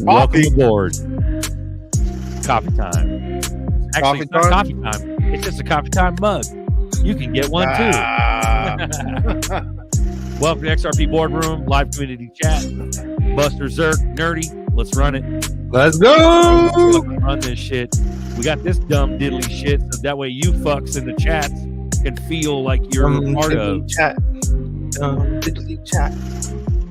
Welcome aboard. Coffee time. Actually, it's not coffee time. It's just a coffee time mug. You can get one too. Welcome to XRP Boardroom, live community chat. Buster, ZRK, Nerdy. Let's run it. Let's go. Let's run this shit. We got this dumb diddly shit, so that way you fucks in the chats can feel like you're part of. Chat. Diddly chat.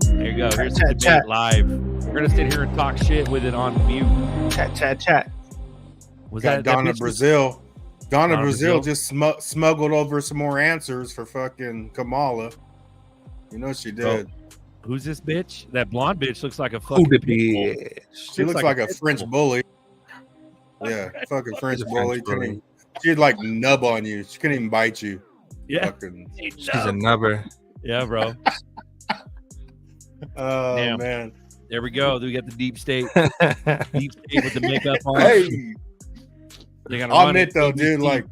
There you go. Here's the debate live. We're gonna sit here and talk shit with it on mute. Chat. Was that Donna Brazil? Donna Brazil just smuggled over some more answers for fucking Kamala. You know she did. Who's this bitch? That blonde bitch looks like a fucking bitch. She looks like a French bully. Yeah, fucking French bully. She'd like nub on you. She couldn't even bite you. Yeah, she's a nubber. Yeah, bro. Oh man. There we go. We got the deep state. Deep state with the makeup on. Hey. I'll admit though, dude, like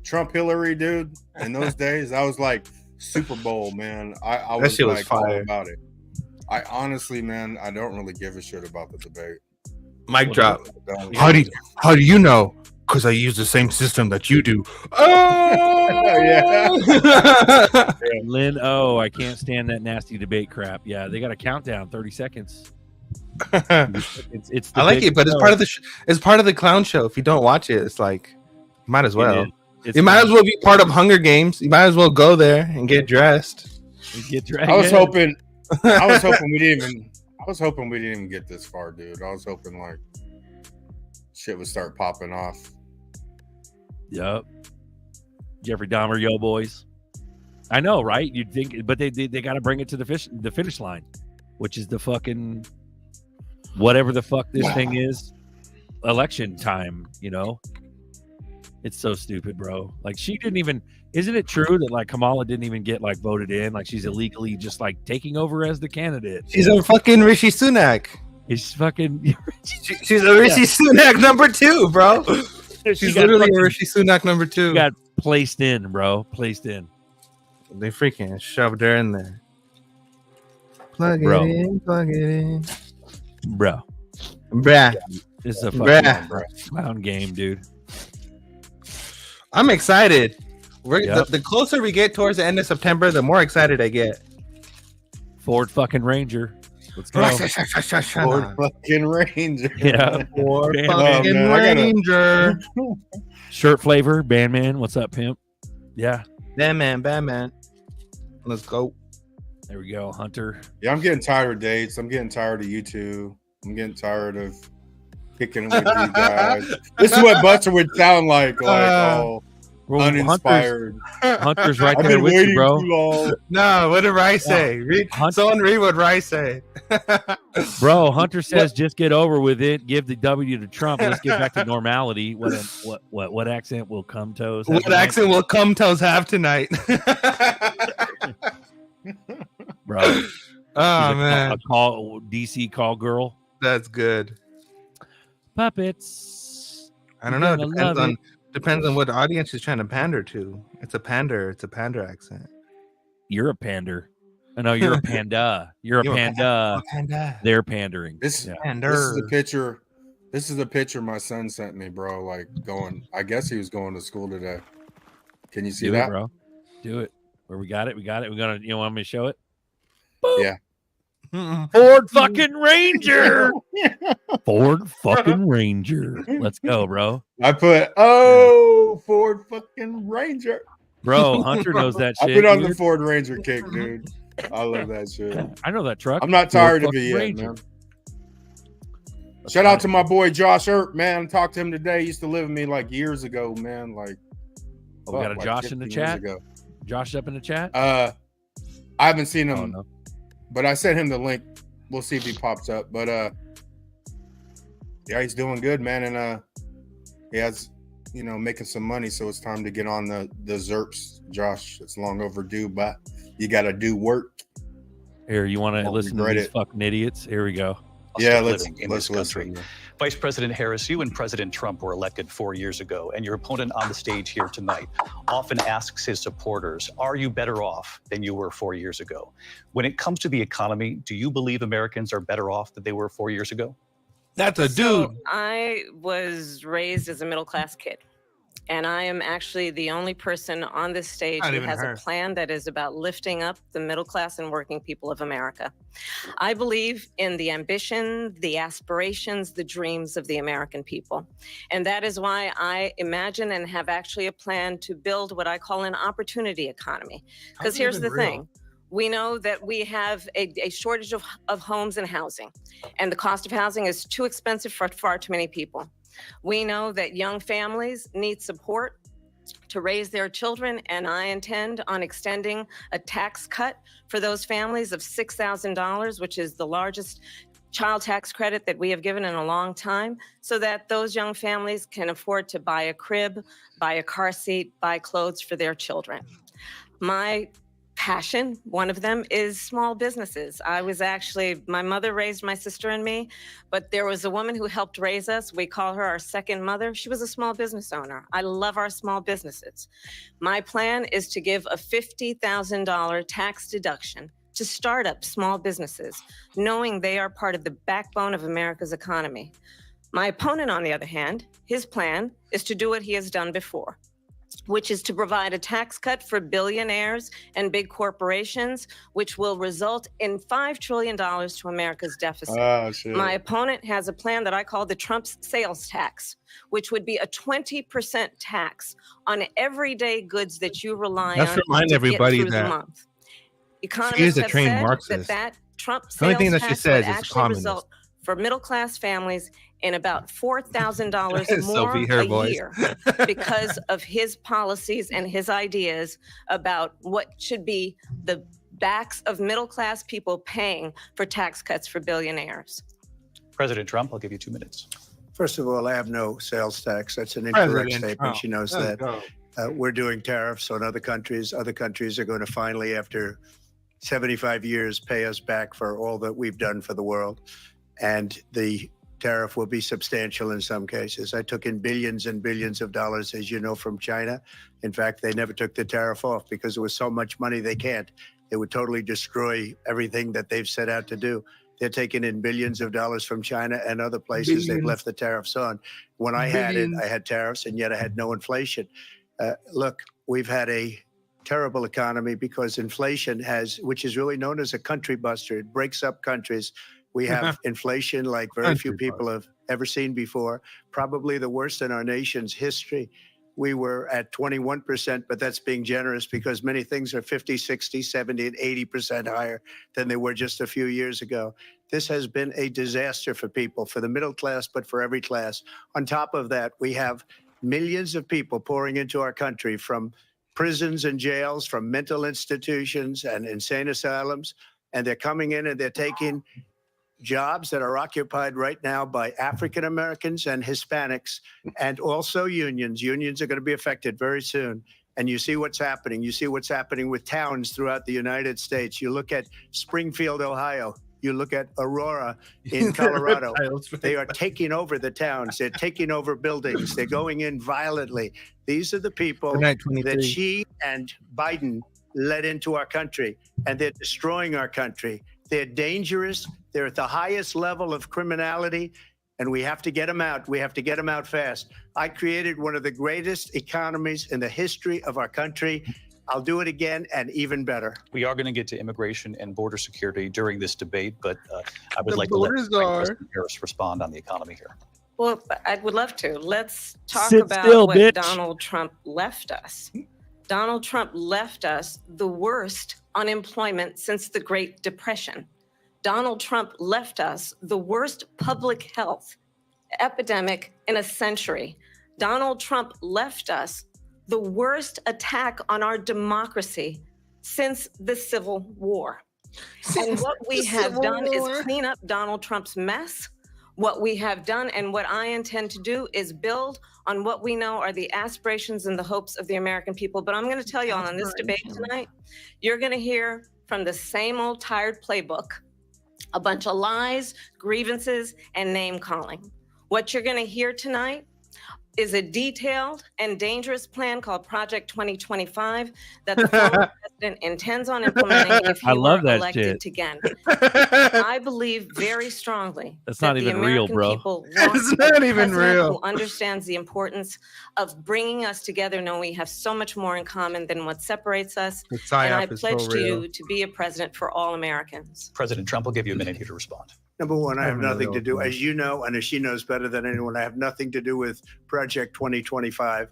Trump Hillary, dude, in those days, I was like Super Bowl, man. I was like all about it. I honestly, man, I don't really give a shit about the debate. Mic drop. How do you know? Because I use the same system that you do. Oh yeah. Lynn, I can't stand that nasty debate crap. Yeah, they got a countdown, 30 seconds. It's I like it, but it's part of the clown show. If you don't watch it, it's like might as well. You might as well be part of Hunger Games. You might as well go there and get dressed. I was hoping we didn't even get this far, dude. I was hoping like shit would start popping off. Yep. Jeffrey Dahmer, yo boys. I know, right? You'd think, but they got to bring it to the finish line, which is the fucking whatever the fuck this thing is, election time. You know, it's so stupid, bro. Like she didn't even. Isn't it true that like Kamala didn't even get like voted in? Like she's illegally just like taking over as the candidate. She's a fucking Rishi Sunak. He's fucking. She's a Rishi Sunak number 2, bro. She's literally a Rishi Sunak number 2. Got placed in, bro. Placed in. They freaking shoved her in there. Plug it in. Bro. Bruh. This is a fucking clown game, dude. I'm excited. The closer we get towards the end of September, the more excited I get. Ford fucking Ranger. Let's go. Ford fucking Ranger. Yeah. Ford fucking Ranger. Shirt flavor, Bandman. What's up, pimp? Yeah. Batman. Let's go. There we go, Hunter. Yeah, I'm getting tired of dates. I'm getting tired of you two. I'm getting tired of kicking with you guys. This is what Buster would sound like uninspired. Hunter's right there with you, bro. No, what did Rice say? Someone read what Rice say. Bro, Hunter says just get over with it. Give the W to Trump. Let's get back to normality. What accent will Cumtoes have? What accent will Cumtoes have tonight? Bro. Oh man. A DC call girl. That's good. Puppets. I don't know. Depends on what audience she's trying to pander to. It's a pander accent. You're a pander. I know you're a panda. You're a panda. They're pandering. This is the picture. This is the picture my son sent me, bro. Like I guess he was going to school today. Can you see that, bro? Do it. Where we got it. We got it. You want me to show it? Boop. Yeah. Ford fucking Ranger. Ford fucking Ranger. Let's go, bro. I put Ford fucking Ranger. Bro, Hunter knows that shit. I've been on the Ford Ranger kick, dude. I love that shit. I know that truck. I'm not tired of it yet, man. Shout out to my boy Josh Earp, man. Talked to him today. He used to live with me like years ago, man. Like, we got a Josh in the chat. Josh up in the chat. I haven't seen him, but I sent him the link. We'll see if he pops up. But yeah, he's doing good, man, and he has, making some money. So it's time to get on the ZRPs, Josh. It's long overdue, but you got to do work. Here, you want to listen to these fucking idiots? Here we go. Yeah, let's listen. Vice President Harris, you and President Trump were elected 4 years ago, and your opponent on the stage here tonight often asks his supporters, are you better off than you were 4 years ago? When it comes to the economy, do you believe Americans are better off than they were 4 years ago? That's a dude. So I was raised as a middle-class kid. And I am actually the only person on this stage who has a plan that is about lifting up the middle class and working people of America. I believe in the ambition, the aspirations, the dreams of the American people. And that is why I imagine and have actually a plan to build what I call an opportunity economy. Because here's the thing. We know that we have a shortage of homes and housing. And the cost of housing is too expensive for far too many people. We know that young families need support to raise their children, and I intend on extending a tax cut for those families of $6,000, which is the largest child tax credit that we have given in a long time, so that those young families can afford to buy a crib, buy a car seat, buy clothes for their children. My passion, one of them, is small businesses. My mother raised my sister and me, but there was a woman who helped raise us. We call her our second mother. She was a small business owner. I love our small businesses. My plan is to give a $50,000 tax deduction to start up small businesses, knowing they are part of the backbone of America's economy. My opponent, on the other hand, his plan is to do what he has done before, which is to provide a tax cut for billionaires and big corporations, which will result in $5 trillion to America's deficit. My opponent has a plan that I call the Trump's sales tax, which would be a 20% tax on everyday goods that you rely on to get through the month. Economists have said that Trump sales tax would actually result for middle-class families in about $4,000 more a year because of his policies and his ideas about what should be the backs of middle-class people paying for tax cuts for billionaires. President Trump, I'll give you 2 minutes. First of all, I have no sales tax. That's an incorrect statement. She knows that. We're doing tariffs on other countries. Other countries are going to finally, after 75 years, pay us back for all that we've done for the world. And the tariff will be substantial in some cases. I took in billions and billions of dollars, as you know, from China. In fact, they never took the tariff off because there was so much money they can't. It would totally destroy everything that they've set out to do. They're taking in billions of dollars from China and other places. They've left the tariffs on. When I had it, I had tariffs, and yet I had no inflation. Look, we've had a terrible economy because inflation which is really known as a country buster. It breaks up countries. We have inflation like very few people have ever seen before, probably the worst in our nation's history. We were at 21%, but that's being generous because many things are 50, 60, 70, and 80% higher than they were just a few years ago. This has been a disaster for people, for the middle class, but for every class. On top of that, we have millions of people pouring into our country from prisons and jails, from mental institutions and insane asylums, and they're coming in and they're taking jobs that are occupied right now by African Americans and Hispanics, and also unions. Unions are going to be affected very soon. And you see what's happening. You see what's happening with towns throughout the United States. You look at Springfield, Ohio. You look at Aurora in Colorado. They are taking over the towns. They're taking over buildings. They're going in violently. These are the people that Xi and Biden led into our country, and they're destroying our country. They're dangerous. They're at the highest level of criminality, and we have to get them out. We have to get them out fast. I created one of the greatest economies in the history of our country. I'll do it again and even better. We are going to get to immigration and border security during this debate, but I would like to let President Harris respond on the economy here. Well, I would love to. Let's talk about what Donald Trump left us. Donald Trump left us the worst unemployment since the Great Depression. Donald Trump left us the worst public health epidemic in a century. Donald Trump left us the worst attack on our democracy since the Civil War. And what we have done is clean up Donald Trump's mess. What we have done and what I intend to do is build on what we know are the aspirations and the hopes of the American people. But I'm going to tell you all on this debate tonight, you're going to hear from the same old tired playbook, a bunch of lies, grievances, and name calling. What you're going to hear tonight is a detailed and dangerous plan called Project 2025 that the former president intends on implementing if he were elected again. I believe very strongly that's not even real, bro. It's not even real. Who understands the importance of bringing us together, knowing we have so much more in common than what separates us. And I pledge to you to be a president for all Americans. President Trump will give you a minute here to respond. Number one, I have nothing to do, as you know, and as she knows better than anyone, I have nothing to do with Project 2025.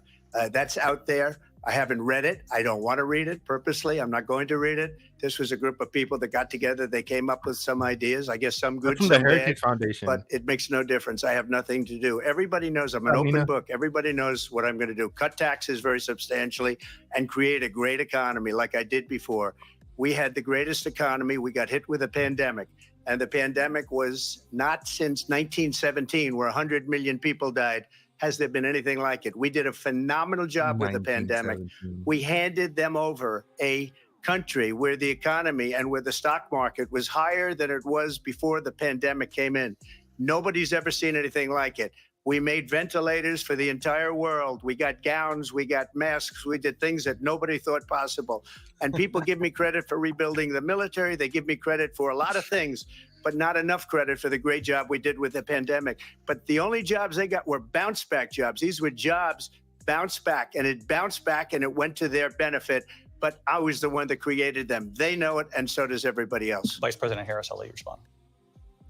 That's out there. I haven't read it. I don't want to read it purposely. I'm not going to read it. This was a group of people that got together. They came up with some ideas. I guess some good, some the bad. Heritage Foundation. But it makes no difference. I have nothing to do. Everybody knows I'm an open book. Everybody knows what I'm going to do. Cut taxes very substantially and create a great economy like I did before. We had the greatest economy. We got hit with a pandemic. And the pandemic was not since 1917, where 100 million people died, has there been anything like it. We did a phenomenal job with the pandemic. We handed them over a country where the economy and where the stock market was higher than it was before the pandemic came in. Nobody's ever seen anything like it. We made ventilators for the entire world. We got gowns, we got masks, we did things that nobody thought possible. And people give me credit for rebuilding the military. They give me credit for a lot of things, but not enough credit for the great job we did with the pandemic. But the only jobs they got were bounce back jobs. These were jobs bounced back, and it bounced back and it went to their benefit. But I was the one that created them. They know it, and so does everybody else. Vice President Harris, I'll let you respond.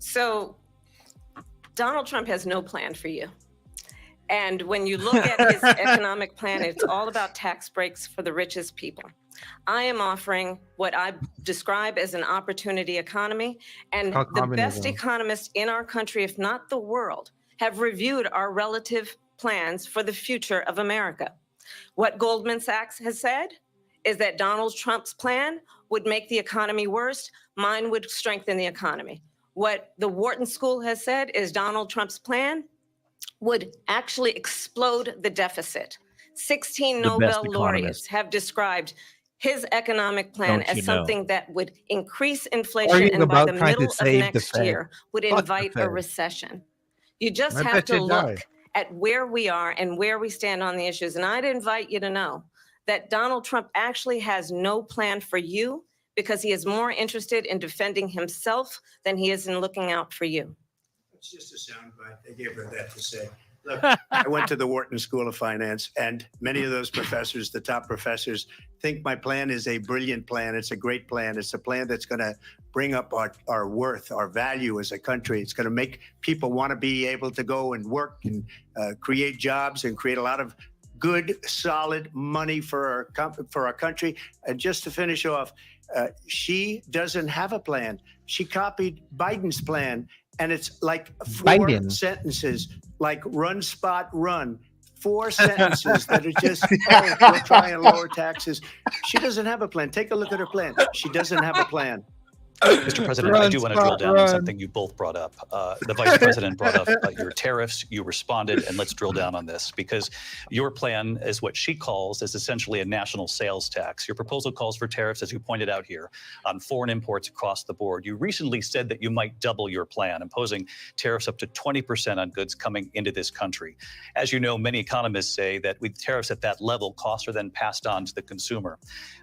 So Donald Trump has no plan for you. And when you look at his economic plan, it's all about tax breaks for the richest people. I am offering what I describe as an opportunity economy. And the best economists in our country, if not the world, have reviewed our relative plans for the future of America. What Goldman Sachs has said is that Donald Trump's plan would make the economy worse. Mine would strengthen the economy. What the Wharton School has said is Donald Trump's plan would actually explode the deficit. 16 Nobel laureates have described his economic plan as something that would increase inflation and by the middle of next year would invite a recession. You just have to look at where we are and where we stand on the issues. And I'd invite you to know that Donald Trump actually has no plan for you because he is more interested in defending himself than he is in looking out for you. It's just a soundbite. They gave her that to say. Look, I went to the Wharton School of Finance, and many of those professors, the top professors, think my plan is a brilliant plan. It's a great plan. It's a plan that's going to bring up our worth, our value as a country. It's going to make people want to be able to go and work and create jobs and create a lot of good, solid money for our country. And just to finish off, she doesn't have a plan. She copied Biden's plan, and it's like four sentences, like run, spot, run. 4 sentences that are just, we'll try and lower taxes. She doesn't have a plan. Take a look at her plan. She doesn't have a plan. Mr. President, I do want to drill down on something you both brought up. The Vice President brought up your tariffs. You responded, and let's drill down on this because your plan is what she calls is essentially a national sales tax. Your proposal calls for tariffs, as you pointed out here, on foreign imports across the board. You recently said that you might double your plan, imposing tariffs up to 20% on goods coming into this country. As you know, many economists say that with tariffs at that level, costs are then passed on to the consumer.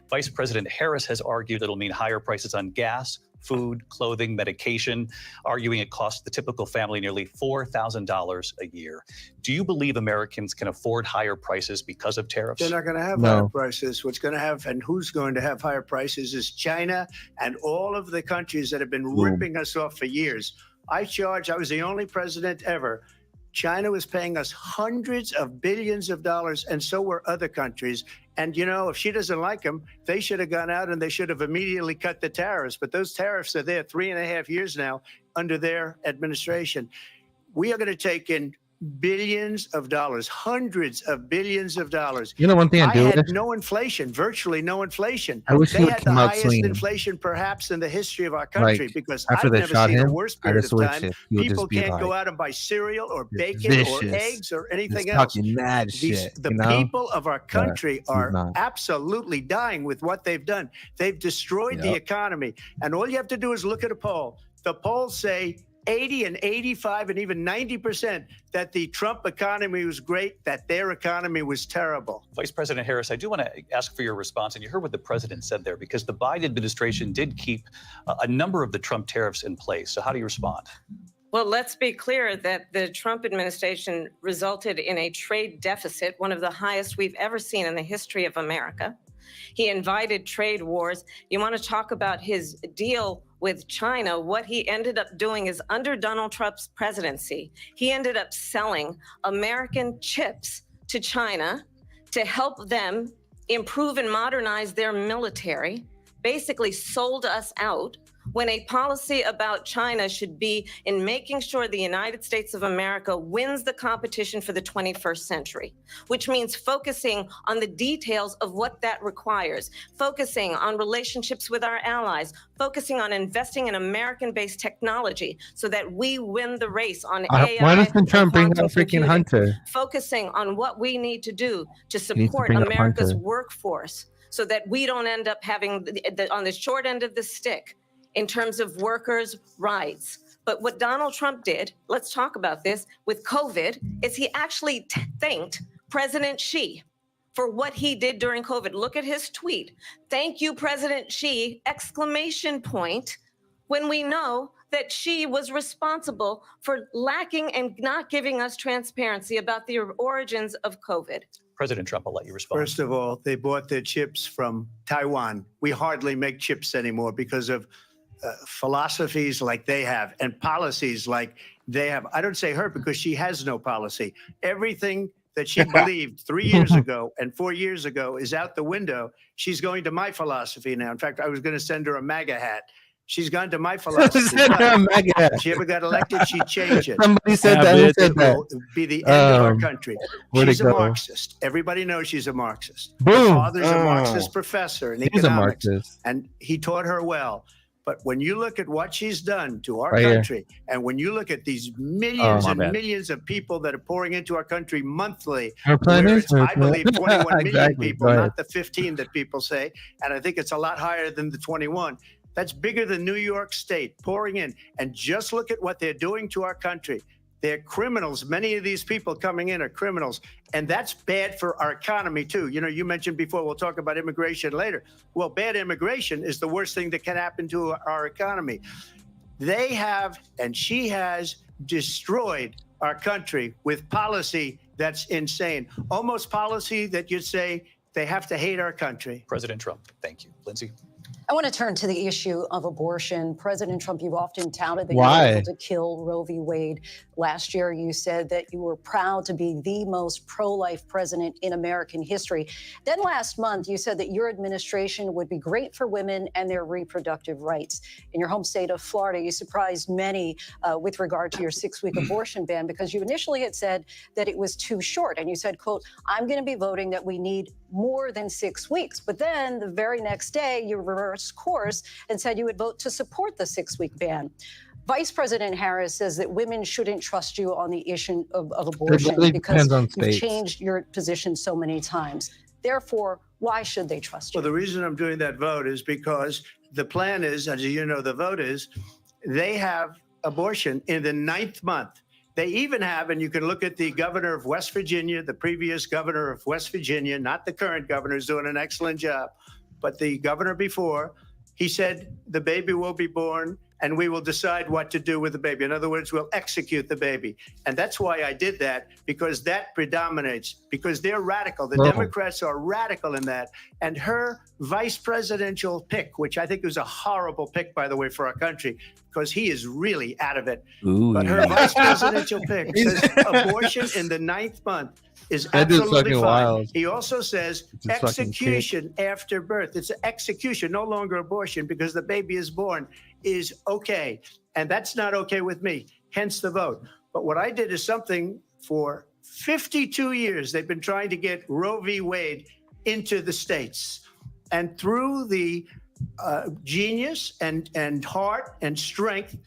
Vice President Harris has argued it'll mean higher prices on gas, food, clothing, medication, arguing it costs the typical family nearly $4,000 a year. Do you believe Americans can afford higher prices because of tariffs? They're not going to have higher prices. What's going to have and who's going to have higher prices is China and all of the countries that have been ripping us off for years. I was the only president ever. China was paying us hundreds of billions of dollars, and so were other countries, And, if she doesn't like them, they should have gone out and they should have immediately cut the tariffs. But those tariffs are there 3.5 years now under their administration. We are going to take in billions of dollars, hundreds of billions of dollars. One thing I had no inflation, virtually no inflation. I wish they had the highest inflation perhaps in the history of our country, because I've never seen a worse period of time. People can't go out and buy cereal or bacon or eggs or anything else. The people of our country are absolutely dying with what they've done. They've destroyed the economy. And all you have to do is look at a poll. The polls say 80 and 85 and even 90% that the Trump economy was great, that their economy was terrible. Vice President Harris, I do want to ask for your response. And you heard what the president said there, because the Biden administration did keep a number of the Trump tariffs in place. So how do you respond? Well, let's be clear that the Trump administration resulted in a trade deficit, one of the highest we've ever seen in the history of America. He invited trade wars. You want to talk about his deal with China? What he ended up doing is, under Donald Trump's presidency, he ended up selling American chips to China to help them improve and modernize their military, basically sold us out, when a policy about China should be in making sure the United States of America wins the competition for the 21st century, which means focusing on the details of what that requires, focusing on relationships with our allies, focusing on investing in American-based technology so that we win the race on AI. Why doesn't Trump bring out freaking Hunter? Focusing on what we need to do to support America's workforce so that we don't end up having on the short end of the stick in terms of workers' rights. But what Donald Trump did, let's talk about this, with COVID, is he actually thanked President Xi for what he did during COVID. Look at his tweet. Thank you, President Xi, ! When we know that Xi was responsible for lacking and not giving us transparency about the origins of COVID. President Trump, I'll let you respond. First of all, they bought their chips from Taiwan. We hardly make chips anymore because of philosophies like they have and policies like they have. I don't say her because she has no policy. Everything that she believed 3 years ago and 4 years ago is out the window. She's going to my philosophy now. In fact, I was going to send her a MAGA hat. She's gone to my philosophy. If she ever got elected, she'd change it. Somebody said that. Who said that? Will be the end of our country. She's a Marxist. Everybody knows she's a Marxist. Boom. Her father's a Marxist professor in economics, and he taught her well. But when you look at what she's done to our country, and when you look at these millions and millions of people that are pouring into our country monthly, I believe 21 million people, not the 15 that people say, and I think it's a lot higher than the 21. That's bigger than New York State pouring in. And just look at what they're doing to our country. They're criminals. Many of these people coming in are criminals. And that's bad for our economy, too. You mentioned before, we'll talk about immigration later. Well, bad immigration is the worst thing that can happen to our economy. They have, and she has, destroyed our country with policy that's insane. Almost policy that you'd say they have to hate our country. President Trump, thank you. Lindsay? I want to turn to the issue of abortion. President Trump, you've often touted that you were able to kill Roe v. Wade. Last year, you said that you were proud to be the most pro-life president in American history. Then last month, you said that your administration would be great for women and their reproductive rights. In your home state of Florida, you surprised many with regard to your 6-week abortion ban, because you initially had said that it was too short. And you said, quote, I'm going to be voting that we need more than 6 weeks. But then the very next day, you reversed course and said you would vote to support the 6-week ban. Vice President Harris says that women shouldn't trust you on the issue of abortion because you've changed your position so many times. Therefore, why should they trust you? Well, the reason I'm doing that vote is because the plan is, as you know, the vote is, they have abortion in the 9th month. They even have, and you can look at the governor of West Virginia, the previous governor of West Virginia, not the current governor, is doing an excellent job, but the governor before, he said the baby will be born and we will decide what to do with the baby. In other words, we'll execute the baby. And that's why I did that, because that predominates, because they're radical. The Democrats are radical in that. And her vice presidential pick, which I think was a horrible pick, by the way, for our country, because he is really out of it. But her vice presidential pick says abortion in the 9th month is absolutely fine. Wild. He also says execution after birth. It's an execution, no longer abortion, because the baby is born, is okay. And that's not okay with me, hence the vote. But what I did is something for 52 years, they've been trying to get Roe v. Wade into the states. And through the genius and heart and strength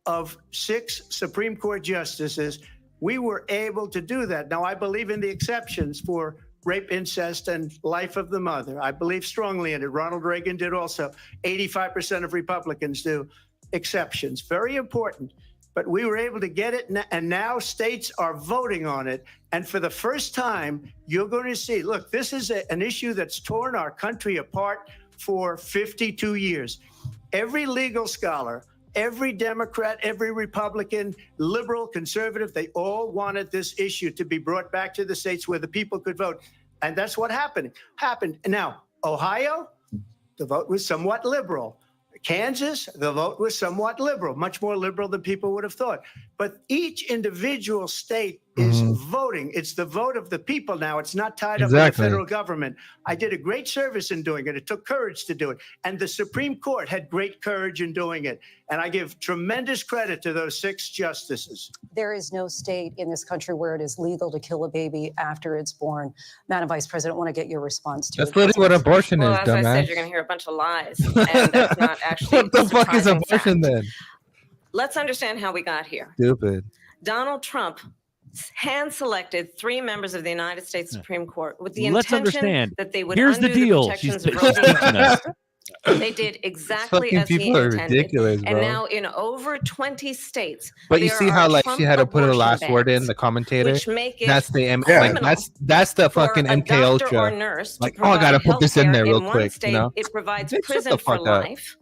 of 6 Supreme Court justices, we were able to do that. Now, I believe in the exceptions for rape, incest, and life of the mother. I believe strongly in it. Ronald Reagan did also. 85% of Republicans do. Exceptions, very important. But we were able to get it, and now states are voting on it. And for the first time, you're going to see, look, this is an issue that's torn our country apart for 52 years. Every legal scholar, every Democrat, every Republican, liberal, conservative, they all wanted this issue to be brought back to the states where the people could vote. And that's what happened. Now, Ohio, the vote was somewhat liberal. Kansas, the vote was somewhat liberal, much more liberal than people would have thought. But each individual state is voting. It's the vote of the people now. It's not tied up with the federal government. I did a great service in doing it. It took courage to do it. And the Supreme Court had great courage in doing it. And I give tremendous credit to those 6 justices. There is no state in this country where it is legal to kill a baby after it's born. Madam Vice President, I want to get your response to That's literally what abortion is, as I said, you're going to hear a bunch of lies. And that's not actually what the fuck is abortion then? Let's understand how we got here. Stupid. Donald Trump hand-selected 3 members of the United States Supreme Court with the intention that they would undo the protections of Roe v. Wade. They did exactly as he intended. And now in over 20 states. But you see how like she had to put her last word in, the commentator. Which make it that's the fucking MK Ultra. Like, oh, I gotta put this in there real quick. State, it provides prison for life.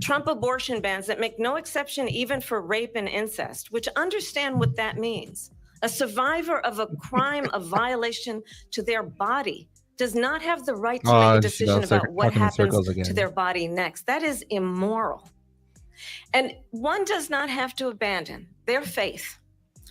Trump abortion bans that make no exception even for rape and incest, which understand what that means. A survivor of a crime, a violation to their body, does not have the right to make a decision about what happens to their body next. That is immoral. And one does not have to abandon their faith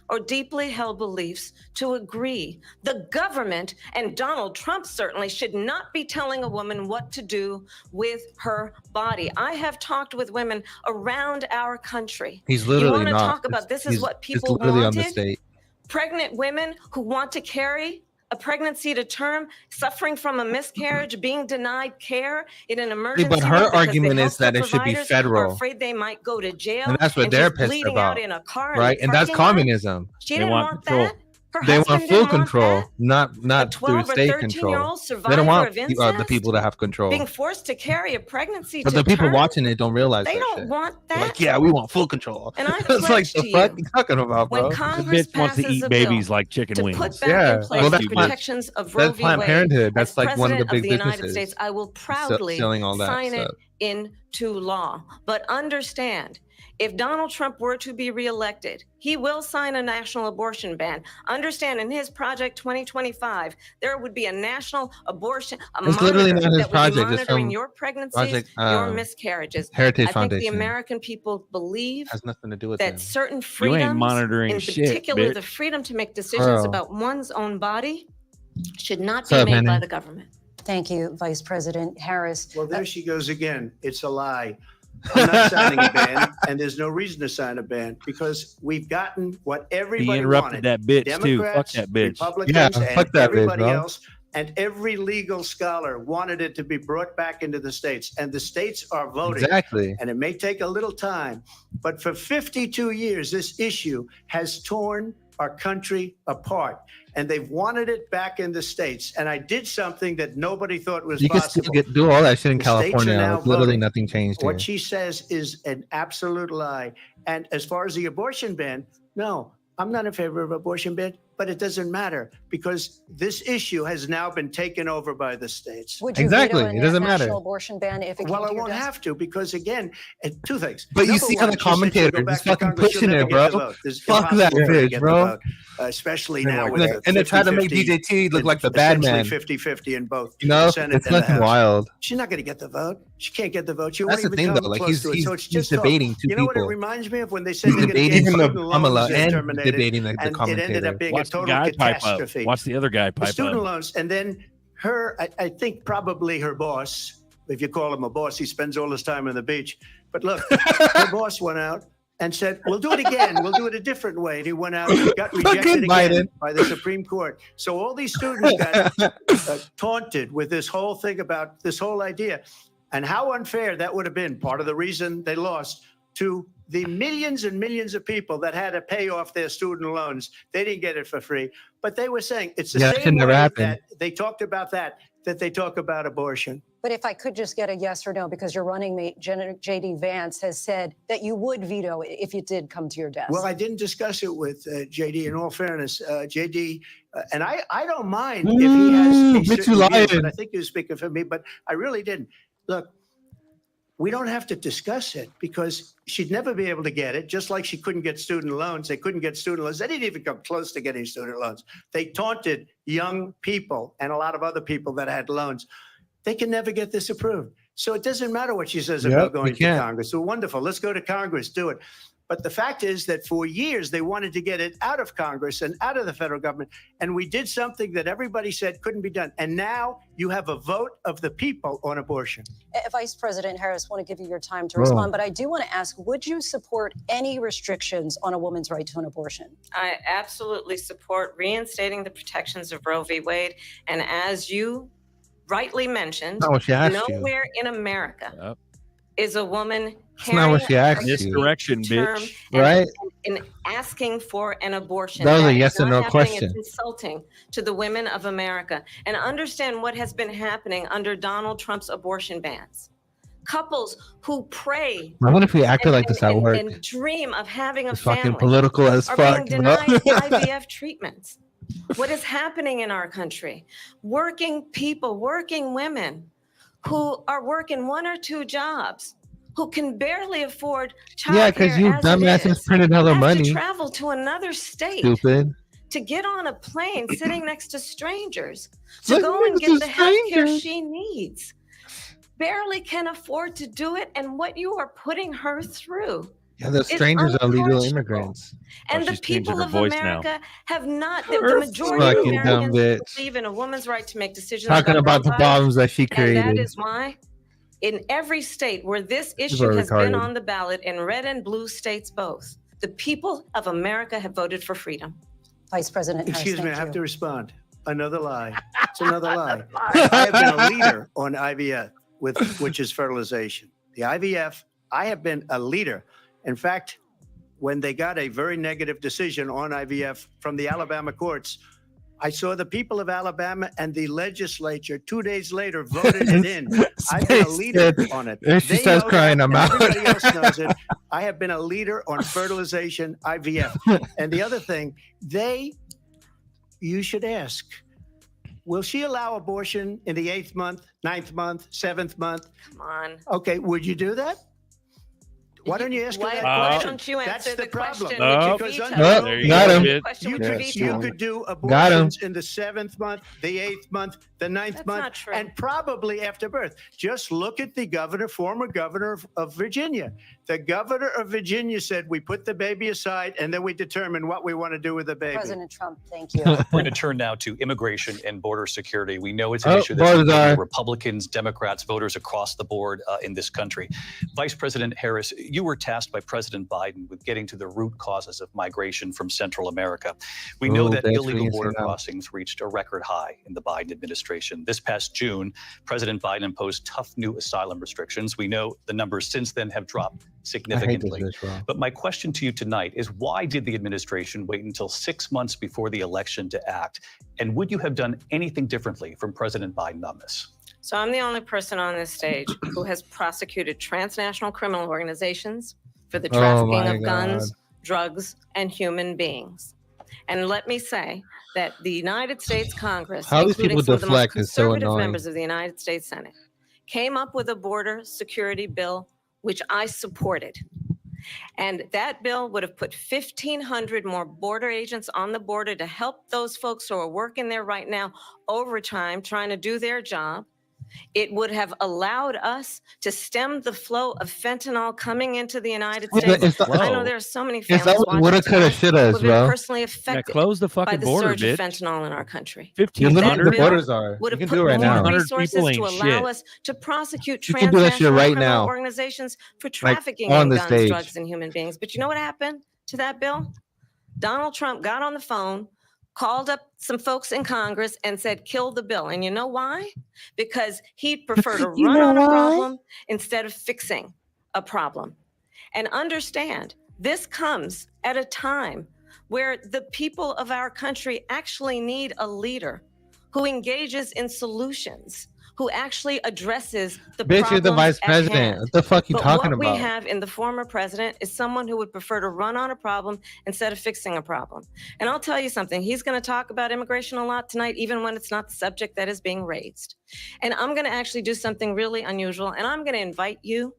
or deeply held beliefs to agree. The government, and Donald Trump certainly, should not be telling a woman what to do with her body. I have talked with women around our country. He's literally not. You want to talk about this is what people wanted? Pregnant women who want to carry a pregnancy to term, suffering from a miscarriage, being denied care in an emergency. But her argument is that it should be federal. Are afraid they might go to jail. And that's what they're pissed about. In a car right? And that's communism. She didn't want that. They want full control, not through state control. They don't want the people to have control. Being forced to carry a pregnancy. But the people watching it don't realize they don't want that. Like, yeah, we want full control. And I it's like the fuck you talking about, bro? The bitch wants to eat babies like chicken wings. Yeah, well, that's protections of Roe v. Planned Parenthood. That's like one of the big businesses. United States, I will proudly sign it into law. But understand, if Donald Trump were to be reelected, he will sign a national abortion ban. Understand, in his Project 2025, there would be a national abortion. It's literally not his project. It's monitoring your pregnancies, your miscarriages. Heritage I Foundation. think the American people believe has nothing to do with that certain freedoms, you ain't monitoring in particular shit, the freedom to make decisions about one's own body, should not be made by the government. Thank you, Vice President Harris. Well, there she goes again. It's a lie. I'm not signing a ban, and there's no reason to sign a ban because we've gotten what everybody wanted. He interrupted that bitch Democrats, too. Fuck that bitch. Republicans, and everybody else, and every legal scholar wanted it to be brought back into the states, and the states are voting. Exactly. And it may take a little time, but for 52 years, this issue has torn our country apart, and they've wanted it back in the states. And I did something that nobody thought was possible. You can still do all that shit in California. Literally nothing changed. What she says is an absolute lie. And as far as the abortion ban, no, I'm not in favor of abortion ban. but it doesn't matter because this issue has now been taken over by the states. Would you Exactly. veto It doesn't a matter. national abortion ban if it Well, came I to your won't desk? have to because, again, two things. But you Number see how one, the she said she'll commentator go back is to fucking Congress, she'll pushing never it, get the bro. vote. It's Fuck that impossible for her to bitch, get bro. the vote, especially now with And they're trying to make 50-50 DJT look like the bad man. 50-50 in both You know, the Senate it's and the fucking House. wild. She's not going to get the vote. She can't get the vote. She That's won't the even thing, come though. Like, close to it. So it's he's just talk. debating two You know what it people. reminds me of when they said He's they're going to debating get the student Kamala loans and terminated, debating the and it ended commentator. up being Watch a the total guy pipe up. catastrophe. Watch the other guy The pipe student up. loans, and then I think probably her boss, if you call him a boss, he spends all his time on the beach. But look, her boss went out and said, we'll do it again. We'll do it a different way. And he went out and got rejected again by the Supreme Court. So all these students got taunted with this whole thing about this whole idea. And how unfair that would have been, part of the reason they lost, to the millions and millions of people that had to pay off their student loans. They didn't get it for free. But they were saying it's the same way that they talked about that they talk about abortion. But if I could just get a yes or no, because your running mate, J.D. Vance, has said that you would veto it if it did come to your desk. Well, I didn't discuss it with J.D. In all fairness, J.D. And I don't mind if he has a certain view, but I think he was speaking for me, but I really didn't. Look, we don't have to discuss it because she'd never be able to get it, just like she couldn't get student loans. They couldn't get student loans. They didn't even come close to getting student loans. They taunted young people and a lot of other people that had loans. They can never get this approved. So it doesn't matter what she says about going to Congress. So wonderful. Let's go to Congress, do it. But the fact is that for years, they wanted to get it out of Congress and out of the federal government. And we did something that everybody said couldn't be done. And now you have a vote of the people on abortion. Vice President Harris, I want to give you your time to respond, but I do want to ask, would you support any restrictions on a woman's right to an abortion? I absolutely support reinstating the protections of Roe v. Wade. And as you rightly mentioned, nowhere in America is a woman That's not what she asked you. Misdirection, bitch. Right? In asking for an abortion. That was a yes or no question. It's insulting to the women of America. And understand what has been happening under Donald Trump's abortion bans. Couples who pray. I wonder if we acted like this at work. And dream of having a fucking family. Political as are fuck. being denied IVF treatments. What is happening in our country? Working people, working women who are working one or two jobs, who can barely afford childcare. Yeah, because you dumbasses printed all the money. To travel to another state. Stupid. To get on a plane sitting next to strangers. To go and get the health care she needs. Barely can afford to do it. And what you are putting her through. Yeah, the strangers are legal immigrants. And the people of America have not, the majority of Americans believe in a woman's right to make decisions. Talking about the bombs that she created. And that is why in every state where this issue has been on the ballot, in red and blue states both, the people of America have voted for freedom. Vice President Harris, excuse me, I have to respond. Another lie. It's another lie. I have been a leader on IVF, which is fertilization. The IVF, I have been a leader. In fact, when they got a very negative decision on IVF from the Alabama courts, I saw the people of Alabama and the legislature 2 days later voted it in. I've been a leader on it. She starts crying, I'm out. Everybody else knows it. I have been a leader on fertilization, IVF. And the other thing, you should ask, will she allow abortion in the 8th month, 9th month, 7th month? Come on. Okay, would you do that? Why don't you ask her that Why question? don't you answer the question? You could do abortions in the 7th month, the 8th month, the 9th month, and probably after birth. Just look at the former governor of Virginia. The governor of Virginia said, we put the baby aside and then we determine what we want to do with the baby. President Trump, thank you. We're going to turn now to immigration and border security. We know it's an issue that's Republicans, Democrats, voters across the board in this country. Vice President Harris, you were tasked by President Biden with getting to the root causes of migration from Central America. We know that illegal border crossings reached a record high in the Biden administration. This past June, President Biden imposed tough new asylum restrictions. We know the numbers since then have dropped significantly. But my question to you tonight is, why did the administration wait until 6 months before the election to act? And would you have done anything differently from President Biden on this? So I'm the only person on this stage who has prosecuted transnational criminal organizations for the trafficking of guns, drugs, and human beings. And let me say that the United States Congress, How these including people some of the most deflect is so conservative annoying. members of the United States Senate, came up with a border security bill, which I supported. And that bill would have put 1,500 more border agents on the border to help those folks who are working there right now overtime, trying to do their job. It would have allowed us to stem the flow of fentanyl coming into the United States. I know there are so many families watching tonight who have been personally affected close the by fucking the border, surge bitch. of fentanyl in our country. 1,500 the borders are. Would You have can put do it right more now. resources ain't to allow shit. us to prosecute You can do that shit transnational right criminal now. organizations for trafficking on in the guns, stage. drugs, and human beings. But you know what happened to that bill? Donald Trump got on the phone, called up some folks in Congress and said, kill the bill. And you know why? Because he'd prefer to run on a problem instead of fixing a problem. And understand, this comes at a time where the people of our country actually need a leader who engages in solutions, who actually addresses the Bitch, problems you're the vice at president. hand. What the fuck you But talking what we about? have in the former president is someone who would prefer to run on a problem instead of fixing a problem. And I'll tell you something, he's going to talk about immigration a lot tonight, even when it's not the subject that is being raised. And I'm going to actually do something really unusual, and I'm going to invite you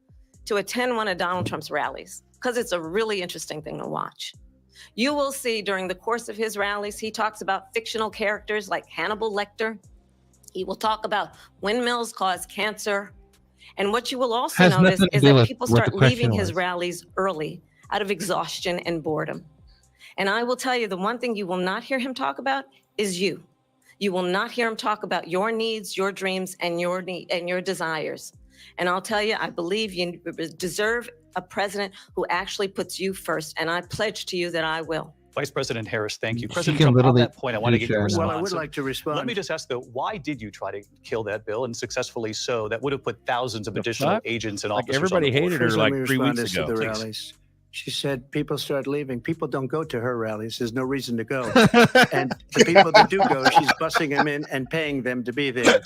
to attend one of Donald Trump's rallies, because it's a really interesting thing to watch. You will see during the course of his rallies, he talks about fictional characters like Hannibal Lecter. He will talk about windmills cause cancer. And what you will also notice is that people start leaving his rallies early out of exhaustion and boredom. And I will tell you, the one thing you will not hear him talk about is you. You will not hear him talk about your needs, your dreams, and your desires. And I'll tell you, I believe you deserve a president who actually puts you first. And I pledge to you that I will. Vice President Harris, thank you. President Trump, on that point, I want to get your response. Well, I would like to respond. Let me just ask, though, why did you try to kill that bill, and successfully so? That would have put thousands of additional agents and officers everybody on the hated her First, like let me 3 respond weeks to ago. the Please. rallies. She said people start leaving. People don't go to her rallies. There's no reason to go. And the people that do go, she's busing them in and paying them to be there,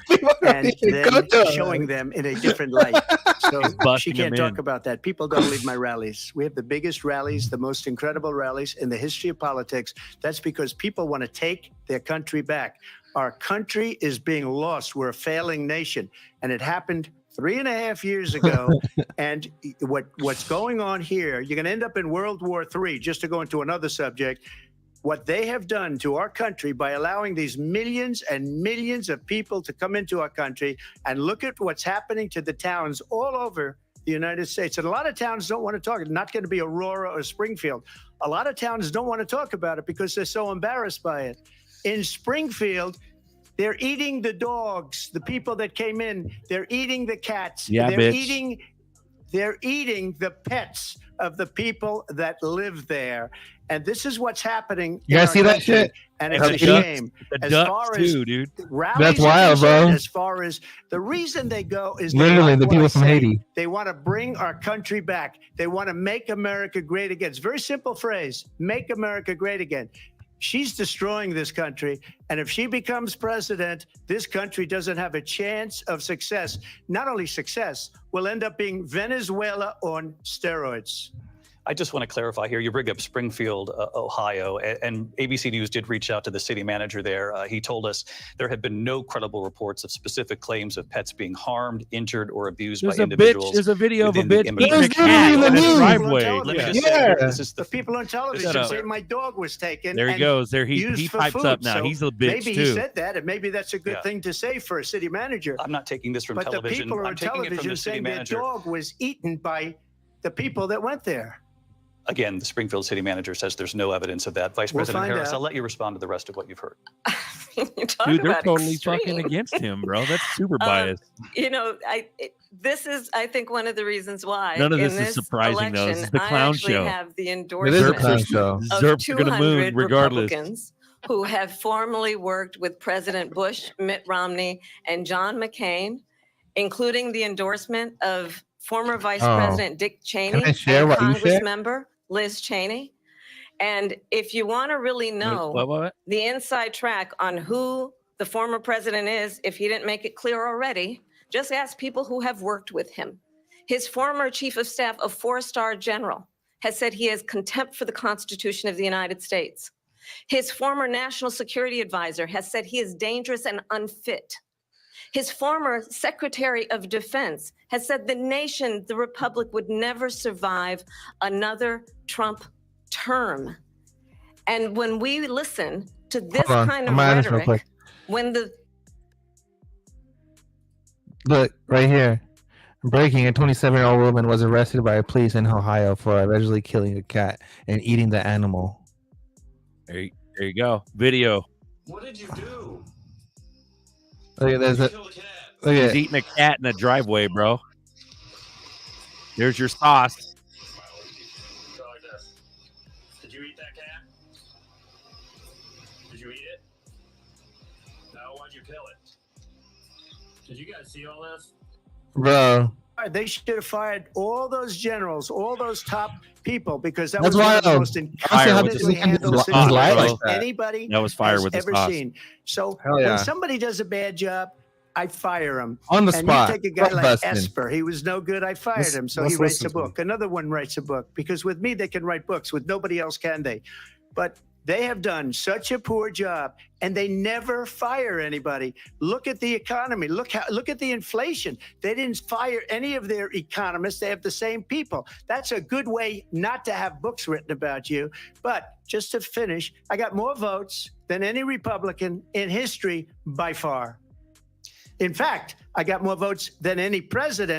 and then showing them in a different light. So she can't talk about that. People don't leave my rallies. We have the biggest rallies, the most incredible rallies in the history of politics. That's because people want to take their country back. Our country is being lost. We're a failing nation. And it happened 3.5 years ago. And what's going on here, you're going to end up in World War III, just to go into another subject. What they have done to our country by allowing these millions and millions of people to come into our country, and look at what's happening to the towns all over the United States. And a lot of towns don't want to talk. It's not going to be Aurora or Springfield. A lot of towns don't want to talk about it because they're so embarrassed by it. In Springfield, they're eating the dogs, the people that came in. They're eating the cats. Yeah, they're bitch. They're eating the pets of the people that live there. And this is what's happening. You guys see that shit? And it's a shame. The As ducks far too, as dude. rallies That's are wild, concerned, bro. As far as the reason they go is Literally, like the what people I from say, Haiti. They want to bring our country back. They want to make America great again. It's a very simple phrase: make America great again. She's destroying this country. And if she becomes president, this country doesn't have a chance of success. Not only success, we'll end up being Venezuela on steroids. I just want to clarify here. You bring up Springfield, Ohio, and ABC News did reach out to the city manager there. He told us there have been no credible reports of specific claims of pets being harmed, injured, or abused by individuals. There's a video of a within the bitch eating a immigration cat in the in his news. driveway. Let me just say, this is The people on television Shut up. say my dog was taken. There he and goes. There he used for pipes food. up now. So He's a bitch maybe too. he said that, and maybe that's a good Yeah. thing to say for a city manager. I'm not taking this from But the television. people I'm on taking it from television the city saying their manager. dog was eaten by the people that went there. Again, the Springfield city manager says there's no evidence of that. Vice We'll President find Harris, out. I'll let you respond to the rest of what you've heard. You talk Dude, they're about totally extreme. fucking against him, bro. That's super biased. You know, this is, I think, one of the reasons why. None of in this is surprising, though. This is the I clown actually show. have the It is a endorsement clown show. of Zerps are gonna 200 moon regardless. Republicans who have formerly worked with President Bush, Mitt Romney, and John McCain, including the endorsement of former Vice President Dick Cheney I share and what you Congress share? member Liz Cheney. And if you want to really know What? the inside track on who the former president is, if he didn't make it clear already, just ask people who have worked with him. His former chief of staff, a 4-star general, has said he has contempt for the Constitution of the United States. His former national security advisor has said he is dangerous and unfit. His former Secretary of Defense has said the nation, the republic, would never survive another Trump term. And when we listen to this kind of rhetoric, when the... Look, right here. Breaking, a 27-year-old woman was arrested by police in Ohio for allegedly killing a cat and eating the animal. There you go. Video. What did you do? Look at this. Look at eating a cat in the driveway, bro. There's your sauce. Did you eat that cat? Did you eat it? No, why'd you kill it? Did you guys see all this? Bro. They should have fired all those generals, all those top people, because that was one of the most incompetently handled situations anybody has ever seen. So when somebody does a bad job, I fire him. On the spot. And you take a guy like Esper. He was no good. I fired him. So he writes a book. Another one writes a book. Because with me, they can write books. With nobody else can they. But they have done such a poor job, and they never fire anybody. Look at the economy. Look at the inflation. They didn't fire any of their economists. They have the same people. That's a good way not to have books written about you. But just to finish, I got more votes than any Republican in history by far. In fact, I got more votes than any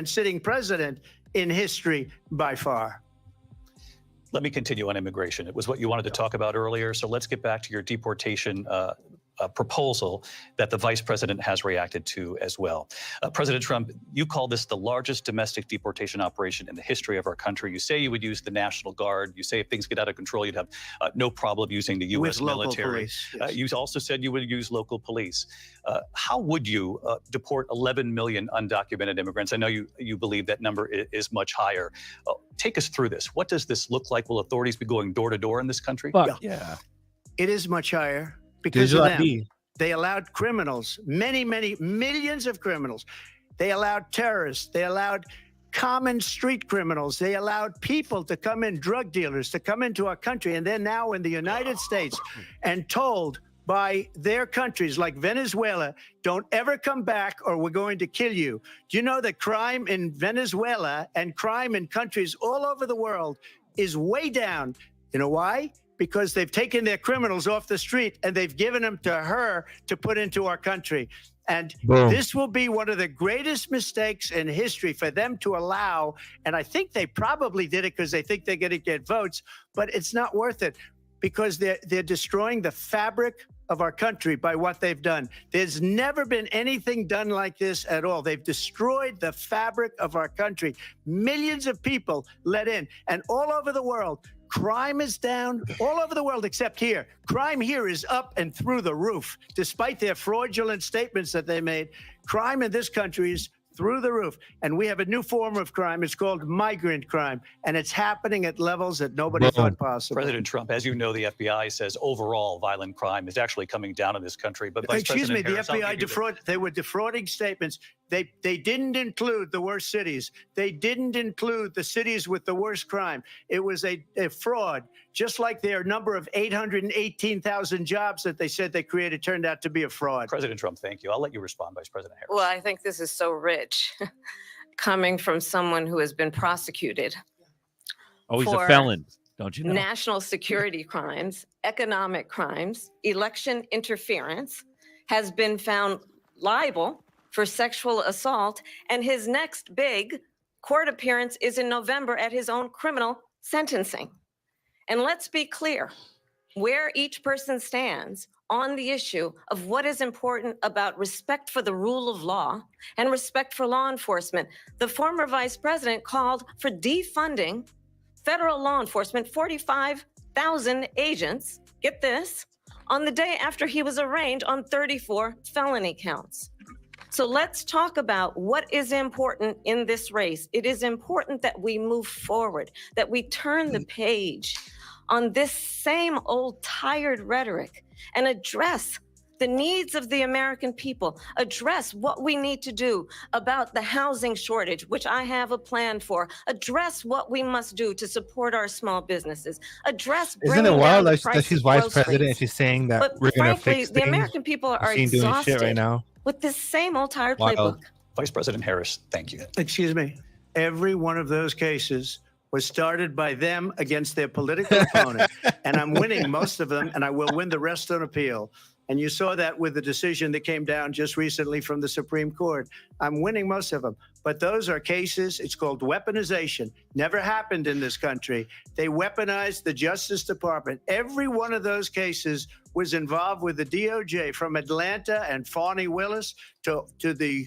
sitting president in history by far. Let me continue on immigration. It was what you wanted to talk about earlier. So let's get back to your deportation proposal that the vice president has reacted to as well. President Trump, you call this the largest domestic deportation operation in the history of our country. You say you would use the National Guard. You say if things get out of control, you'd have no problem using the U.S. military. Police, yes. You also said you would use local police. How would you deport 11 million undocumented immigrants? I know you believe that number is much higher. Take us through this. What does this look like? Will authorities be going door to door in this country? Yeah. It is much higher. Because of them, they allowed criminals, many millions of criminals. They allowed terrorists. They allowed common street criminals. They allowed people to come in, drug dealers, to come into our country. And they're now in the United States and told by their countries like Venezuela, don't ever come back or we're going to kill you. Do you know that crime in Venezuela and crime in countries all over the world is way down? You know why? Because they've taken their criminals off the street and they've given them to her to put into our country. And this will be one of the greatest mistakes in history for them to allow. And I think they probably did it because they think they're going to get votes, but it's not worth it because they're destroying the fabric of our country by what they've done. There's never been anything done like this at all. They've destroyed the fabric of our country. Millions of people let in, and all over the world, crime is down all over the world except here. Crime here is up and through the roof. Despite their fraudulent statements that they made, crime in this country is through the roof. And we have a new form of crime. It's called migrant crime. And it's happening at levels that nobody thought possible. President Trump, as you know, the FBI says overall violent crime is actually coming down in this country. But Vice President Harris, the FBI they were defrauding statements. They didn't include the worst cities. They didn't include the cities with the worst crime. It was a fraud, just like their number of 818,000 jobs that they said they created turned out to be a fraud. President Trump, thank you. I'll let you respond, Vice President Harris. Well, I think this is so rich coming from someone who has been prosecuted. Oh, he's a felon. Don't you know? National security crimes, economic crimes, election interference, has been found liable for sexual assault, and his next big court appearance is in November at his own criminal sentencing. And let's be clear where each person stands on the issue of what is important about respect for the rule of law and respect for law enforcement. The former vice president called for defunding federal law enforcement, 45,000 agents, get this, on the day after he was arraigned on 34 felony counts. So let's talk about what is important in this race. It is important that we move forward, that we turn the page on this same old tired rhetoric and address the needs of the American people, address what we need to do about the housing shortage, which I have a plan for, address what we must do to support our small businesses, address Isn't it wild that she's vice president and she's saying that we're going to fix things? The American people are exhausted right now with this same old tired playbook. Vice President Harris, thank you. Excuse me. Every one of those cases was started by them against their political opponent, and I'm winning most of them, and I will win the rest on appeal. And you saw that with the decision that came down just recently from the Supreme Court. I'm winning most of them. But those are cases, it's called weaponization. Never happened in this country. They weaponized the Justice Department. Every one of those cases was involved with the DOJ, from Atlanta and Fani Willis to the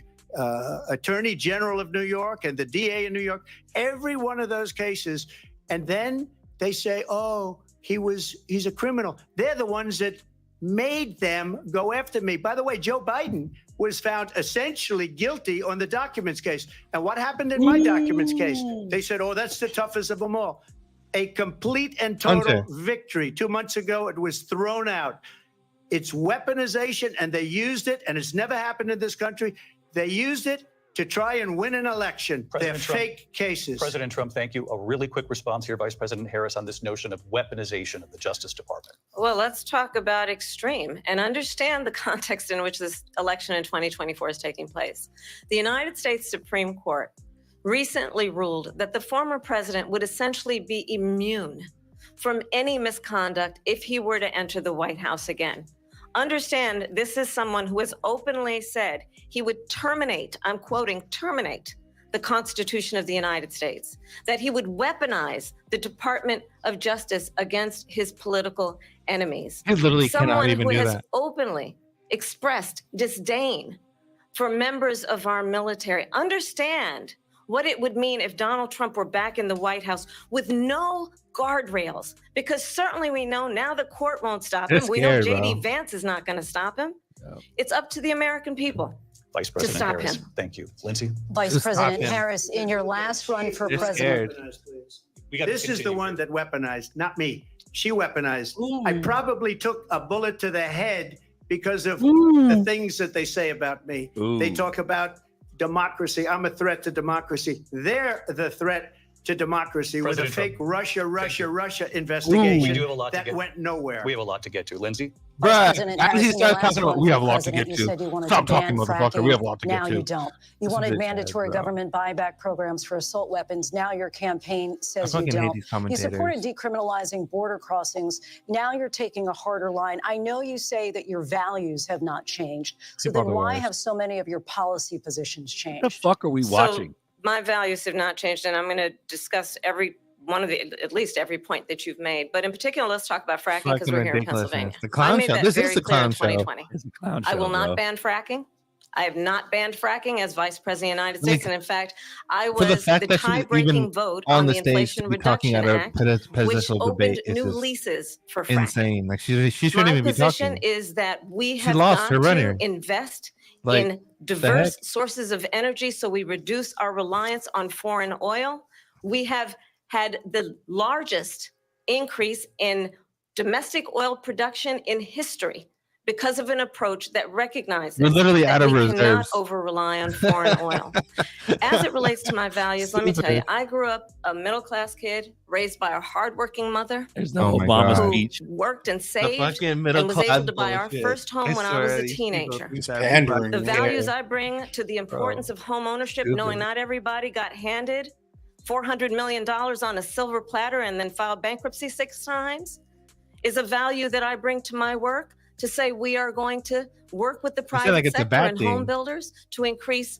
Attorney General of New York and the DA in New York. Every one of those cases. And then they say, oh, he's a criminal. They're the ones that made them go after me. By the way, Joe Biden was found essentially guilty on the documents case. And what happened in my documents case? They said, oh, that's the toughest of them all. A complete and total victory. 2 months ago, it was thrown out. It's weaponization, and they used it, and it's never happened in this country. They used it to try and win an election. They're fake cases. President Trump, thank you. A really quick response here, Vice President Harris, on this notion of weaponization of the Justice Department. Well, let's talk about extreme and understand the context in which this election in 2024 is taking place. The United States Supreme Court recently ruled that the former president would essentially be immune from any misconduct if he were to enter the White House again. Understand, this is someone who has openly said he would terminate, I'm quoting, terminate the Constitution of the United States, that he would weaponize the Department of Justice against his political enemies. He literally cannot even do that. Someone who has openly expressed disdain for members of our military. Understand what it would mean if Donald Trump were back in the White House with no guardrails, because certainly we know now the court won't stop him. We know J.D. Vance is not going to stop him. It's up to the American people. Vice President Harris, thank you. Lindsay? Vice President Harris, in your last run for president. This is the one that weaponized, not me. She weaponized. I probably took a bullet to the head because of the things that they say about me. They talk about democracy. I'm a threat to democracy. They're the threat to democracy with a fake Russia investigation that went nowhere. We have a lot to get to. Lindsay? Bruh, he started talking about, we have a lot to get to. Stop talking, motherfucker. We have a lot to get to. Now you don't. You wanted mandatory government buyback programs for assault weapons. Now your campaign says you don't. You supported decriminalizing border crossings. Now you're taking a harder line. I know you say that your values have not changed. So then why have so many of your policy positions changed? What the fuck are we watching? My values have not changed, and I'm going to discuss at least every point that you've made. But in particular, let's talk about fracking, because we're here in Pennsylvania. The clown show. This is the clown show. I will not ban fracking. I have not banned fracking as Vice President of the United States. And in fact, I was the tie-breaking vote on the Inflation Reduction Act, which opened new leases for fracking. Insane. Like she shouldn't even be talking. My position is that we have got to invest in diverse sources of energy so we reduce our reliance on foreign oil. We have had the largest increase in domestic oil production in history because of an approach that recognizes we're literally that out of we reserves. cannot over-rely on foreign oil. As it relates to my values, let me tell you, I grew up a middle-class kid raised by a hardworking mother. There's no Obama speech. Worked and saved and was able to buy our first home when I was a teenager. The values I bring to the importance of home ownership, knowing not everybody got handed $400 million on a silver platter and then filed bankruptcy 6 times, is a value that I bring to my work, to say we are going to work with the private sector and home builders to increase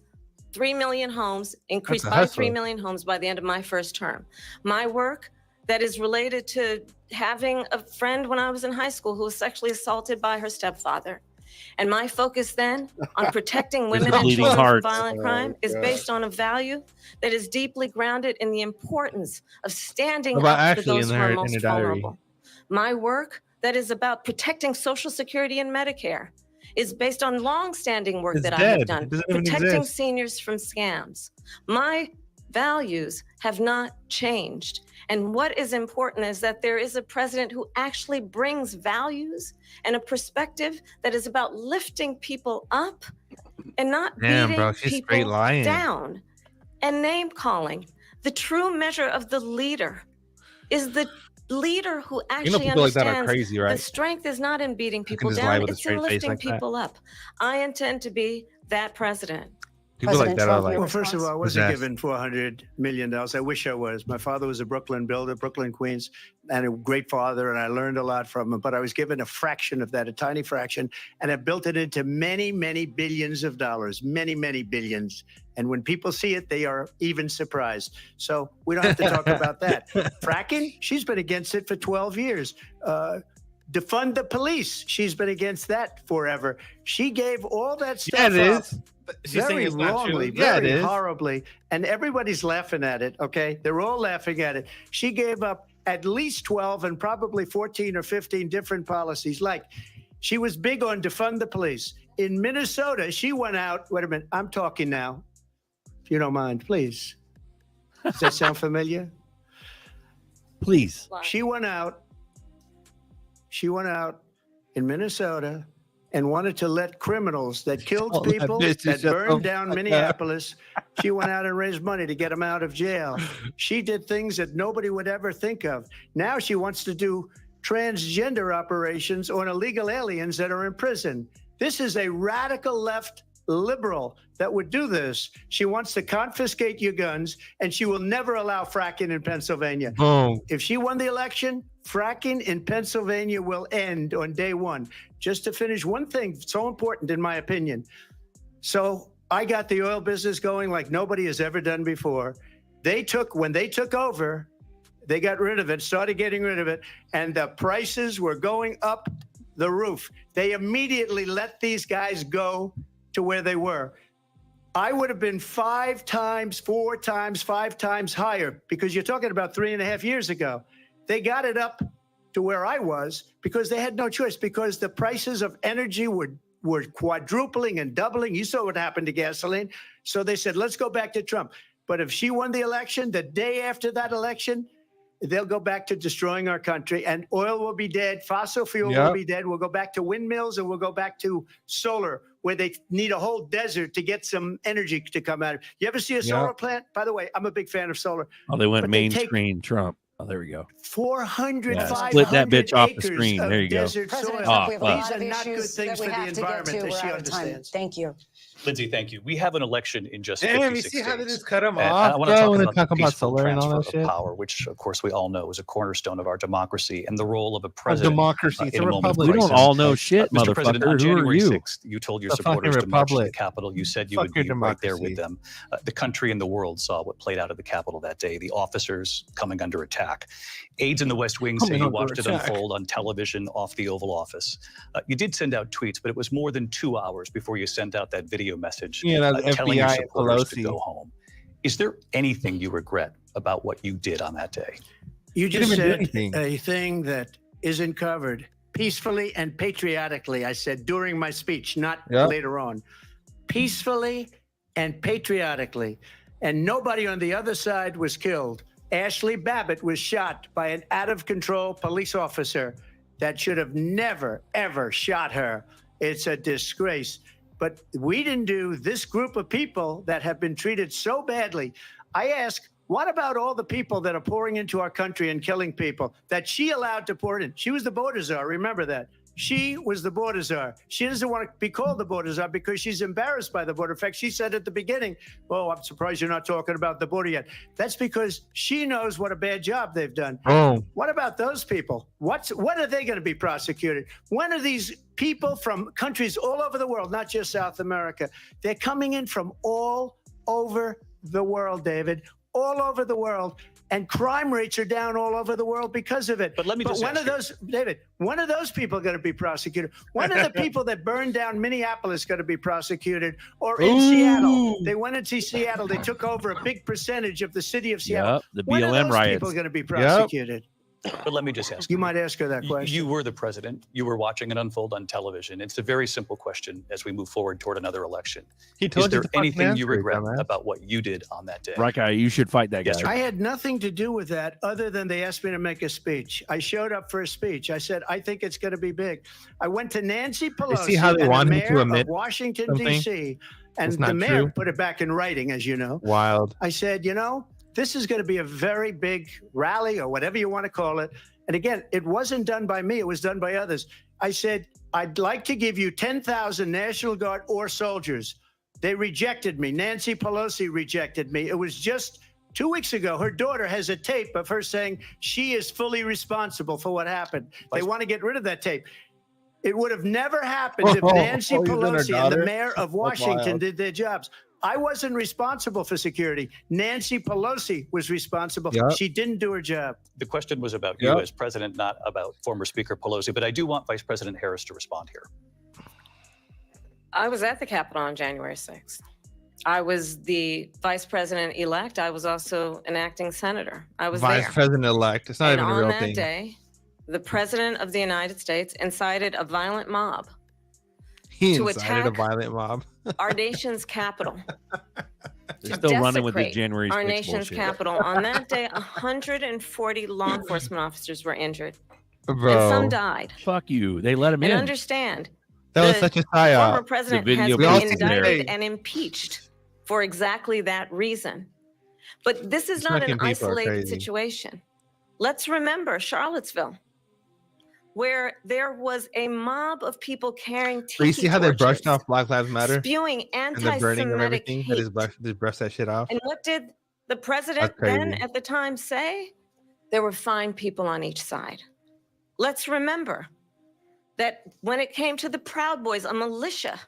3 million homes, by 3 million homes by the end of my first term. My work that is related to having a friend when I was in high school who was sexually assaulted by her stepfather. And my focus then on protecting women and children from violent crime is based on a value that is deeply grounded in the importance of standing up for those who are most vulnerable. My work that is about protecting Social Security and Medicare is based on long-standing work that I have done, protecting seniors from scams. My values have not changed. And what is important is that there is a president who actually brings values and a perspective that is about lifting people up and not beating people down and name calling. The true measure of the leader is the leader who actually understands like that are crazy, right? The strength is not in beating people down, it's in lifting people up. I intend to be that president. People like that are like, well, first of all, I wasn't given $400 million. I wish I was. My father was a Brooklyn builder, Brooklyn, Queens, and a great father, and I learned a lot from him. But I was given a fraction of that, a tiny fraction, and I built it into many, many billions of dollars, many, many billions. And when people see it, they are even surprised. So we don't have to talk about that. Fracking, she's been against it for 12 years. Defund the police, she's been against that forever. She gave all that stuff up. Very wrongly, very horribly, and everybody's laughing at it, okay? They're all laughing at it. She gave up at least 12 and probably 14 or 15 different policies. Like, she was big on defund the police. In Minnesota, she went out, wait a minute, I'm talking now, if you don't mind, please. Does that sound familiar? Please. She went out in Minnesota and wanted to let criminals that killed people, that burned down Minneapolis, she went out and raised money to get them out of jail. She did things that nobody would ever think of. Now she wants to do transgender operations on illegal aliens that are in prison. This is a radical left liberal that would do this. She wants to confiscate your guns, and she will never allow fracking in Pennsylvania. If she won the election, fracking in Pennsylvania will end on day one. Just to finish one thing, so important in my opinion. So I got the oil business going like nobody has ever done before. When they took over, they got rid of it, started getting rid of it, and the prices were going up the roof. They immediately let these guys go to where they were. I would have been 5 times, 4 times, 5 times higher, because you're talking about 3.5 years ago. They got it up to where I was because they had no choice, because the prices of energy were quadrupling and doubling. You saw what happened to gasoline. So they said, let's go back to Trump. But if she won the election, the day after that election, they'll go back to destroying our country, and oil will be dead. Fossil fuel will be dead. We'll go back to windmills, and we'll go back to solar, where they need a whole desert to get some energy to come out of. You ever see a solar plant? By the way, I'm a big fan of solar. Oh, they went mainstream Trump. Oh, there we go. 400, 500 split that bitch off the screen. There you go. Soil. We have a lot These of are not good issues things that we for the have to get to. environment that she We're out of time. understands. Thank you. Lindsay, thank you. We have an election in just Damn, 56 you see how they days. just cut him And off? I want to talk when they about talk the about peaceful solar and all transfer that of shit. power, which, of course, we all know is a cornerstone of our democracy, and the role of a president. Democracy. It's in a moment of republic. We don't crisis. all know shit, Mr. President, on motherfucker. Who are January you? 6th, you told your The fucking supporters to march to the republic. Capitol. You said you Fuck would your be right there democracy. with them. The country and the world saw what played out at the Capitol that day, the officers coming under attack. Aides in the West Wing say you watched it unfold on television off the Oval Office. You did send out tweets, but it was more than 2 hours before you sent out that video message telling your supporters to go home. Is there anything you regret about what you did on that day? You just said a thing that isn't covered. Peacefully and patriotically, I said during my speech, not later on. Peacefully and patriotically. And nobody on the other side was killed. Ashley Babbitt was shot by an out-of-control police officer that should have never, ever shot her. It's a disgrace. But we didn't do this group of people that have been treated so badly. I ask, what about all the people that are pouring into our country and killing people that she allowed to pour in? She was the border czar. Remember that. She was the border czar. She doesn't want to be called the border czar because she's embarrassed by the border. In fact, she said at the beginning, oh, I'm surprised you're not talking about the border yet. That's because she knows what a bad job they've done. What about those people? When are they going to be prosecuted? When are these people from countries all over the world, not just South America? They're coming in from all over the world, David, all over the world. And crime rates are down all over the world because of it. But let me just when are those, David, when are those people going to be prosecuted? When are the people that burned down Minneapolis going to be prosecuted? Or in Seattle? They went into Seattle. They took over a big percentage of the city of Seattle. The when BLM are those riots. people going to be prosecuted? But let me just ask you. Might ask her that question. You were the president. You were watching it unfold on television. It's a very simple question as we move forward toward another election. Is there anything you regret about what you did on that day? Right, guy, you should fight that guy. I had nothing to do with that other than they asked me to make a speech. I showed up for a speech. I said, I think it's going to be big. I went to Nancy Pelosi, see how they want him to admit of Washington, D.C., and the mayor put it back in writing, as you know. Wild. I said, this is going to be a very big rally or whatever you want to call it. And again, it wasn't done by me. It was done by others. I said, I'd like to give you 10,000 National Guard or soldiers. They rejected me. Nancy Pelosi rejected me. It was just 2 weeks ago. Her daughter has a tape of her saying she is fully responsible for what happened. They want to get rid of that tape. It would have never happened if Nancy Pelosi and the mayor of Washington did their jobs. I wasn't responsible for security. Nancy Pelosi was responsible. Yep. She didn't do her job. The question was about you as president, not about former Speaker Pelosi. But I do want Vice President Harris to respond here. I was at the Capitol on January 6th. I was the vice president-elect. I was also an acting senator. I was vice president-elect. It's not even a real thing. On that day, the president of the United States incited a violent mob. He incited a violent mob. Our nation's capital. They're still running with the January 6th our nation's bullshit. capital. On that day, 140 law enforcement officers were injured. Bro. And some died. Fuck you. They let him in. And understand, that was such a psyop. Former president has been indicted and impeached for exactly that reason. But this is not an isolated situation. Let's remember Charlottesville, where there was a mob of people carrying tiki you see how torches, they brushed off Black Lives Matter, spewing anti-Semitic hate. They brushed that shit off. And what did the president then at the time say? There were fine people on each side. Let's remember that when it came to the Proud Boys, a militia.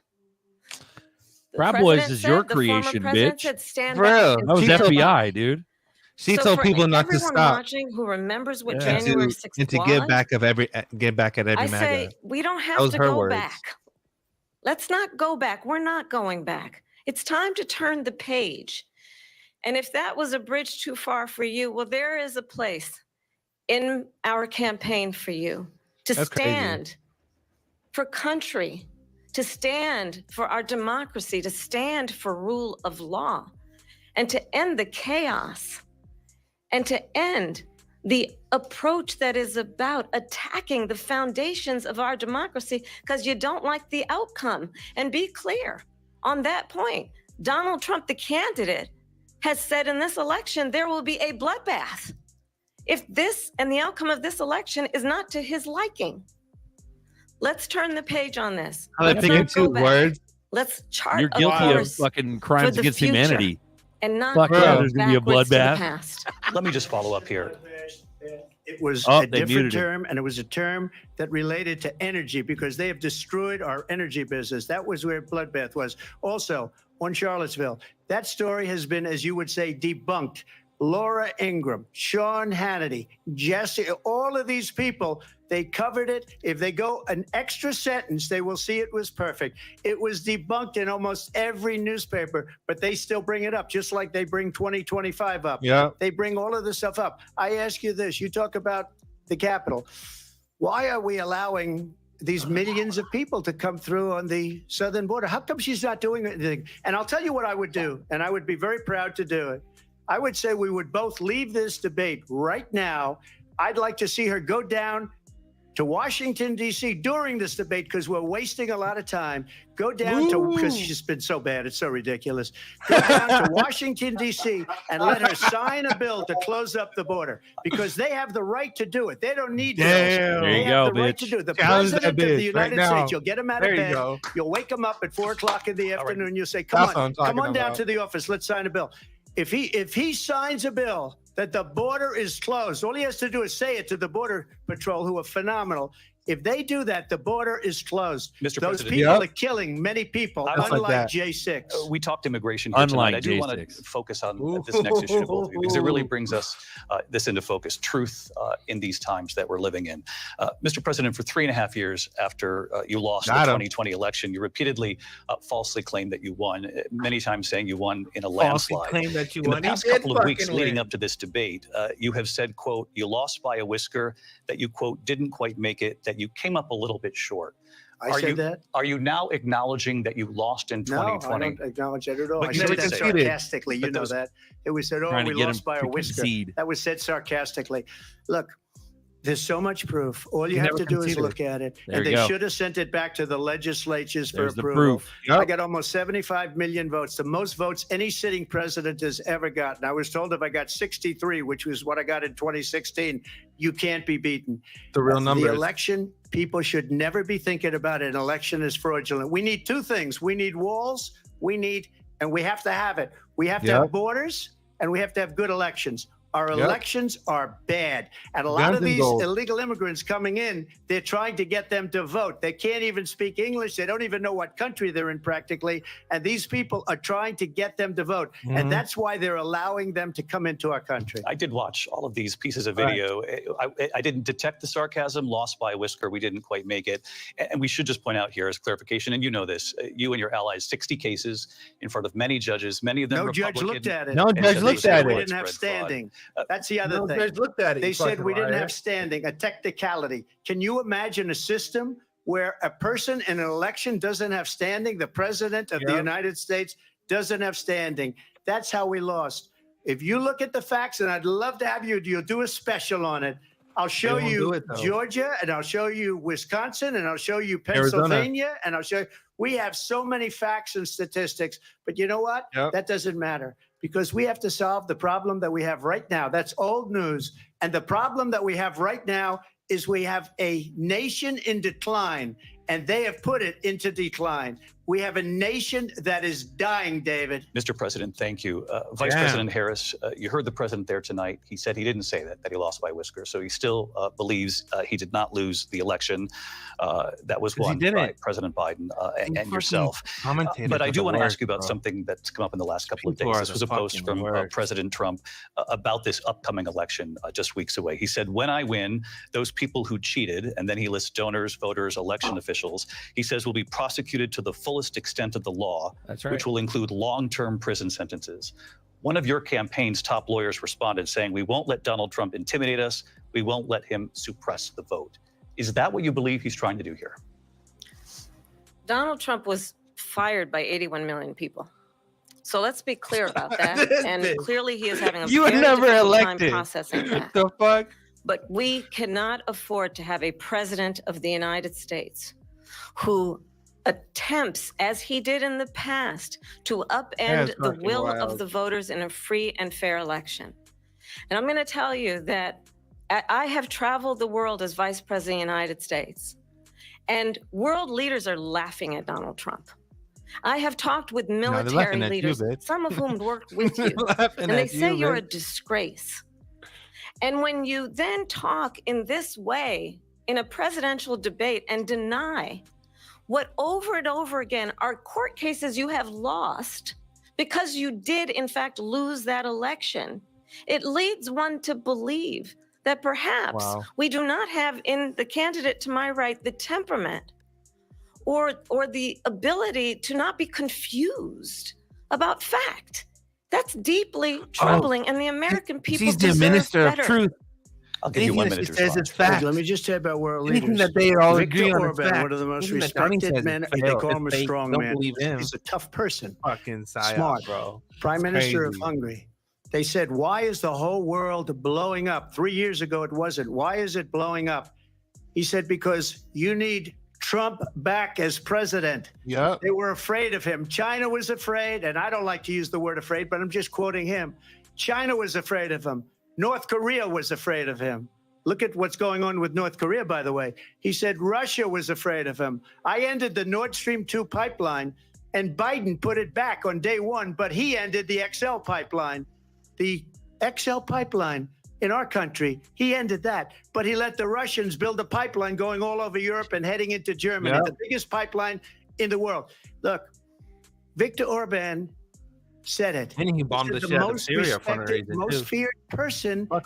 Proud Boys is your creation, bitch. Bro, that was FBI, dude. She told people not to stop. Watching who remembers what January 6th and to was, get back at every I MAGA. say we don't have to go back. Let's not go back. We're not going back. It's time to turn the page. And if that was a bridge too far for you, well, there is a place in our campaign for you to stand for country, to stand for our democracy, to stand for rule of law, and to end the chaos. And to end the approach that is about attacking the foundations of our democracy because you don't like the outcome. And be clear on that point. Donald Trump, the candidate, has said in this election there will be a bloodbath if this and the outcome of this election is not to his liking. Let's turn the page on this. Let's pick 2 words. Let's chart. You're guilty of fucking crimes against humanity. And not there's gonna be a bloodbath. Let me just follow up here. It was a different term, and it was a term that related to energy because they have destroyed our energy business. That was where bloodbath was. Also, on Charlottesville, that story has been, as you would say, debunked. Laura Ingraham, Sean Hannity, Jesse, all of these people, they covered it. If they go an extra sentence, they will see it was perfect. It was debunked in almost every newspaper, but they still bring it up, just like they bring 2025 up. Yeah. They bring all of this stuff up. I ask you this, you talk about the Capitol. Why are we allowing these millions of people to come through on the southern border? How come she's not doing anything? And I'll tell you what I would do, and I would be very proud to do it. I would say we would both leave this debate right now. I'd like to see her go down to Washington, D.C. during this debate because we're wasting a lot of time. Go down because she's been so bad. It's so ridiculous. Go down to Washington, D.C. and let her sign a bill to close up the border because they have the right to do it. They don't need bills. They have the right to do it. The president of the United States, you'll get him out of bed. You'll wake him up at 4 o'clock in the afternoon. You'll say, come on down to the office. Let's sign a bill. If he signs a bill that the border is closed, all he has to do is say it to the Border Patrol, who are phenomenal. If they do that, the border is closed. Mr. Those President, people are killing many people, unlike J6. We talked immigration here tonight. I do want to focus on this next issue of both of you, because it really brings us this into focus, truth in these times that we're living in. Mr. President, for 3.5 years after you lost the 2020 election, you repeatedly falsely claimed that you won, many times saying you won in a landslide. Claimed that you in won. the past couple of weeks leading up to this debate, you have said, quote, you lost by a whisker, that you, quote, didn't quite make it, that you came up a little bit short. I said that. Are you now acknowledging that you lost in 2020? No, I don't acknowledge that at all. But I you said did that say sarcastically. You know that. It was said, oh, we lost by a whisker. That was said sarcastically. Look, there's so much proof. All you have to do is look at it. And they should have sent it back to the legislatures for approval. I got almost 75 million votes, the most votes any sitting president has ever gotten. I was told if I got 63, which was what I got in 2016, you can't be beaten. The real numbers. The election, people should never be thinking about it. An election is fraudulent. We need two things. We need walls. And we have to have it. We have to have borders, and we have to have good elections. Our elections are bad. And a lot of these illegal immigrants coming in, they're trying to get them to vote. They can't even speak English. They don't even know what country they're in practically. And these people are trying to get them to vote. And that's why they're allowing them to come into our country. I did watch all of these pieces of video. I didn't detect the sarcasm, lost by a whisker. We didn't quite make it. And we should just point out here as clarification, and you know this, you and your allies, 60 cases in front of many judges, many of them Republican. No judge looked at it. No judge looked at it. We didn't have standing. That's the other thing. Looked at it, they said we didn't have standing, a technicality. Can you imagine a system where a person in an election doesn't have standing? The president of the United States doesn't have standing. That's how we lost. If you look at the facts, and I'd love to have you'll do a special on it. I'll show you Georgia, and I'll show you Wisconsin, and I'll show you Pennsylvania, Arizona. And I'll show you. We have so many facts and statistics, but you know what? That doesn't matter, because we have to solve the problem that we have right now. That's old news. And the problem that we have right now is we have a nation in decline, and they have put it into decline. We have a nation that is dying, David. Mr. President, thank you. Vice President Harris, you heard the president there tonight. He said he didn't say that he lost by a whisker. So he still believes he did not lose the election that was won by President Biden and yourself. But I do want to ask you about something that's come up in the last couple of days. This was a post from President Trump about this upcoming election just weeks away. He said, when I win, those people who cheated, and then he lists donors, voters, election officials, he says will be prosecuted to the fullest extent of the law, which will include long-term prison sentences. One of your campaign's top lawyers responded saying, we won't let Donald Trump intimidate us. We won't let him suppress the vote. Is that what you believe he's trying to do here? Donald Trump was fired by 81 million people. So let's be clear about that. And clearly he is having a very difficult time processing that. The fuck? But we cannot afford to have a president of the United States who attempts, as he did in the past, to upend the will of the voters in a free and fair election. And I'm going to tell you that I have traveled the world as Vice President of the United States, and world leaders are laughing at Donald Trump. I have talked with military leaders, some of whom worked with you, and they say you're a disgrace. And when you then talk in this way in a presidential debate and deny what over and over again are court cases you have lost because you did, in fact, lose that election, it leads one to believe that perhaps we do not have in the candidate to my right the temperament or the ability to not be confused about fact. That's deeply troubling, and the American people deserve better. He's the minister of truth. I'll give you 1 minute to respond. Let me just tell you about world leaders. Anything that they all agree on is fact. One of the most respected men. They call him a strong man. He's a tough person. Fucking smart, bro. Prime Minister of Hungary. They said, why is the whole world blowing up? 3 years ago, it wasn't. Why is it blowing up? He said, because you need Trump back as president. Yeah. They were afraid of him. China was afraid, and I don't like to use the word afraid, but I'm just quoting him. China was afraid of him. North Korea was afraid of him. Look at what's going on with North Korea, by the way. He said Russia was afraid of him. I ended the Nord Stream 2 pipeline, and Biden put it back on day one, but he ended the XL pipeline. The XL pipeline in our country. He ended that. But he let the Russians build a pipeline going all over Europe and heading into Germany, the biggest pipeline in the world. Look, Viktor Orban said it. And he bombed the shit out of Syria for no reason, most feared person is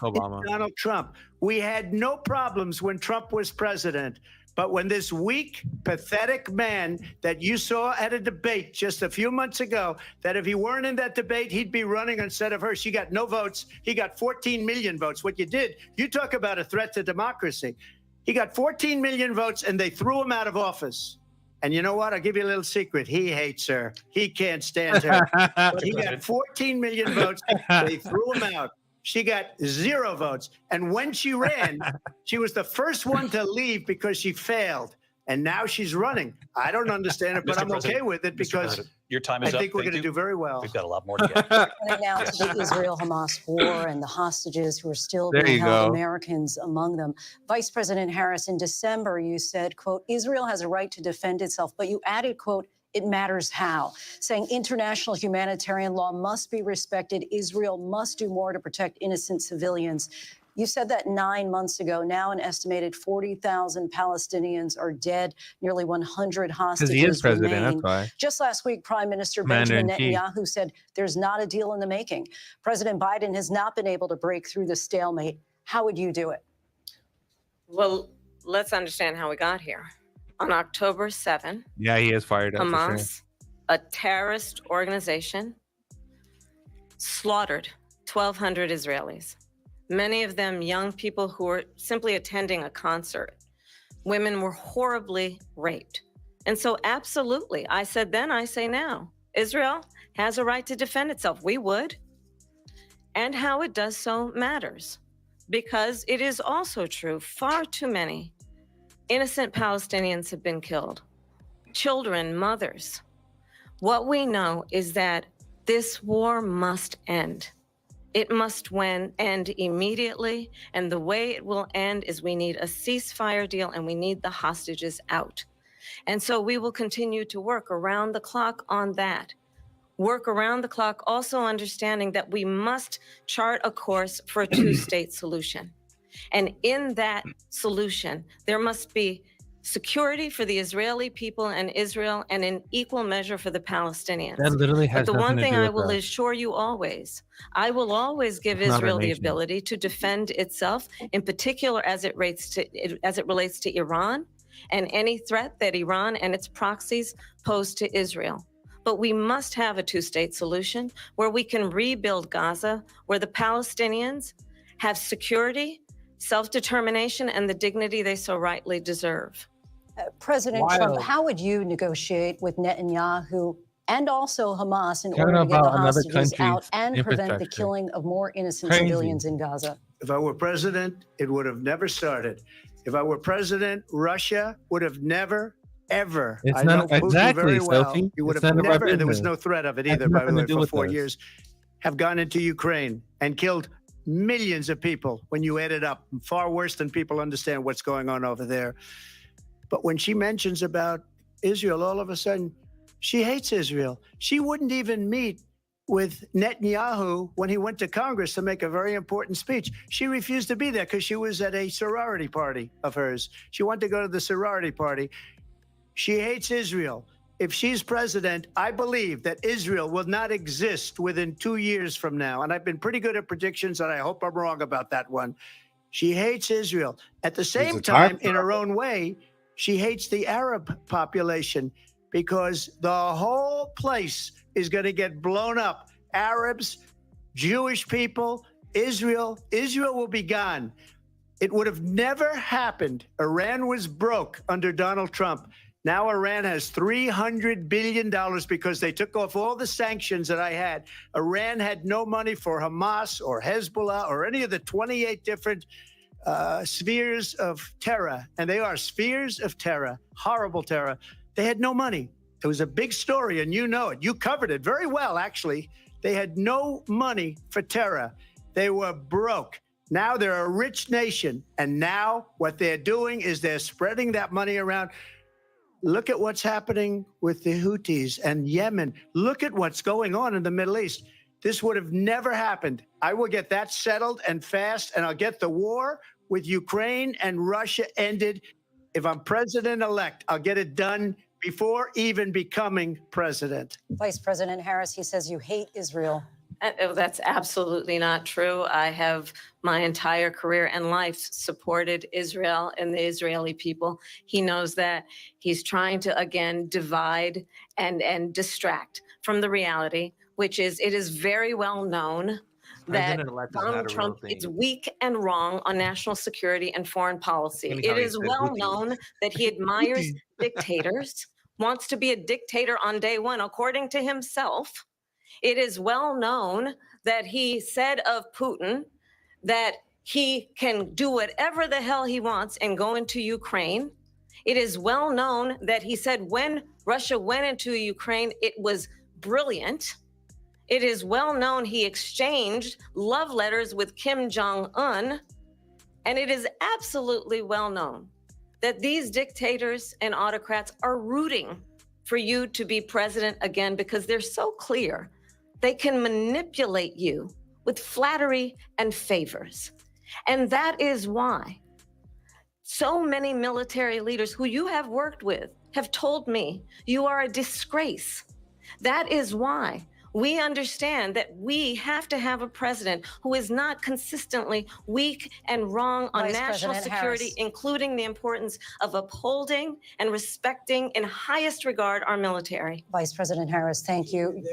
Donald Trump. We had no problems when Trump was president. But when this weak, pathetic man that you saw at a debate just a few months ago, that if he weren't in that debate, he'd be running instead of her. She got no votes. He got 14 million votes. What you did, you talk about a threat to democracy. He got 14 million votes, and they threw him out of office. And you know what? I'll give you a little secret. He hates her. He can't stand her. But he got 14 million votes. They threw him out. She got 0 votes. And when she ran, she was the first one to leave because she failed. And now she's running. I don't understand it, but I'm okay with it because your time is up. I think we're going to do very well. We've got a lot more to get. Turning now to the Israel-Hamas war and the hostages who are still being held, Americans among them. Vice President Harris, in December, you said, quote, Israel has a right to defend itself, but you added, quote, it matters how, saying international humanitarian law must be respected. Israel must do more to protect innocent civilians. You said that 9 months ago. Now an estimated 40,000 Palestinians are dead. Nearly 100 hostages he is president, remain. that's why. Just last week, Prime Minister Benjamin Netanyahu said there's not a deal in the making. President Biden has not been able to break through the stalemate. How would you do it? Well, let's understand how we got here. On October 7, yeah, he is fired up. Hamas, a terrorist organization, slaughtered 1,200 Israelis. Many of them young people who were simply attending a concert. Women were horribly raped. And so absolutely, I said then, I say now, Israel has a right to defend itself. We would. And how it does so matters. Because it is also true, far too many innocent Palestinians have been killed. Children, mothers. What we know is that this war must end. It must end immediately. And the way it will end is we need a ceasefire deal and we need the hostages out. And so we will continue to work around the clock on that. Work around the clock, also understanding that we must chart a course for a two-state solution. And in that solution, there must be security for the Israeli people and Israel, and an equal measure for the Palestinians. That literally has but the one thing I will that. assure you always, I will always give Israel the ability to defend itself, in particular as it relates to Iran and any threat that Iran and its proxies pose to Israel. But we must have a two-state solution where we can rebuild Gaza, where the Palestinians have security, self-determination, and the dignity they so rightly deserve. President Trump, how would you negotiate with Netanyahu and also Hamas in order to get the hostages out and prevent the killing of more innocent civilians in Gaza? If I were president, it would have never started. If I were president, Russia would have never, ever. It's not exactly, Sophie. You would have never, and there was no threat of it either, by the way, for 4 years, have gone into Ukraine and killed millions of people when you add it up. Far worse than people understand what's going on over there. But when she mentions about Israel, all of a sudden, she hates Israel. She wouldn't even meet with Netanyahu when he went to Congress to make a very important speech. She refused to be there because she was at a sorority party of hers. She wanted to go to the sorority party. She hates Israel. If she's president, I believe that Israel will not exist within 2 years from now. And I've been pretty good at predictions, and I hope I'm wrong about that one. She hates Israel. At the same time, in her own way, she hates the Arab population because the whole place is going to get blown up. Arabs, Jewish people, Israel will be gone. It would have never happened. Iran was broke under Donald Trump. Now Iran has $300 billion because they took off all the sanctions that I had. Iran had no money for Hamas or Hezbollah or any of the 28 different spheres of terror. And they are spheres of terror, horrible terror. They had no money. It was a big story, and you know it. You covered it very well, actually. They had no money for terror. They were broke. Now they're a rich nation. And now what they're doing is they're spreading that money around. Look at what's happening with the Houthis and Yemen. Look at what's going on in the Middle East. this would have never happened. I will get that settled and fast, and I'll get the war with Ukraine and Russia ended. If I'm president-elect, I'll get it done before even becoming president. Vice President Harris, he says you hate Israel. That's absolutely not true. I have my entire career and life supported Israel and the Israeli people. He knows that. He's trying to, again, divide and distract from the reality, which is it is very well known that Donald Trump is weak and wrong on national security and foreign policy. It is well known that he admires dictators, wants to be a dictator on day one, according to himself. It is well known that he said of Putin that he can do whatever the hell he wants and go into Ukraine. It is well known that he said when Russia went into Ukraine, it was brilliant. It is well known he exchanged love letters with Kim Jong-un. And it is absolutely well known that these dictators and autocrats are rooting for you to be president again because they're so clear. They can manipulate you with flattery and favors. And that is why so many military leaders who you have worked with have told me you are a disgrace. That is why we understand that we have to have a president who is not consistently weak and wrong on national security, including the importance of upholding and respecting in highest regard our military. Vice President Harris, thank you.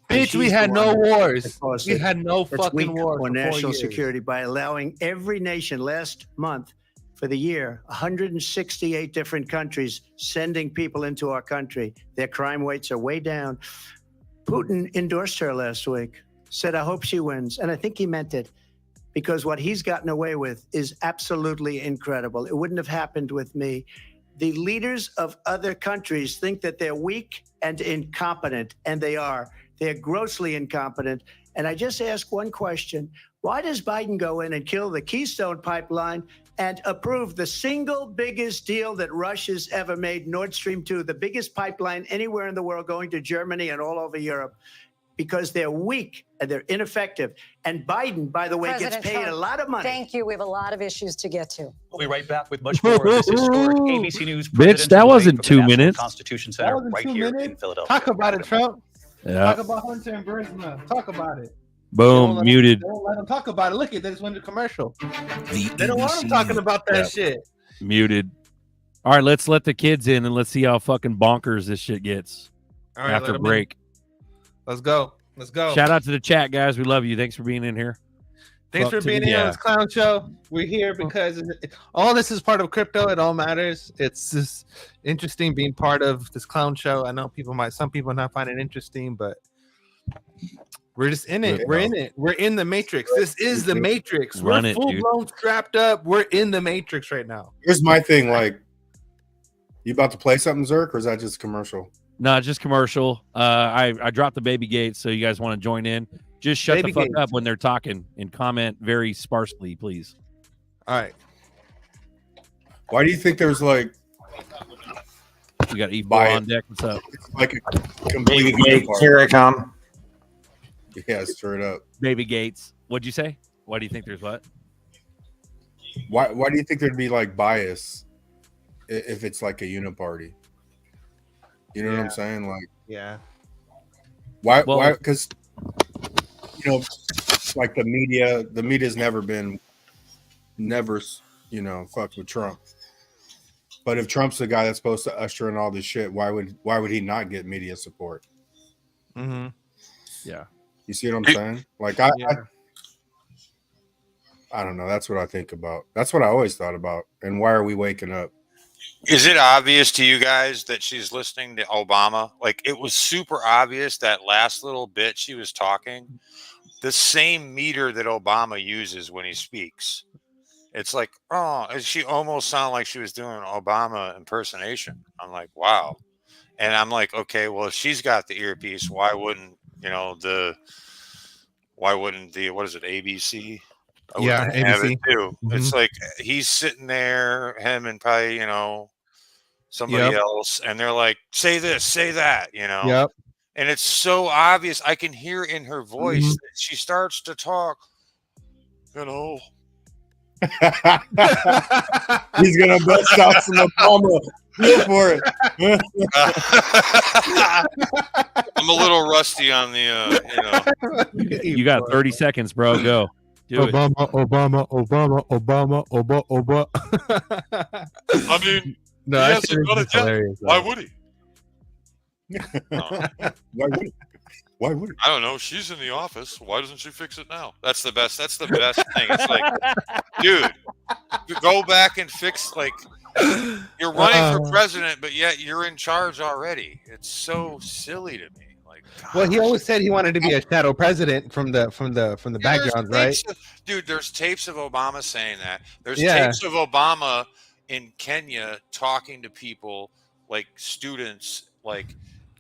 Bitch, we had no wars. We had no fucking wars on national security by allowing every nation last month for the year, 168 different countries sending people into our country. Their crime rates are way down. Putin endorsed her last week, said, I hope she wins. And I think he meant it because what he's gotten away with is absolutely incredible. It wouldn't have happened with me. The leaders of other countries think that they're weak and incompetent, and they are. They're grossly incompetent. And I just ask one question. Why does Biden go in and kill the Keystone Pipeline and approve the single biggest deal that Russia's ever made, Nord Stream 2, the biggest pipeline anywhere in the world going to Germany and all over Europe? Because they're weak and they're ineffective. And Biden, by the way, President gets paid Trump, a lot of money. Thank you. We have a lot of issues to get to. We'll be right back with much more of this historic ABC News. Bitch, that wasn't 2 minutes. Constitution Center right here in Philadelphia. Talk about it, Trump. Yeah. Talk about Hunter and Burisma. Talk about it. Boom, muted. They won't let them talk about it. Look, they just went to commercial. They don't want them talking about that shit. Muted. All right, let's let the kids in and let's see how fucking bonkers this shit gets All right, after break. Let's go. Let's go. Shout out to the chat, guys. We love you. Thanks for being in here. Thanks for being here on this clown show. We're here because all this is part of crypto. It all matters. It's just interesting being part of this clown show. I know some people not find it interesting, but we're just in it. We're in it. We're in the matrix. This is the matrix. We're full blown strapped up. We're in the matrix right now. Here's my thing. Like, you about to play something, Zerk, or is that just commercial? No, just commercial. I dropped the baby gates, so you guys want to join in. Just shut the fuck up when they're talking and comment very sparsely, please. All right. Why do you think there's like? You got Eve on deck. What's up? Like a complete here I come. Yeah, straight up. Baby Gates. What'd you say? Why do you think there's what? Why do you think there'd be like bias if it's like a uniparty? You know what I'm saying? Like, yeah. Why? Because like the media's never fucked with Trump. But if Trump's the guy that's supposed to usher in all this shit, why would he not get media support? Mm-hmm. Yeah. You see what I'm saying? Like I don't know. That's what I think about. That's what I always thought about. And why are we waking up? Is it obvious to you guys that she's listening to Obama? Like, it was super obvious that last little bit she was talking, the same meter that Obama uses when he speaks. It's like, oh, and she almost sounded like she was doing an Obama impersonation. I'm like, wow. And I'm like, okay, well, if she's got the earpiece, why wouldn't the what is it, ABC? Yeah, ABC too. Mm-hmm. It's like he's sitting there, him and probably somebody else, and they're like, say this, say that, Yep. And it's so obvious. I can hear in her voice that she starts to talk. You know, he's gonna bust out some Obama. Feel for it. I'm a little rusty on the, You got 30 seconds, bro. Go. Do Obama. I mean, no, he that's hasn't done it yet. Why would he? Why would he? I don't know. She's in the office. Why doesn't she fix it now? That's the best. That's the best thing. It's like, dude, go back and fix. Like, you're running for president, but yet you're in charge already. It's so silly to me. Like, gosh. Well, he always said he wanted to be a shadow president from the background, right? Dude, there's tapes of Obama saying that. There's tapes of Obama in Kenya talking to people, like students, like.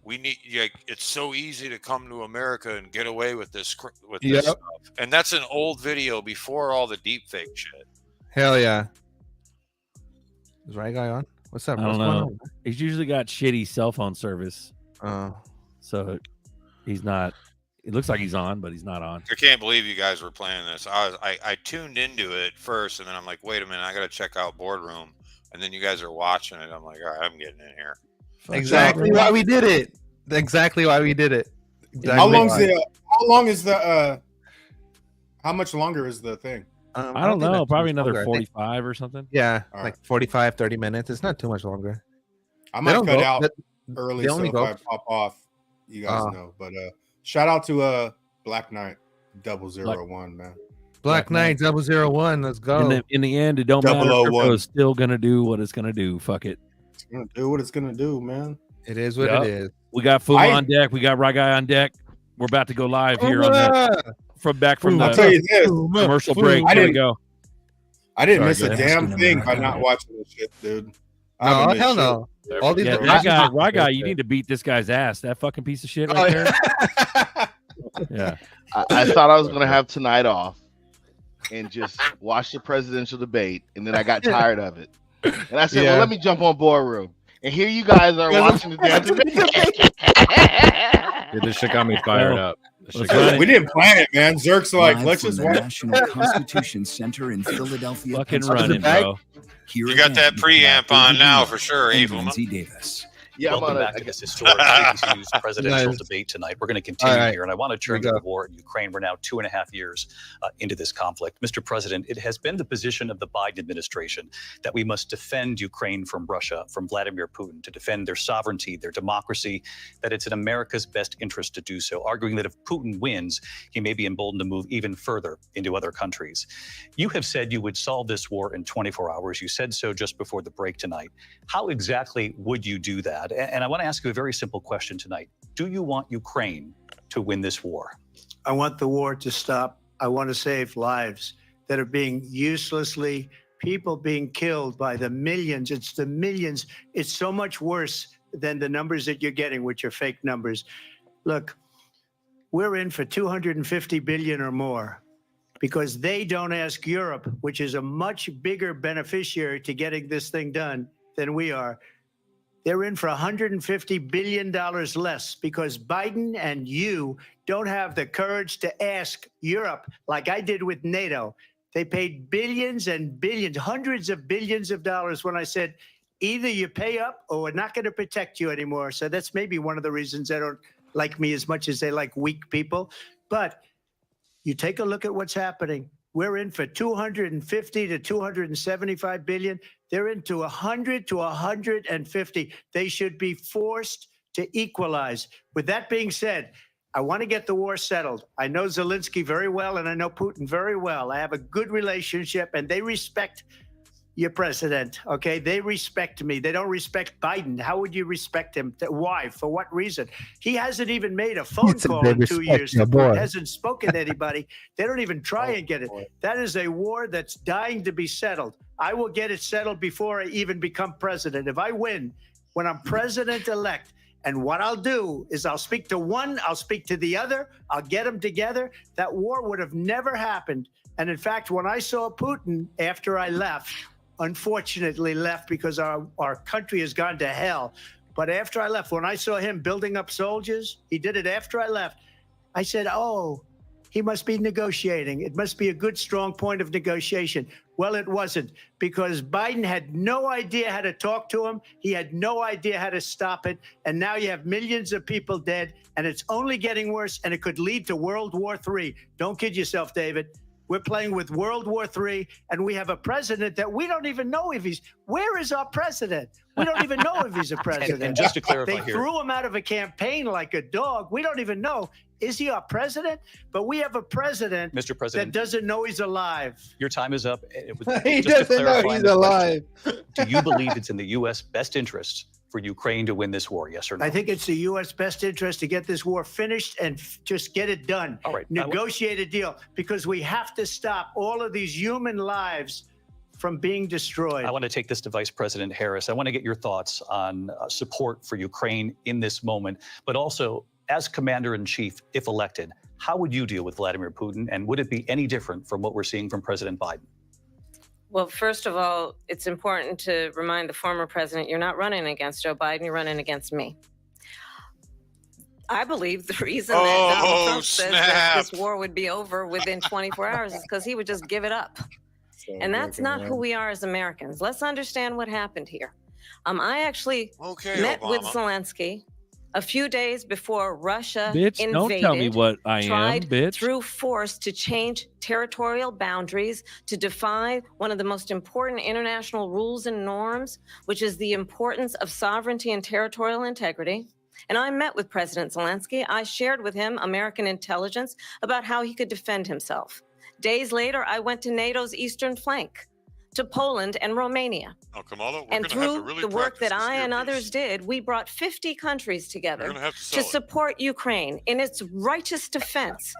We need. Like, it's so easy to come to America and get away with this stuff, and that's an old video before all the deep fake shit. Hell yeah! Is Right Guy on? What's up? I don't know. He's usually got shitty cell phone service, so he's not. It looks like he's on, but he's not on. I can't believe you guys were playing this. I tuned into it first, and then I'm like, wait a minute, I got to check out Boardroom, and then you guys are watching it. I'm like, all right, I'm getting in here. Exactly why we did it. Exactly why we did it. Exactly How long is the how much longer is the thing? I don't know. Probably another 45 or something. Yeah, like 45, 30 minutes. It's not too much longer. I might cut out early, so if I pop off, you guys know. But shout out to Black Knight 001, man. Black Knight 001. Let's go. In the end, it don't matter. It's still gonna do what it's gonna do. Fuck it. It's gonna do what it's gonna do, man. It is what it is. We got Fu on deck. We got Right Guy on deck. We're about to go live here on that. From the commercial break. Here we go. I didn't miss a damn thing by not watching this shit, dude. No, hell no. All these Right Guy, you need to beat this guy's ass. That fucking piece of shit right there. Yeah. I thought I was gonna have tonight off and just watch the presidential debate, and then I got tired of it. And I said, well, let me jump on Boardroom. And here you guys are watching the damn debate. This shit got me fired up. We didn't plan it, man. Zerk's like, let's just watch. National Constitution Center in Philadelphia. Fucking running, bro. You got that preamp on now for sure, Lindsay Davis. Yeah, welcome back to this historic ABC News presidential debate tonight. We're going to continue here, and I want to turn to the war in Ukraine. We're now 2.5 years into this conflict. Mr. President, it has been the position of the Biden administration that we must defend Ukraine from Russia, from Vladimir Putin, to defend their sovereignty, their democracy, that it's in America's best interest to do so, arguing that if Putin wins, he may be emboldened to move even further into other countries. You have said you would solve this war in 24 hours. You said so just before the break tonight. How exactly would you do that? And I want to ask you a very simple question tonight. Do you want Ukraine to win this war? I want the war to stop. I want to save lives that are being uselessly, people being killed by the millions. It's the millions. It's so much worse than the numbers that you're getting, which are fake numbers. Look, we're in for 250 billion or more because they don't ask Europe, which is a much bigger beneficiary to getting this thing done than we are. They're in for $150 billion less because Biden and you don't have the courage to ask Europe like I did with NATO. They paid billions and billions, hundreds of billions of dollars when I said, either you pay up or we're not going to protect you anymore. So that's maybe one of the reasons they don't like me as much as they like weak people. But you take a look at what's happening. We're in for 250 to 275 billion. They're into 100 to 150. They should be forced to equalize. With that being said, I want to get the war settled. I know Zelensky very well, and I know Putin very well. I have a good relationship, and they respect your president, okay? They respect me. They don't respect Biden. How would you respect him? Why? For what reason? He hasn't even made a phone call in 2 years. He hasn't spoken to anybody. They don't even try and get it. That is a war that's dying to be settled. I will get it settled before I even become president. If I win, when I'm president-elect, and what I'll do is I'll speak to one, I'll speak to the other, I'll get them together. That war would have never happened. And in fact, when I saw Putin after I left, unfortunately left because our country has gone to hell. But after I left, when I saw him building up soldiers, he did it after I left. I said, oh, he must be negotiating. It must be a good, strong point of negotiation. Well, it wasn't, because Biden had no idea how to talk to him. He had no idea how to stop it. And now you have millions of people dead, and it's only getting worse, and it could lead to World War III. Don't kid yourself, David. We're playing with World War III, and we have a president that we don't even know if he's. Where is our president? We don't even know if he's a president. And just to clarify they threw him out of a campaign like a dog. We don't even know. Is he our president? But we have a president, Mr. President, that doesn't know he's alive. Your time is up. He doesn't know he's alive. Do you believe it's in the U.S. best interest for Ukraine to win this war? Yes or no? I think it's the U.S. best interest to get this war finished and just get it done. All right. Negotiate a deal, because we have to stop all of these human lives from being destroyed. I want to take this to Vice President Harris. I want to get your thoughts on support for Ukraine in this moment, but also as Commander-in-Chief, if elected, how would you deal with Vladimir Putin, and would it be any different from what we're seeing from President Biden? Well, first of all, it's important to remind the former president, you're not running against Joe Biden, you're running against me. I believe the reason that Donald Trump says that this war would be over within 24 hours is because he would just give it up. And that's not who we are as Americans. Let's understand what happened here. I actually met with Zelensky a few days before Russia invaded, don't tell me what I am, bitch. Through force to change territorial boundaries, to defy one of the most important international rules and norms, which is the importance of sovereignty and territorial integrity. And I met with President Zelensky. I shared with him American intelligence about how he could defend himself. Days later, I went to NATO's eastern flank, to Poland and Romania. Kamala, and through the work that I and others did, we brought 50 countries together to support Ukraine in its righteous defense.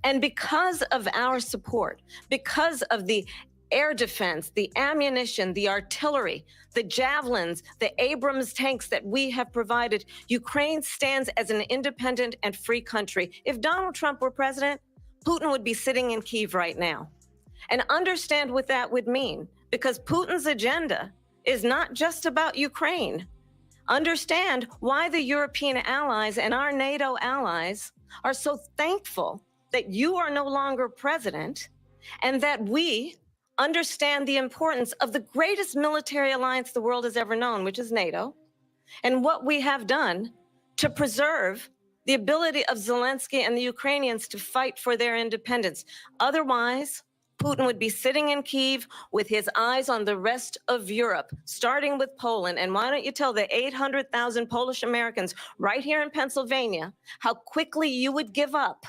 And because of our support, because of the air defense, the ammunition, the artillery, the javelins, the Abrams tanks that we have provided, Ukraine stands as an independent and free country. If Donald Trump were president, Putin would be sitting in Kyiv right now. And understand what that would mean, because Putin's agenda is not just about Ukraine. Understand why the European allies and our NATO allies are so thankful that you are no longer president, and that we understand the importance of the greatest military alliance the world has ever known, which is NATO, and what we have done to preserve the ability of Zelensky and the Ukrainians to fight for their independence. Otherwise, Putin would be sitting in Kyiv with his eyes on the rest of Europe, starting with Poland. And why don't you tell the 800,000 Polish Americans right here in Pennsylvania how quickly you would give up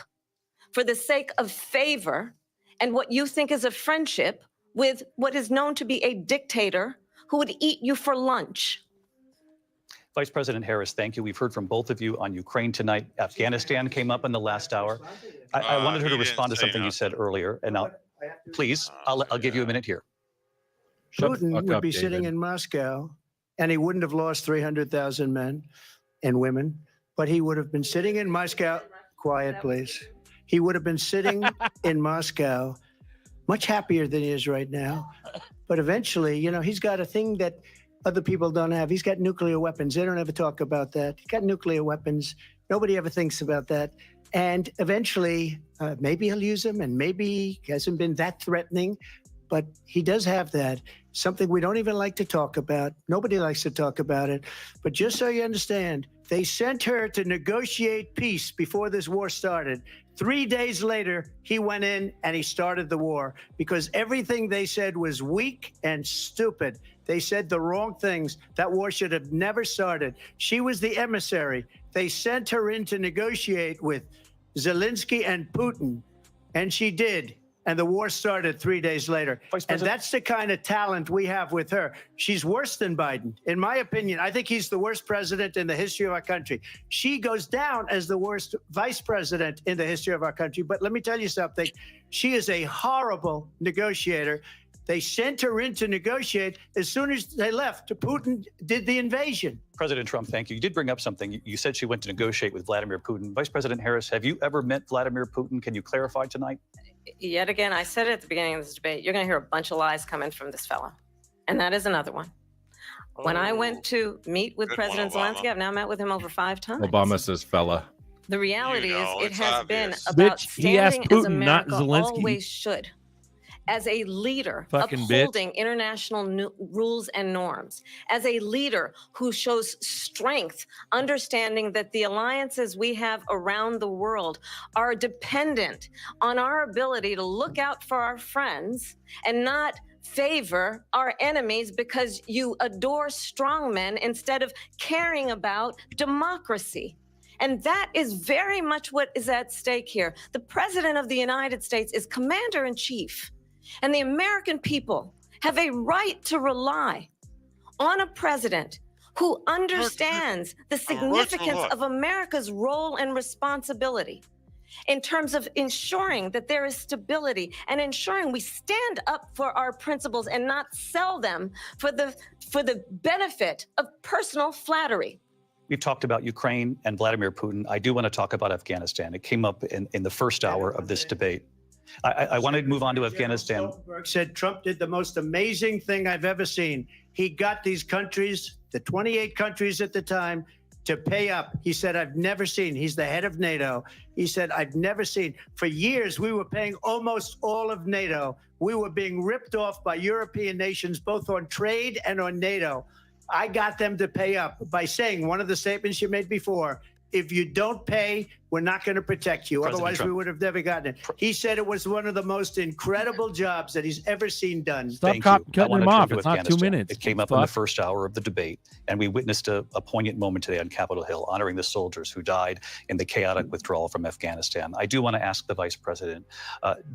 for the sake of favor and what you think is a friendship with what is known to be a dictator who would eat you for lunch. Vice President Harris, thank you. We've heard from both of you on Ukraine tonight. Afghanistan came up in the last hour. I wanted her to respond to something you said earlier, and I'll give you a minute here. Putin would be sitting in Moscow, and he wouldn't have lost 300,000 men and women, but he would have been sitting in Moscow. Quiet, please. He would have been sitting in Moscow, much happier than he is right now. But eventually, you know, he's got a thing that other people don't have. He's got nuclear weapons. They don't ever talk about that. He's got nuclear weapons. Nobody ever thinks about that. And eventually, maybe he'll use them, and maybe he hasn't been that threatening, but he does have that. Something we don't even like to talk about. Nobody likes to talk about it. But just so you understand, they sent her to negotiate peace before this war started. 3 days later, he went in and he started the war because everything they said was weak and stupid. They said the wrong things. That war should have never started. She was the emissary. They sent her in to negotiate with Zelensky and Putin, and she did. And the war started 3 days later. And that's the kind of talent we have with her. She's worse than Biden. In my opinion, I think he's the worst president in the history of our country. She goes down as the worst vice president in the history of our country. But let me tell you something. She is a horrible negotiator. They sent her in to negotiate. As soon as they left, Putin did the invasion. President Trump, thank you. You did bring up something. You said she went to negotiate with Vladimir Putin. Vice President Harris, have you ever met Vladimir Putin? Can you clarify tonight? Yet again, I said it at the beginning of this debate, you're going to hear a bunch of lies coming from this fellow. And that is another one. When I went to meet with President Zelensky, I've now met with him over 5 times. Obama says fella. The reality is it has obvious. been about Bitch, he asked standing as Putin, not America Zelensky. always should. As a leader, Fucking upholding international rules and norms, as a leader who shows strength, understanding that the alliances we have around the world are dependent on our ability to look out for our friends and not favor our enemies because you adore strongmen instead of caring about democracy. And that is very much what is at stake here. The President of the United States is commander-in-chief. And the American people have a right to rely on a president who understands the significance of America's role and responsibility in terms of ensuring that there is stability and ensuring we stand up for our principles and not sell them for the benefit of personal flattery. We've talked about Ukraine and Vladimir Putin. I do want to talk about Afghanistan. It came up in the first hour of this debate. I want to move on to Afghanistan. Stoltenberg said Trump did the most amazing thing I've ever seen. He got these countries, the 28 countries at the time, to pay up. He said, I've never seen. He's the head of NATO. He said, I've never seen. For years, we were paying almost all of NATO. We were being ripped off by European nations, both on trade and on NATO. I got them to pay up by saying one of the statements you made before, if you don't pay, we're not going to protect you. President Otherwise, Trump. we would have never gotten it. He said it was one of the most incredible jobs that he's ever seen done. Stop cutting him off. It's not 2 minutes. It came up in the first hour of the debate, and we witnessed a poignant moment today on Capitol Hill, honoring the soldiers who died in the chaotic withdrawal from Afghanistan. I do want to ask the Vice President,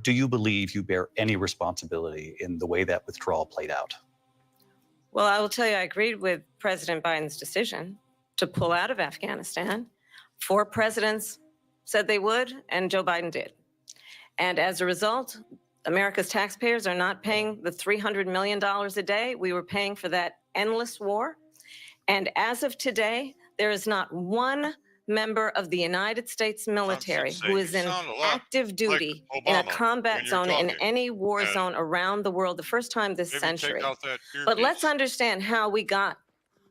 do you believe you bear any responsibility in the way that withdrawal played out? Well, I will tell you, I agreed with President Biden's decision to pull out of Afghanistan. 4 presidents said they would, and Joe Biden did. And as a result, America's taxpayers are not paying the $300 million a day we were paying for that endless war. And as of today, there is not one member of the United States military who is in active duty in a combat zone in any war zone around the world the first time this century. But let's understand how we got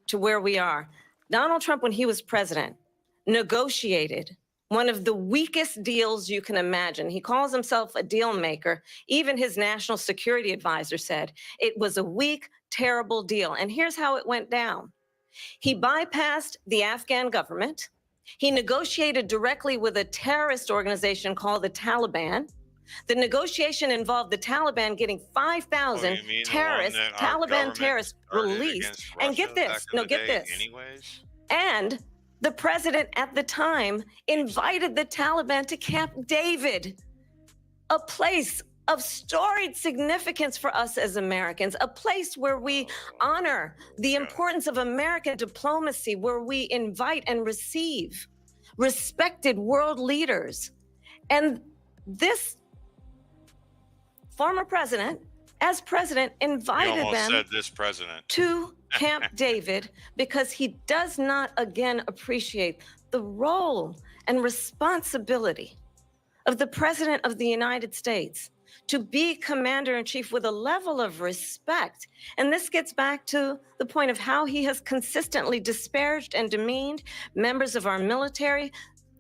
to where we are. Donald Trump, when he was president, negotiated one of the weakest deals you can imagine. He calls himself a deal maker. Even his national security advisor said it was a weak, terrible deal. And here's how it went down. He bypassed the Afghan government. He negotiated directly with a terrorist organization called the Taliban. The negotiation involved the Taliban getting 5,000 terrorists, Taliban terrorists released. And get this, get this. And the president at the time invited the Taliban to Camp David, a place of storied significance for us as Americans, a place where we honor the importance of American diplomacy, where we invite and receive respected world leaders. And this former president, as president, invited them to Camp David because he does not again appreciate the role and responsibility of the President of the United States to be commander-in-chief with a level of respect. And this gets back to the point of how he has consistently disparaged and demeaned members of our military,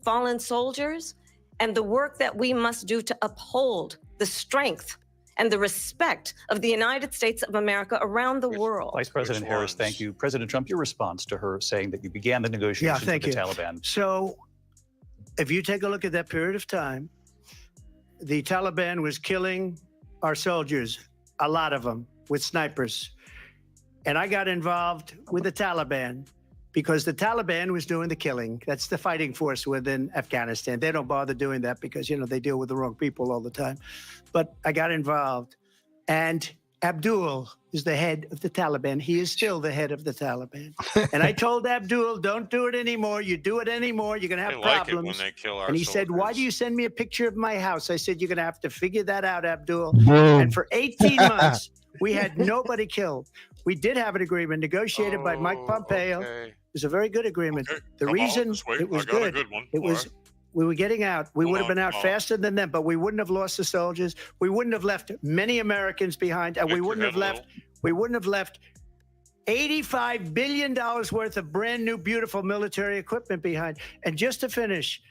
fallen soldiers, and the work that we must do to uphold the strength and the respect of the United States of America around the world. Vice President Harris, thank you. President Trump, your response to her saying that you began the negotiations with the Taliban. So if you take a look at that period of time, the Taliban was killing our soldiers, a lot of them, with snipers. And I got involved with the Taliban because the Taliban was doing the killing. That's the fighting force within Afghanistan. They don't bother doing that because, they deal with the wrong people all the time. But I got involved. And Abdul is the head of the Taliban. He is still the head of the Taliban. And I told Abdul, don't do it anymore. You do it anymore, you're going to have problems. Like it when they kill our and he soldiers. said, why do you send me a picture of my house? I said, you're going to have to figure that out, Abdul. And for 18 months, we had nobody killed. We did have an agreement negotiated by Mike Pompeo. It was a very good agreement. The reason it was good, we were getting out. We would have been out faster than them, but we wouldn't have lost the soldiers. We wouldn't have left many Americans behind, and we wouldn't have left $85 billion worth of brand new, beautiful military equipment behind. And just to finish,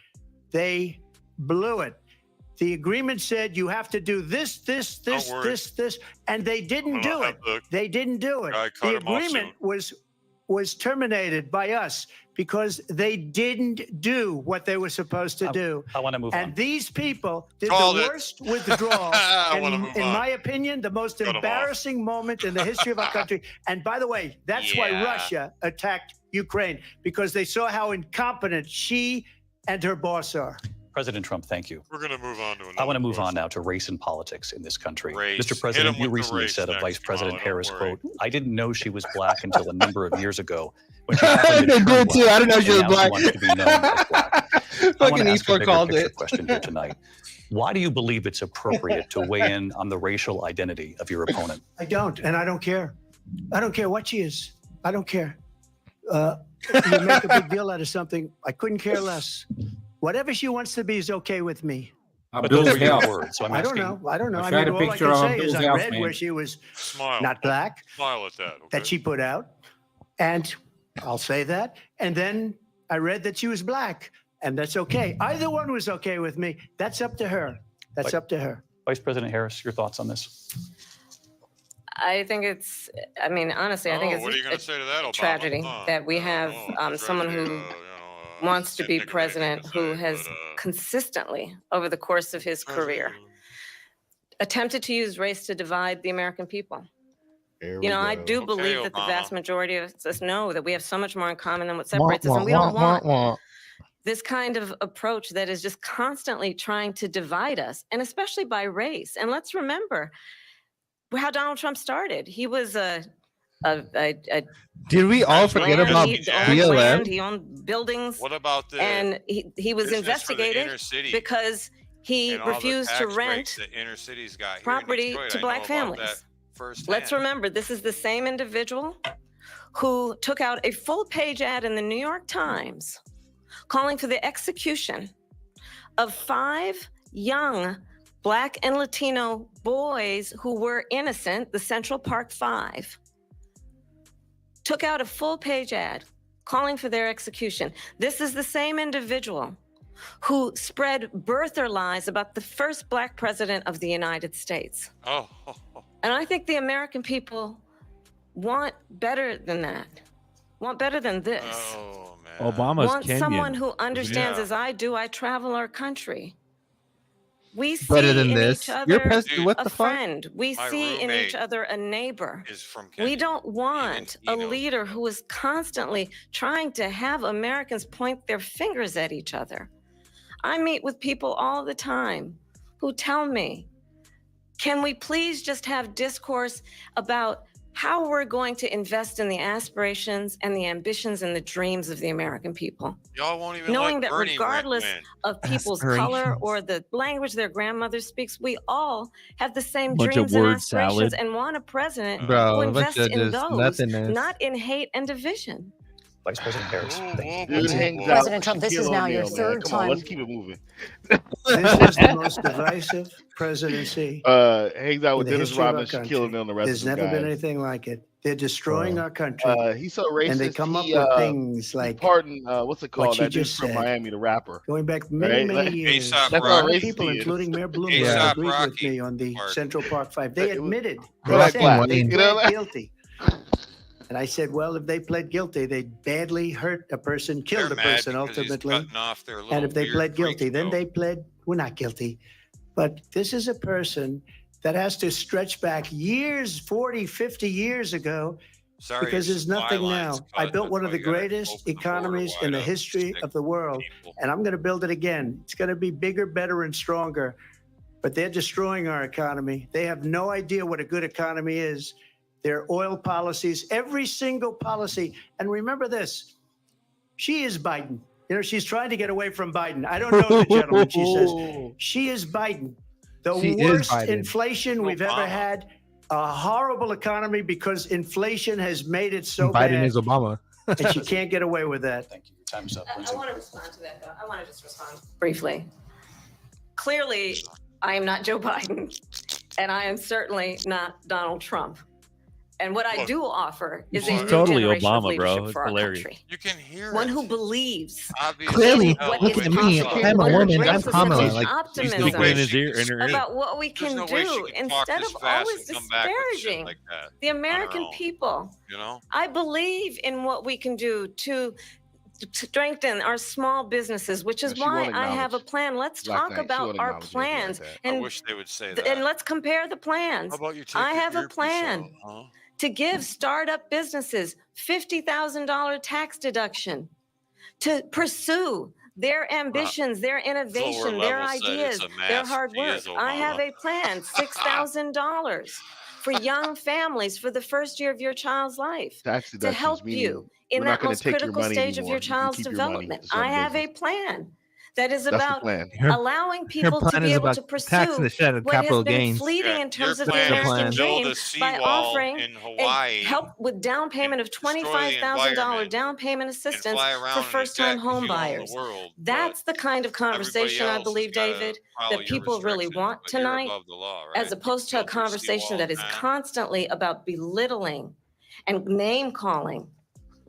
they blew it. The agreement said you have to do this, and they didn't do it. They didn't do it. The agreement was terminated by us because they didn't do what they were supposed to do. I want to move on. And these people did the worst withdrawal. And in my opinion, the most embarrassing moment in the history of our country. And by the way, that's why Russia attacked Ukraine, because they saw how incompetent she and her boss are. President Trump, thank you. We're going to move on to another. I want to move on now to race and politics in this country. Mr. President, you recently said of Vice President Harris, quote, "I didn't know she was black until a number of years ago when she happened to turn black, I didn't know she was and now black. wants to be known as black." I want to ask a bigger called picture it. question here tonight. Why do you believe it's appropriate to weigh in on the racial identity of your opponent? I don't, and I don't care. I don't care what she is. I don't care. You make a big deal out of something. I couldn't care less. Whatever she wants to be is okay with me. But those were your words, so I'm I asking. don't know. I don't know. I tried mean, a all I picture can of say is I Bill's house, read man. where she was Smile. not black, Smile at that. Okay? that she put out, and I'll say that. And then I read that she was black, and that's okay. Either one was okay with me. That's up to her. That's up to her. Vice President Harris, your thoughts on this? I think it's, I mean, honestly, I think what are you going to it's say to that, a Obama? tragedy that we have someone who wants to be president who has consistently, over the course of his career, attempted to use race to divide the American people. You know, I do believe that the vast majority of us know that we have so much more in common than what separates us, and we don't want this kind of approach that is just constantly trying to divide us, and especially by race. And let's remember how Donald Trump started. He was Did we all forget about BLM? He owned buildings. What about the and he was investigated because he refused to rent inner cities got property to black families. Let's remember, this is the same individual who took out a full-page ad in the New York Times calling for the execution of 5 young Black and Latino boys who were innocent, the Central Park 5. Took out a full-page ad calling for their execution. This is the same individual who spread birther lies about the first Black president of the United States. And I think the American people want better than that, want better than this. Obama's want Kenyan. someone who understands, as I do, I travel our country. We see Better than in this. each other You're president. What a the fuck? friend. We see in each other a neighbor. We don't want a leader who is constantly trying to have Americans point their fingers at each other. I meet with people all the time who tell me, can we please just have discourse about how we're going to invest in the aspirations and the ambitions and the dreams of the American people? Y'all won't even knowing let that Bernie regardless win. of people's color or the language their grandmother speaks, we all have the same Bunch of dreams and word aspirations salad. and want a president Bro, who a bunch invests of in just those, nothingness. not in hate and division. Vice President Harris, thank Dude hangs out President Trump, this Shaquille is now your O'Neal, man. third Come on, time. let's keep it moving. This is the most divisive presidency. Hangs out with in the Dennis history of Rodman, our country. Shaquille O'Neal, and the rest There's of the never been guys. anything like it. They're destroying our country. He's so racist. And they come up he, with things like pardon, what's it called? what you That dude just from said. Miami, the rapper. Going back many, Right? many years. Aesop That's A how lot of racist people, he is. including Mayor Bloomberg, Aesop agreed with Rocky me on the Park. Central Park 5. They admitted. They Black, said black. they You know pled that? guilty. And I said, well, if they pled guilty, they badly hurt a person, killed They're a mad person because he's ultimately. cutting off their little And if they weird pled freak guilty, then show. they pled, we're not guilty. But this is a person that has to stretch back years, 40, 50 years ago, Sorry, because your there's nothing supply now. line's I cut. built That's one of why the you gotta greatest open the border economies wide in the up, history stick of the world. people. And I'm going to build it again. It's going to be bigger, better, and stronger. But they're destroying our economy. They have no idea what a good economy is. Their oil policies, every single policy. And remember this, she is Biden. You know, she's trying to get away from Biden. I don't know the gentleman, she says. She is Biden. The She is worst Biden. inflation we've ever Obama. had. A horrible economy because inflation has made it so Biden bad. is Obama. And she can't get away with that. Thank you. Your time's up. I want to respond to that, though. I want to just respond briefly. Clearly, I am not Joe Biden, and I am certainly not Donald Trump. And what I do offer is She's a new totally generation of Obama, bro. leadership It's for our hilarious. country. You can hear One it. who believes Clearly, what look is at me. possible. I'm a One who woman. I'm brings us Kamala. such Like, She's optimism speaking in his ear. In her ear. about what we There's can no way she do can talk instead this of fast always and come back with shit disparaging like that the on her American own. people. You know? I believe in what we can do to strengthen our small businesses, which is No, she won't why I have a acknowledge plan. Let's Black talk Knight. She about won't our acknowledge anything like plans that. I wish they would say that. and let's compare the plans. How about you take I your have a earpiece plan out, huh? to give startup businesses $50,000 tax deduction to pursue their ambitions, their innovation, their level said ideas, it's a their mask. hard She work. is I have Obama. a plan, $6,000 for young families for the first year of your child's life Tax to deductions, help meaning you in we're not that gonna most take your critical money stage of anymore. your You can child's keep your money development. to some I have a business. plan that is That's the about plan. allowing people to plan be is able about to taxing pursue the shit out of what has capital been gains. fleeting Yeah, in terms your of the plan is to American build dream a by seawall offering in Hawaii help with down payment of destroy the $25,000 environment down payment and assistance fly for around in a first-time jet 'cause home you own buyers. the world. But That's the kind of everybody conversation I else has believe, got to David, follow that your people really restrictions, want but you're tonight, above the law, right? as You opposed to a built your conversation seawall that is now. constantly about belittling and name calling.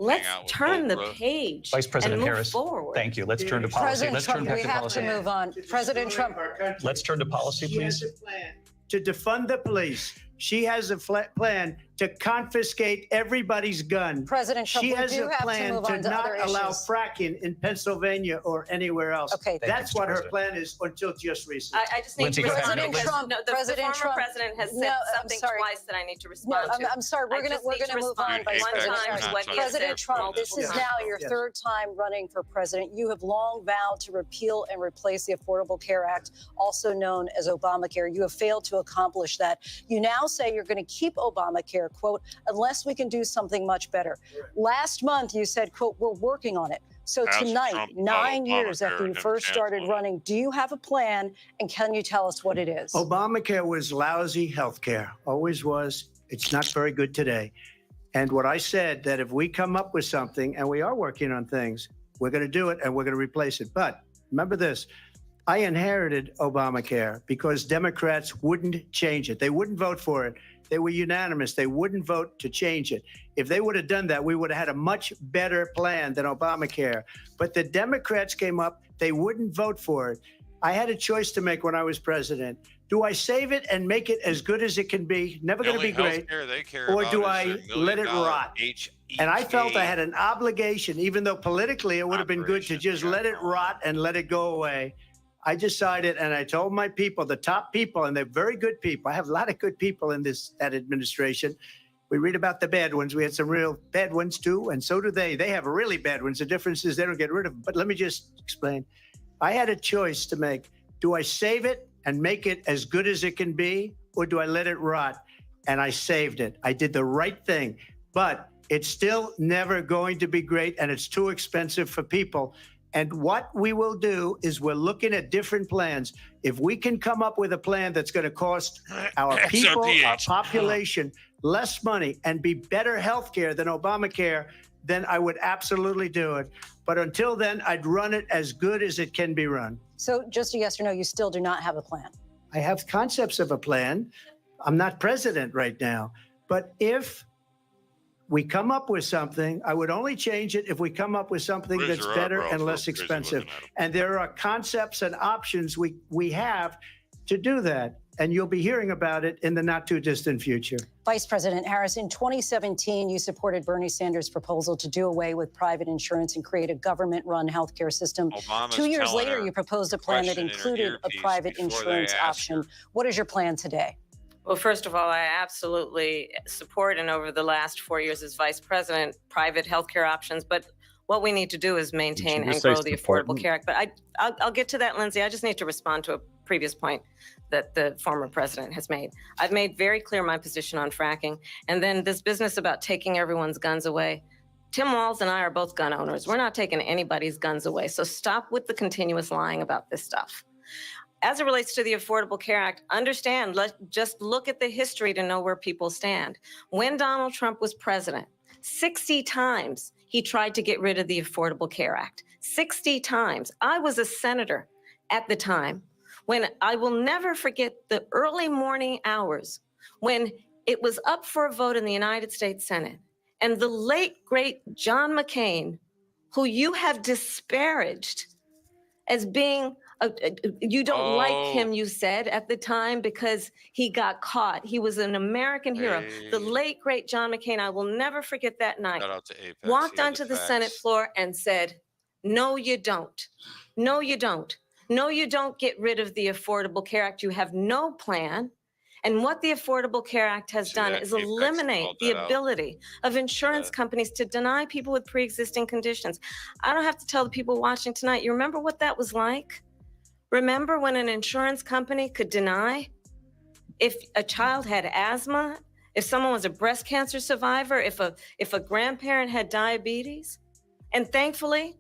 Let's out with turn the Oprah. page Vice President and move Harris, forward. thank you. Let's turn to policy. President Let's Trump, turn back we to have to policy. move on. President Trump. Let's turn to policy, She has please. a plan to defund the police. She has a plan to confiscate everybody's gun. President Trump, she we has do a have to plan move to on to not other allow issues. fracking in Pennsylvania or anywhere else. Okay. Thank you, That's Mr. what her President. plan is until just recently. I just need Lindsay, to go ahead. respond because Trump, the President former Trump. president has said No, I'm something sorry. twice that I need to No, respond to. I'm sorry. We're I just gonna need to move on. respond Vice one President time Harris. to what he has President said Trump, this is multiple now times. your Yes. third time running for president. You have long vowed to repeal and replace the Affordable Care Act, also known as Obamacare. You have failed to accomplish that. You now say you're going to keep Obamacare, quote, unless we can do something much better. Last month, you said, quote, we're working on it. So Ask tonight, Trump about 9 years Obamacare after you and him first started canceling it. running, do you have a plan? And can you tell us what it is? Obamacare was lousy health care, always was. It's not very good today. And what I said, that if we come up with something, and we are working on things, we're going to do it and we're going to replace it. But remember this, I inherited Obamacare because Democrats wouldn't change it. They wouldn't vote for it. They were unanimous. They wouldn't vote to change it. If they would have done that, we would have had a much better plan than Obamacare. But the Democrats came up. They wouldn't vote for it. I had a choice to make when I was president. Do I save it and make it as good as it can be? Never going to be great. Or do I let it rot? And I felt I had an obligation, even though politically it would have been good to just let it rot and let it go away. I decided, and I told my people, the top people, and they're very good people. I have a lot of good people in that administration. We read about the bad ones. We had some real bad ones too, and so do they. They have really bad ones. The difference is they don't get rid of them. But let me just explain. I had a choice to make. Do I save it and make it as good as it can be, or do I let it rot? And I saved it. I did the right thing. But it's still never going to be great, and it's too expensive for people. And what we will do is we're looking at different plans. If we can come up with a plan that's going to cost our people, our population, less money and be better healthcare than Obamacare, then I would absolutely do it. But until then, I'd run it as good as it can be run. So just a yes or no, you still do not have a plan. I have concepts of a plan. I'm not president right now. But if we come up with something, I would only change it if we come up with something that's better and less expensive. And there are concepts and options we have to do that. And you'll be hearing about it in the not too distant future. Vice President Harris, in 2017, you supported Bernie Sanders' proposal to do away with private insurance and create a government-run healthcare system. Obama's 2 years telling later, her you proposed a plan that question in her included a earpiece private before they insurance ask option. What is your plan today? Well, first of all, I absolutely support, and over the last 4 years as vice president, private healthcare options. But what we need to do is maintain and grow the Affordable Care Act. But I'll get to that, Lindsay. I just need to respond to a previous point that the former president has made. I've made very clear my position on fracking. And then this business about taking everyone's guns away. Tim Walz and I are both gun owners. We're not taking anybody's guns away. So stop with the continuous lying about this stuff. As it relates to the Affordable Care Act, understand, just look at the history to know where people stand. When Donald Trump was president, 60 times he tried to get rid of the Affordable Care Act. 60 times. I was a senator at the time when I will never forget the early morning hours when it was up for a vote in the United States Senate. And the late, great John McCain, who you have disparaged as being, you don't like him, you said at the time, because he got caught. He was an American hero. The late, great John McCain, I will never forget that night, Shout out to Apex. walked onto the Senate floor and said, no, you don't. No, you don't. No, you don't get rid of the Affordable Care Act. You have no plan. And what the Affordable Care Act has done is eliminate the ability of insurance companies to deny people with pre-existing conditions. I don't have to tell the people watching tonight, you remember what that was like? Remember when an insurance company could deny if a child had asthma, if someone was a breast cancer survivor, if a grandparent had diabetes? And thankfully,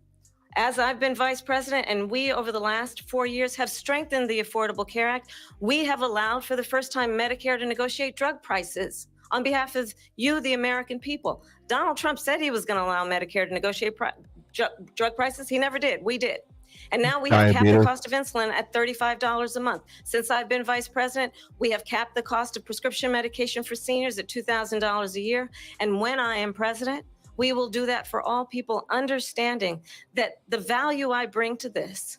as I've been vice president, and we over the last 4 years have strengthened the Affordable Care Act, we have allowed for the first time Medicare to negotiate drug prices on behalf of you, the American people. Donald Trump said he was going to allow Medicare to negotiate drug prices. He never did. We did. And now we have capped the cost of insulin at $35 a month. Since I've been vice president, we have capped the cost of prescription medication for seniors at $2,000 a year. And when I am president, we will do that for all people, understanding that the value I bring to this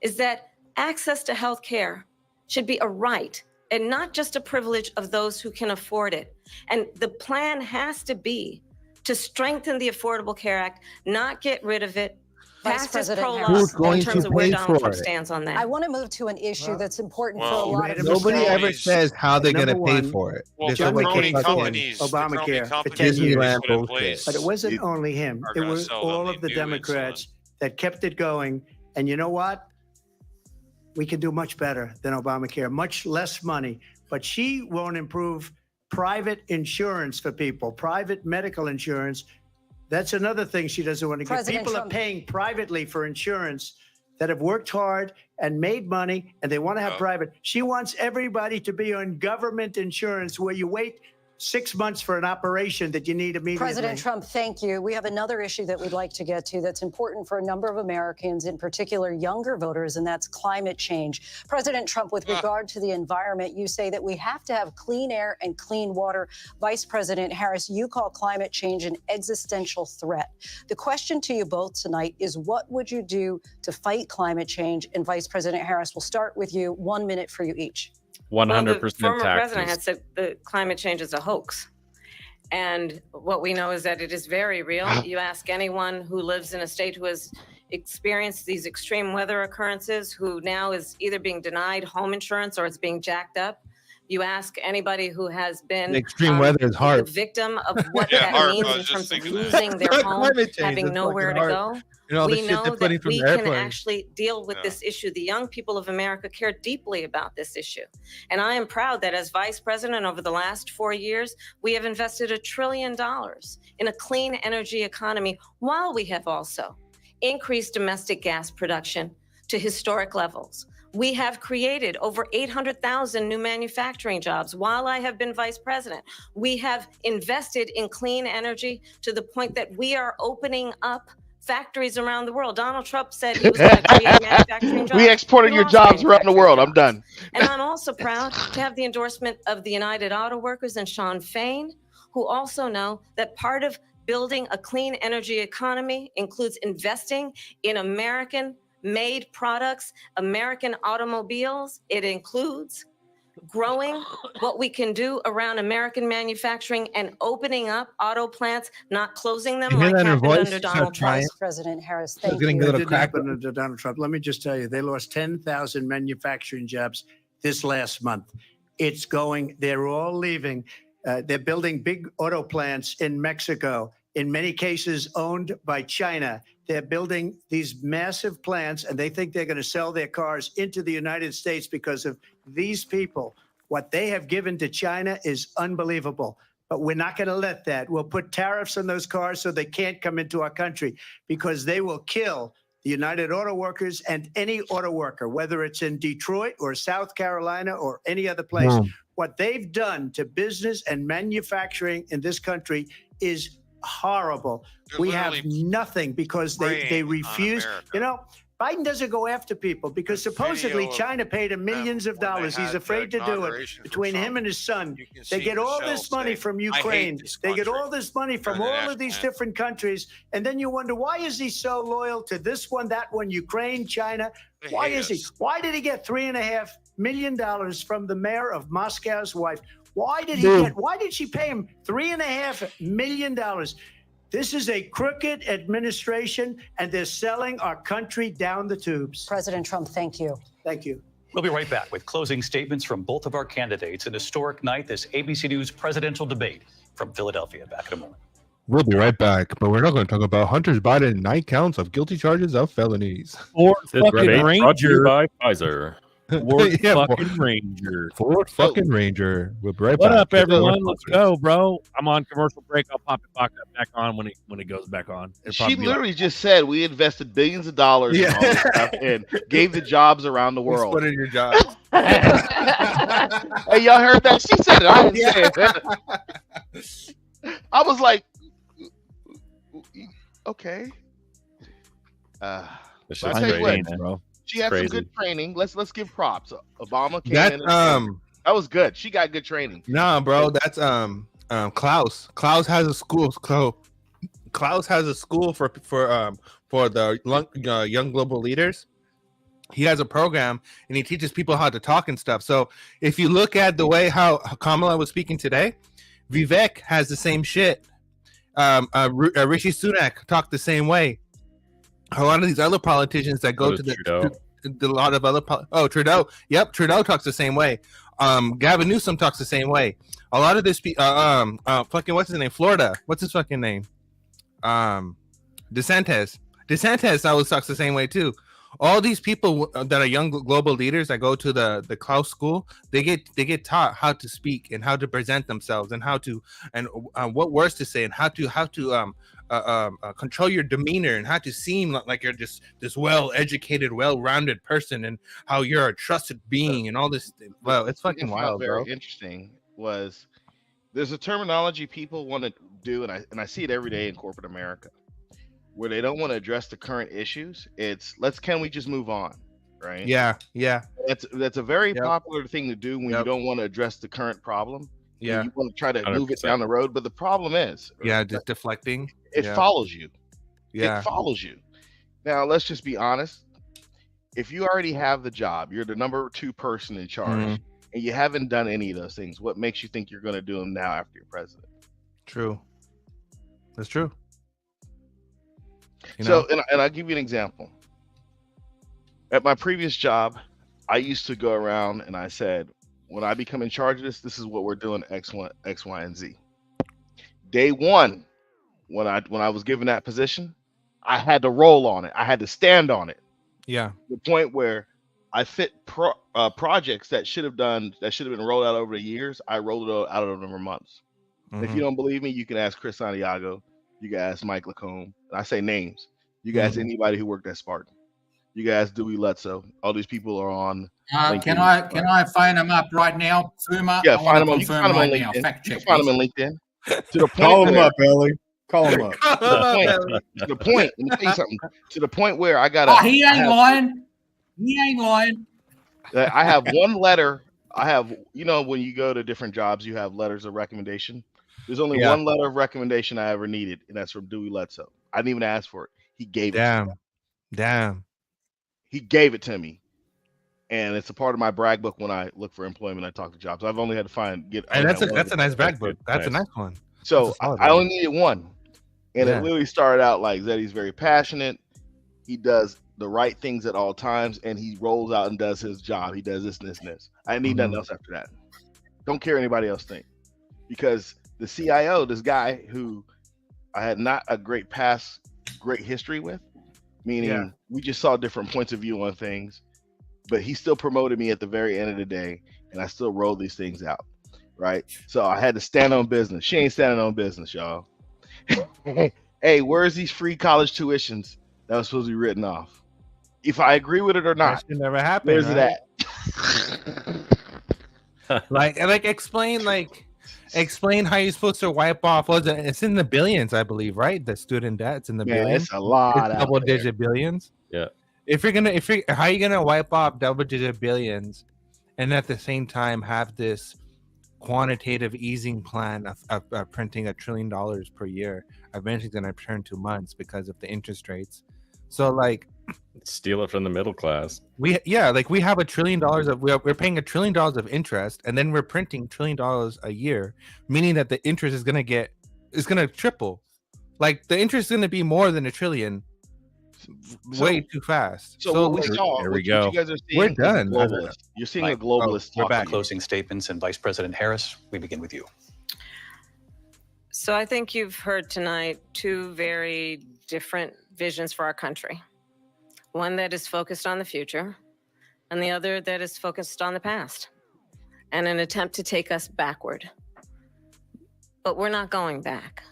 is that access to health care should be a right and not just a privilege of those who can afford it. And the plan has to be to strengthen the Affordable Care Act, not get rid of it. Vice President Who's going in terms to of where pay Donald Trump for it? stands on that. I want to move to an issue that's important for a lot of Nobody people. ever says how they're going to pay Number for it. Well, This John is what McCain they companies, Obamacare for 10 Disneyland years. put in bullshit. place But it wasn't only him. are It gonna was sell them all the of the new Democrats that kept it going. And you know what? We can do much better than Obamacare, much less money. But she won't improve private insurance for people, private medical insurance. That's another thing she doesn't want to get. People are paying privately for insurance that have worked hard and made money, and they want to have private. She wants everybody to be on government insurance where you wait 6 months for an operation that you need immediately. President Trump, thank you. We have another issue that we'd like to get to that's important for a number of Americans, in particular younger voters, and that's climate change. President Trump, with regard to the environment, you say that we have to have clean air and clean water. Vice President Harris, you call climate change an existential threat. The question to you both tonight is, what would you do to fight climate change? And Vice President Harris, we'll start with you. 1 minute for you each. 100% the former taxes. president had said that climate change is a hoax. And what we know is that it is very real. You ask anyone who lives in a state who has experienced these extreme weather occurrences, who now is either being denied home insurance or it's being jacked up. You ask anybody who has been extreme weather is hard. the victim of what that means in terms of losing their home, having nowhere to go. You know, we know that we can airplane. actually deal with this issue. The young people of America care deeply about this issue. And I am proud that as vice president over the last 4 years, we have invested $1 trillion in a clean energy economy, while we have also increased domestic gas production to historic levels. We have created over 800,000 new manufacturing jobs while I have been vice president. We have invested in clean energy to the point that we are opening up factories around the world. Donald Trump said he was going to create manufacturing jobs. We exporting your jobs around the world. I'm done. And I'm also proud to have the endorsement of the United Auto Workers and Sean Fain, who also know that part of building a clean energy economy includes investing in American-made products, American automobiles. It includes growing what we can do around American manufacturing and opening up auto plants, not closing them like happened under Donald Trump. President Harris, thank you. It didn't happen under Donald Trump. Let me just tell you, they lost 10,000 manufacturing jobs this last month. It's going, they're all leaving. They're building big auto plants in Mexico, in many cases owned by China. They're building these massive plants, and they think they're going to sell their cars into the United States because of these people. What they have given to China is unbelievable. But we're not going to let that. We'll put tariffs on those cars so they can't come into our country, because they will kill the United Auto Workers and any auto worker, whether it's in Detroit or South Carolina or any other place. What they've done to business and manufacturing in this country is horrible. We have nothing because they refuse. You know, Biden doesn't go after people because supposedly China paid him millions of dollars. He's afraid to do it. Between him and his son, they get all this money from Ukraine. They get all this money from all of these different countries. And then you wonder, why is he so loyal to this one, that one, Ukraine, China? Why is he? Why did he get $3.5 million from the mayor of Moscow's wife? Why did she pay him $3.5 million? This is a crooked administration, and they're selling our country down the tubes. President Trump, thank you. Thank you. We'll be right back with closing statements from both of our candidates. An historic night, this ABC News presidential debate from Philadelphia. Back in a moment. We'll be right back, but we're not going to talk about Hunter Biden 9 counts of guilty charges of felonies. Ford fucking Ranger by Pfizer. Ford fucking Ranger. Ford fucking Ranger. We'll be right back. What up, everyone? Let's go, bro. I'm on commercial break. I'll pop it back on when it goes back on. She literally just said we invested billions of dollars in all this stuff and gave the jobs around the world. What are your jobs? Hey, y'all heard that? She said it. I didn't say it. I was like, okay. This So I is tell you crazy, what, bro. she had Crazy. some good training. Let's give props. Obama came That in. That was good. She got good training. Nah, bro, that's Klaus. Klaus has a school. Klaus has a school for the young global leaders. He has a program and he teaches people how to talk and stuff. So if you look at the way how Kamala was speaking today, Vivek has the same shit. Rishi Sunak talked the same way. A lot of these other politicians that go to a lot of other Trudeau. Yep, Trudeau talks the same way. Gavin Newsom talks the same way. A lot of this fucking what's his name? Florida. What's his fucking name? DeSantis. DeSantis always talks the same way too. All these people that are young global leaders that go to the Klaus school, they get taught how to speak and how to present themselves and how to what words to say and how to control your demeanor and how to seem like you're just this well-educated, well-rounded person and how you're a trusted being and all this. Well, it's fucking wild, very bro. Interesting was there's a terminology people want to do, and I see it every day in corporate America, where they don't want to address the current issues. It's can we just move on, right? Yeah. That's a very popular thing to do when you don't want to address the current problem. Yeah, you want to try to 100%. move it down the road, but the problem is, just deflecting. It follows you. Yeah, it follows you. Now let's just be honest. If you already have the job, you're the number 2 person in charge, and you haven't done any of those things, what makes you think you're going to do them now after you're president? True. That's true. So, and I'll give you an example. At my previous job, I used to go around and I said, when I become in charge of this is what we're doing, X, Y, and Z. Day one, when I was given that position, I had to roll on it. I had to stand on it. Yeah. To the point where I fit projects that should have been rolled out over the years. I rolled it out over months. If you don't believe me, you can ask Chris Santiago. You can ask Mike Lacombe. I say names. You guys, anybody who worked at Spartan. You guys, Dewey Lutzo. All these people are on. Can I phone them up right now? Yeah, find them on LinkedIn. Fact check. Find them on LinkedIn. To the point Call them up, Ellie. Call them up. To the point. Let me tell you something. To the point where I got. He ain't lying. He ain't lying. I have one letter. I have, when you go to different jobs, you have letters of recommendation. There's only one letter of recommendation I ever needed, and that's from Dewey Lutzo. I didn't even ask for it. He gave it to me. Damn. He gave it to me. And it's a part of my brag book when I look for employment. I talk to jobs. I've only had to get. And that's a nice brag book. That's a nice one. So I only needed one. And it literally started out like that. He's very passionate. He does the right things at all times, and he rolls out and does his job. He does this and this and this. I need nothing else after that. Don't care what anybody else think. Because the CIO, this guy who I had not a great history with, meaning we just saw different points of view on things, but he still promoted me at the very end of the day, and I still rolled these things out, right? So I had to stand on business. She ain't standing on business, y'all. Hey, where's these free college tuitions that was supposed to be written off? If I agree with it or not, that should never happen. Where's it at? Explain how you're supposed to wipe off. It's in the billions, I believe, right? The student debt, it's in the billions. It's a lot. It's double-digit billions. Yeah. how are you gonna wipe off double-digit billions, and at the same time have this quantitative easing plan of printing $1 trillion per year? Eventually, going to turn to months because of the interest rates. So, like, steal it from the middle class. We have $1 trillion of we're paying $1 trillion of interest, and then we're printing $1 trillion a year, meaning that the interest is going to triple. Like, the interest is going to be more than $1 trillion. Way too fast. So what we saw, there we go. You guys are seeing we're done. You're seeing a globalist. We're back. Closing statements, and Vice President Harris, we begin with you. So I think you've heard tonight two very different visions for our country. One that is focused on the future, and the other that is focused on the past, and an attempt to take us backward. But we're not going back.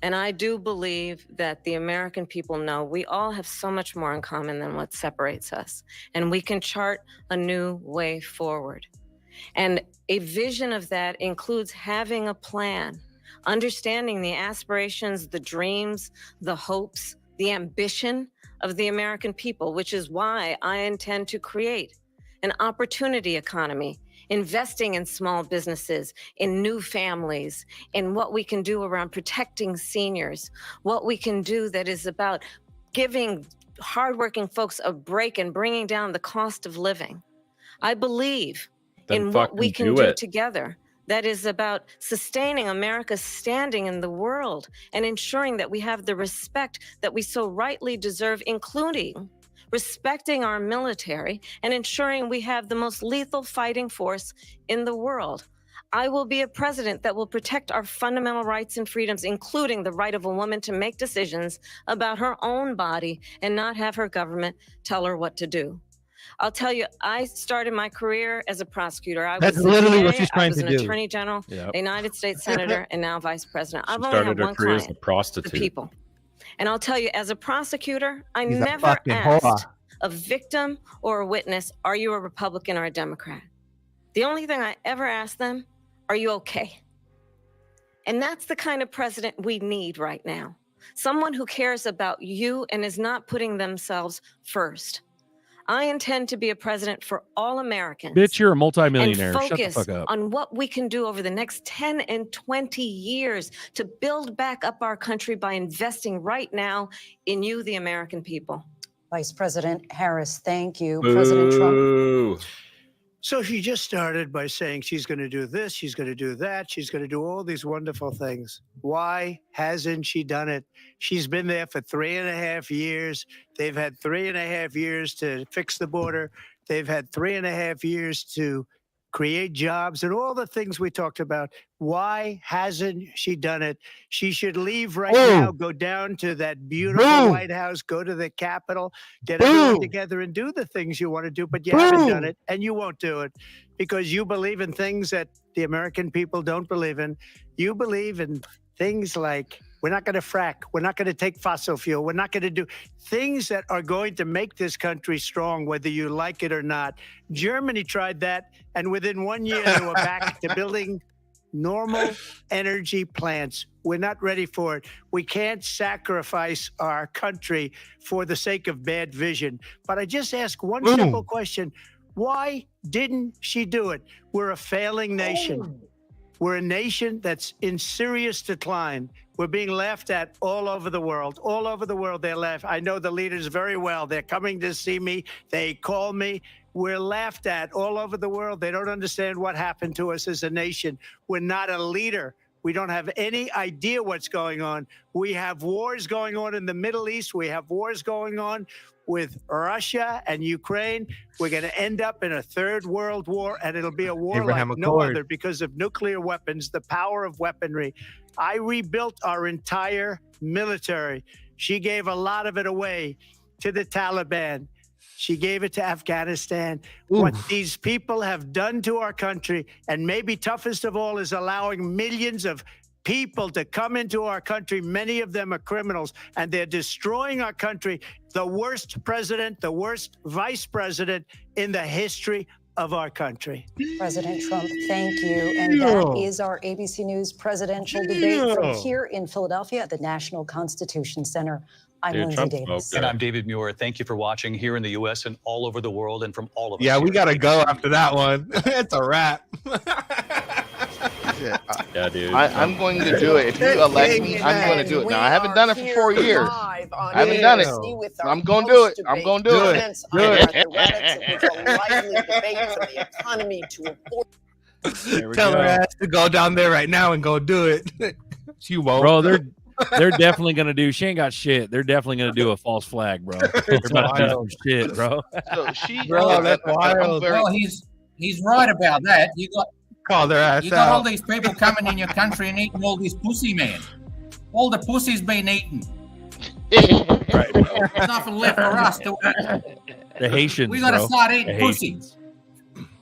And I do believe that the American people know we all have so much more in common than what separates us. And we can chart a new way forward. And a vision of that includes having a plan, understanding the aspirations, the dreams, the hopes, the ambition of the American people, which is why I intend to create an opportunity economy, investing in small businesses, in new families, in what we can do around protecting seniors, what we can do that is about giving hardworking folks a break and bringing down the cost of living. I believe in what we can do together that is about sustaining America's standing in the world and ensuring that we have the respect that we so rightly deserve, including respecting our military and ensuring we have the most lethal fighting force in the world. I will be a president that will protect our fundamental rights and freedoms, including the right of a woman to make decisions about her own body and not have her government tell her what to do. I'll tell you, I started my career as a prosecutor. That's literally what she's trying to do. I was an attorney general, a United States senator, and now vice president. I've only had one client, as a prostitute. the people. And I'll tell you, as a prosecutor, I never asked a victim or a witness, are you a Republican or a Democrat? The only thing I ever asked them, are you okay? And that's the kind of president we need right now. Someone who cares about you and is not putting themselves first. I intend to be a president for all Americans. Bitch, you're a multimillionaire. And focus Shut the fuck up. on what we can do over the next 10 and 20 years to build back up our country by investing right now in you, the American people. Vice President Harris, thank you. Boo. President Trump. So she just started by saying she's going to do this, she's going to do that, she's going to do all these wonderful things. Why hasn't she done it? She's been there for 3.5 years. They've had 3.5 years to fix the border. They've had 3.5 years to create jobs and all the things we talked about. Why hasn't she done it? She should leave right now, go down to that beautiful White House, go to the Capitol, get everyone together and do the things you want to do, but you haven't done it and you won't do it because you believe in things that the American people don't believe in. You believe in things like we're not going to frack. We're not going to take fossil fuel. We're not going to do things that are going to make this country strong, whether you like it or not. Germany tried that, and within 1 year, they were back to building normal energy plants. We're not ready for it. We can't sacrifice our country for the sake of bad vision. But I just ask one simple question. Why didn't she do it? We're a failing nation. We're a nation that's in serious decline. We're being laughed at all over the world. All over the world, they're laughed. I know the leaders very well. They're coming to see me. They call me. We're laughed at all over the world. They don't understand what happened to us as a nation. We're not a leader. We don't have any idea what's going on. We have wars going on in the Middle East. We have wars going on with Russia and Ukraine. We're going to end up in a third world war, and it'll be a war like no other because of nuclear weapons, the power of weaponry. I rebuilt our entire military. She gave a lot of it away to the Taliban. She gave it to Afghanistan. What these people have done to our country, and maybe toughest of all, is allowing millions of people to come into our country. Many of them are criminals, and they're destroying our country. The worst president, the worst vice president in the history of our country. President Trump, thank you. And that is our ABC News presidential debate from here in Philadelphia at the National Constitution Center. I'm Lindsay Davis. And I'm David Muir. Thank you for watching here in the U.S. and all over the world and from all of us. Yeah, we got to go after that one. It's a wrap. Yeah, dude. I'm going to do it. If you elect me, I'm going to do it. Now, I haven't done it for 4 years. I haven't done it. I'm going to do it. I'm going to do it. Tell her ass to go down there right now and go do it. She won't. Bro, they're definitely gonna do. She ain't got shit. They're definitely gonna do a false flag, bro. They're about to do some shit, bro. So she, bro, that's wild. Well, he's right about that. You got call their ass You got out. all these people coming in your country and eating all this pussy, man. All the pussy's been eaten. Right, bro. There's nothing left for us to eat. The Haitians. We gotta bro. start eating The pussy.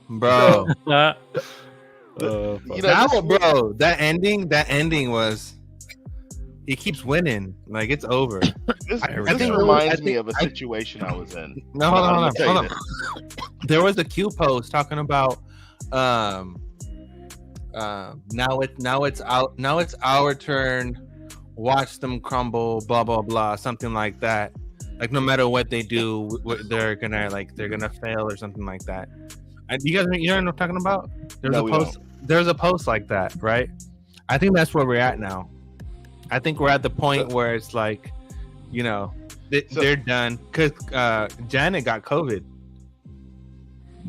Bro. You know, bro, that ending was he keeps winning. Like it's over. This reminds me of a situation I was in. No, hold on. There was a Q post talking about now it's our turn. Watch them crumble, blah blah blah, something like that. Like no matter what they do, they're gonna fail or something like that. You know what I'm talking about? There's a post like that, right? I think that's where we're at now. I think we're at the point where it's like, you know, they're done because Janet got COVID.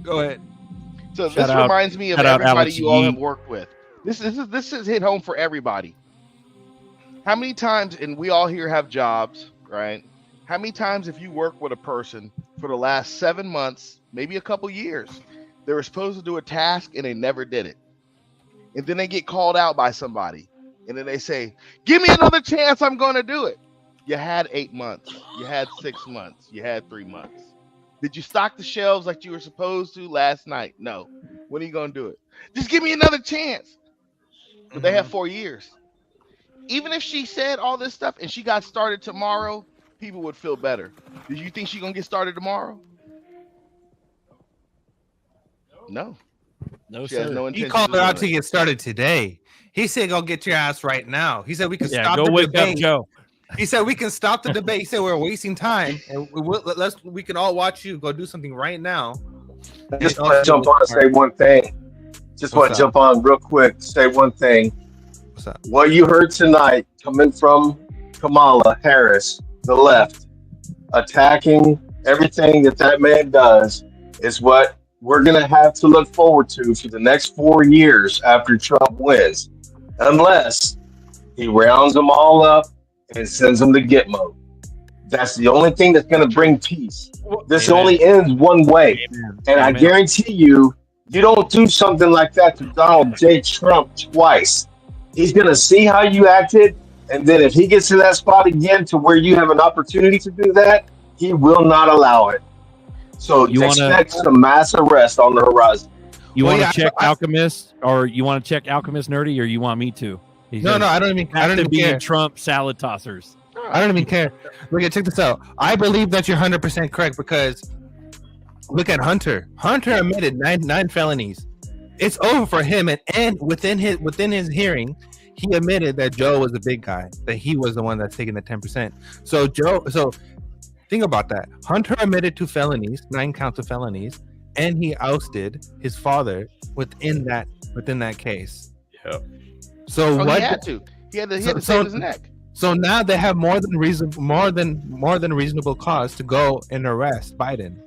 Go ahead. So this reminds me of everybody you all have worked with. This is hit home for everybody. How many times, and we all here have jobs, right? How many times have you worked with a person for the last 7 months, maybe a couple years? They were supposed to do a task and they never did it. And then they get called out by somebody. And then they say, give me another chance, I'm going to do it. You had 8 months. You had 6 months. You had 3 months. Did you stock the shelves like you were supposed to last night? No. When are you going to do it? Just give me another chance. But they have 4 years. Even if she said all this stuff and she got started tomorrow, people would feel better. Do you think she's going to get started tomorrow? No. No, she has no intention. He called her out to get started today. He said, "Go get your ass right now." He said, "We can stop go the wake debate." up, Joe. He said, "We can stop the debate." He said, "We're wasting time, and we can all watch you go do something right now." I just want to jump on and say one thing. Just want to jump on real quick. Say one thing. What's up? What you heard tonight, coming from Kamala Harris, the left, attacking everything that man does, is what we're going to have to look forward to for the next 4 years after Trump wins, unless he rounds them all up and sends them to Gitmo. That's the only thing that's going to bring peace. This only ends one way. And I guarantee you, you don't do something like that to Donald J. Trump twice. He's going to see how you acted, and then if he gets to that spot again to where you have an opportunity to do that, he will not allow it. So expect some mass arrest on the horizon. You want to check Alchemist, or you want to check Alchemist Nerdy, or you want me to? No, I don't even care. Trump salad tossers. I don't even care. Look, check this out. I believe that you're 100% correct because look at Hunter. Hunter admitted nine felonies. It's over for him, and within his hearing, he admitted that Joe was the big guy, that he was the one that's taking the 10%. So think about that. Hunter admitted to felonies, 9 counts of felonies, and he ousted his father within that case. Yeah. So what? He had to save his neck. So now they have more than reasonable cause to go and arrest Biden.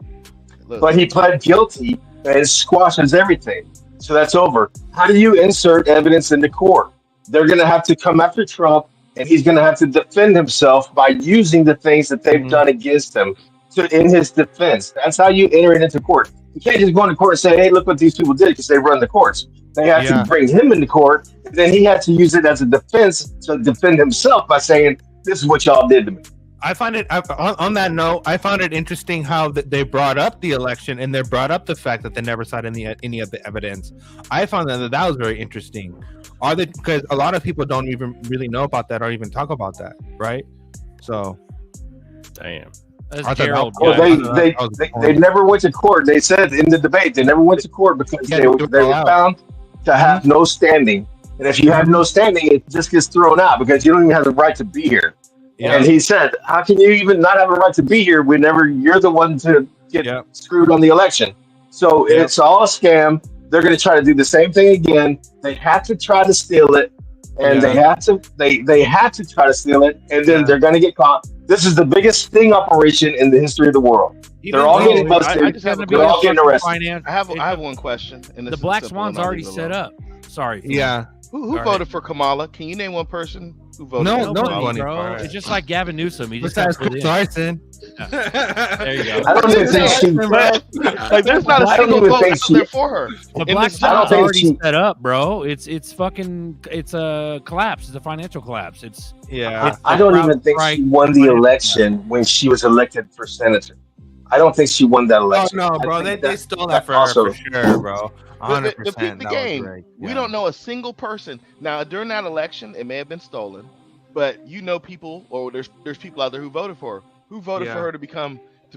But he pled guilty, and it squashes everything. So that's over. How do you insert evidence into court? They're going to have to come after Trump, and he's going to have to defend himself by using the things that they've done against him in his defense. That's how you enter it into court. You can't just go into court and say, hey, look what these people did, because they run the courts. They have to bring him into court, and then he had to use it as a defense to defend himself by saying, this is what y'all did to me. I find it, on that note, I found it interesting how they brought up the election, and they brought up the fact that they never saw any of the evidence. I found that was very interesting. Because a lot of people don't even really know about that or even talk about that, right? So, damn. They never went to court. They said in the debate they never went to court because they were found to have no standing. And if you have no standing, it just gets thrown out because you don't even have the right to be here. Yeah. And he said, how can you even not have a right to be here whenever you're the one to get screwed on the election? So it's all a scam. They're going to try to do the same thing again. They have to try to steal it. And they have to try to steal it. And then they're going to get caught. This is the biggest sting operation in the history of the world. They're all getting busted. They're all getting arrested. I have one question. And the Black Swan's already set up. Sorry. Yeah. Who voted for Kamala? Can you name one person who voted? No, bro. It's just like Gavin Newsom. He just got put in. Tyson. There you go. I don't even think she. Like, there's not a single vote out there for her. The Black Swan's already set up, bro. It's a collapse. It's a financial collapse. I don't even think she won the election when she was elected for senator. I don't think she won that election. Oh no, bro. They stole that for her for sure, bro. 100%. The game. We don't know a single person. Now, during that election, it may have been stolen, but you know people, or there's people out there who voted for her. Who voted for her to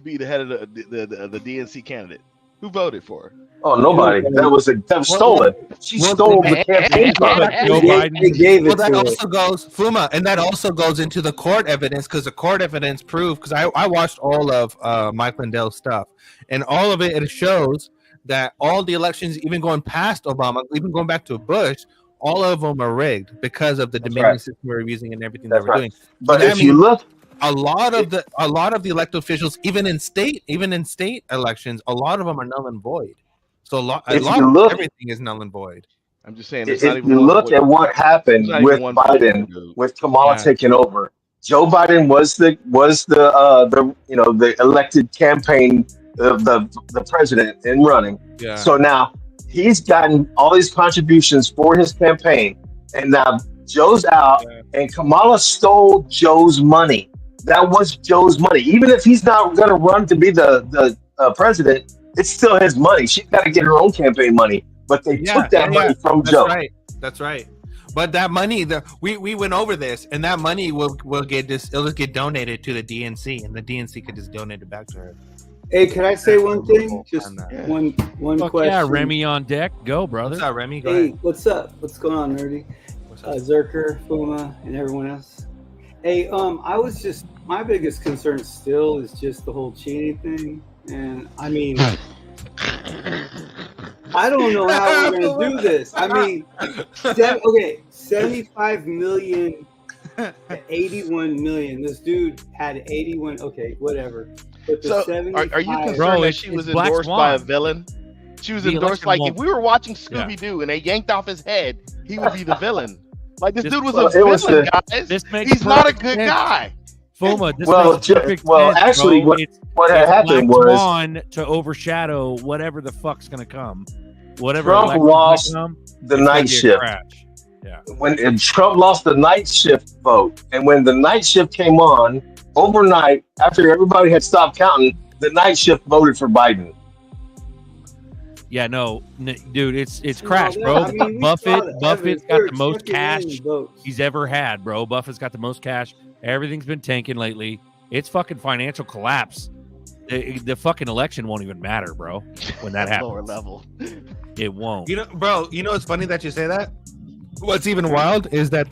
be the head of the DNC candidate? Who voted for her? Oh, nobody. That was stolen. She stole the campaign product. They gave it to her. Also goes Fuma, and that also goes into the court evidence because the court evidence proved. Because I watched all of Mike Lindell's stuff, and all of it shows that all the elections, even going past Obama, even going back to Bush, all of them are rigged because of the dominion system we're using and everything that we're doing. But if you look, a lot of the elected officials, even in state elections, a lot of them are null and void. So a lot of everything is null and void. I'm just saying. If you look at what happened with Biden, with Kamala taking over, Joe Biden was the elected campaign. The president in running. Yeah. So now he's gotten all these contributions for his campaign, and now Joe's out, and Kamala stole Joe's money. That was Joe's money. Even if he's not going to run to be the president, it's still his money. She's got to get her own campaign money, but they took that money from Joe. That's right. But that money, we went over this, and that money will get it'll just get donated to the DNC, and the DNC could just donate it back to her. Hey, can I say one thing? Just one question. Yeah, Remy on deck. Go, brother. What's up, Remy? Go ahead. What's up? What's going on, Nerdy? Zerker, Fuma, and everyone else. Hey, my biggest concern still is just the whole cheating thing. And I mean, I don't know how we're going to do this. I mean, 75 million to 81 million. This dude had 81. Okay, whatever. So, are you concerned that she was endorsed by a villain? She was endorsed like if we were watching Scooby-Doo and they yanked off his head, he would be the villain. Like this dude was a villain, guys. He's not a good guy. Fuma, actually, what had happened was to overshadow whatever the fuck's gonna come. Whatever Trump lost the night shift. Yeah. When Trump lost the night shift vote, and when the night shift came on overnight, after everybody had stopped counting, the night shift voted for Biden. Yeah, no, dude, it's crashed, bro. I mean, Buffett's got the most cash he's ever had, bro. Buffett's got the most cash. Everything's been tanking lately. It's fucking financial collapse. The fucking election won't even matter, bro. When that happens, lower level, it won't. It's funny that you say that. What's even wild is that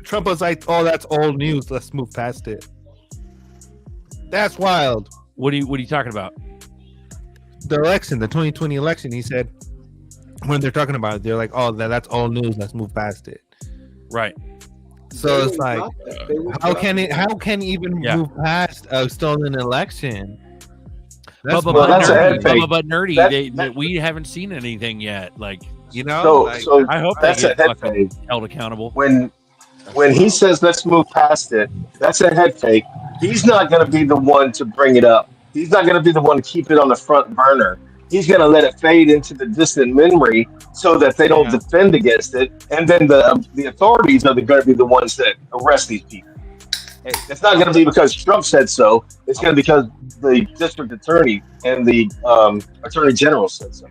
Trump was like, "Oh, that's old news. Let's move past it." That's wild. What are you talking about? The election, the 2020 election. He said when they're talking about it, they're like, "Oh, that's old news. Let's move past it." Right. So it's like, how can he even move past a stolen election? That's a head fake. But nerdy, we haven't seen anything yet. Like, so I hope that's they get fucking held accountable. When he says let's move past it, that's a head fake. He's not going to be the one to bring it up. He's not going to be the one to keep it on the front burner. He's going to let it fade into the distant memory so that they don't defend against it. And then the authorities are going to be the ones that arrest these people. It's not going to be because Trump said so. It's going to be because the district attorney and the attorney general said so.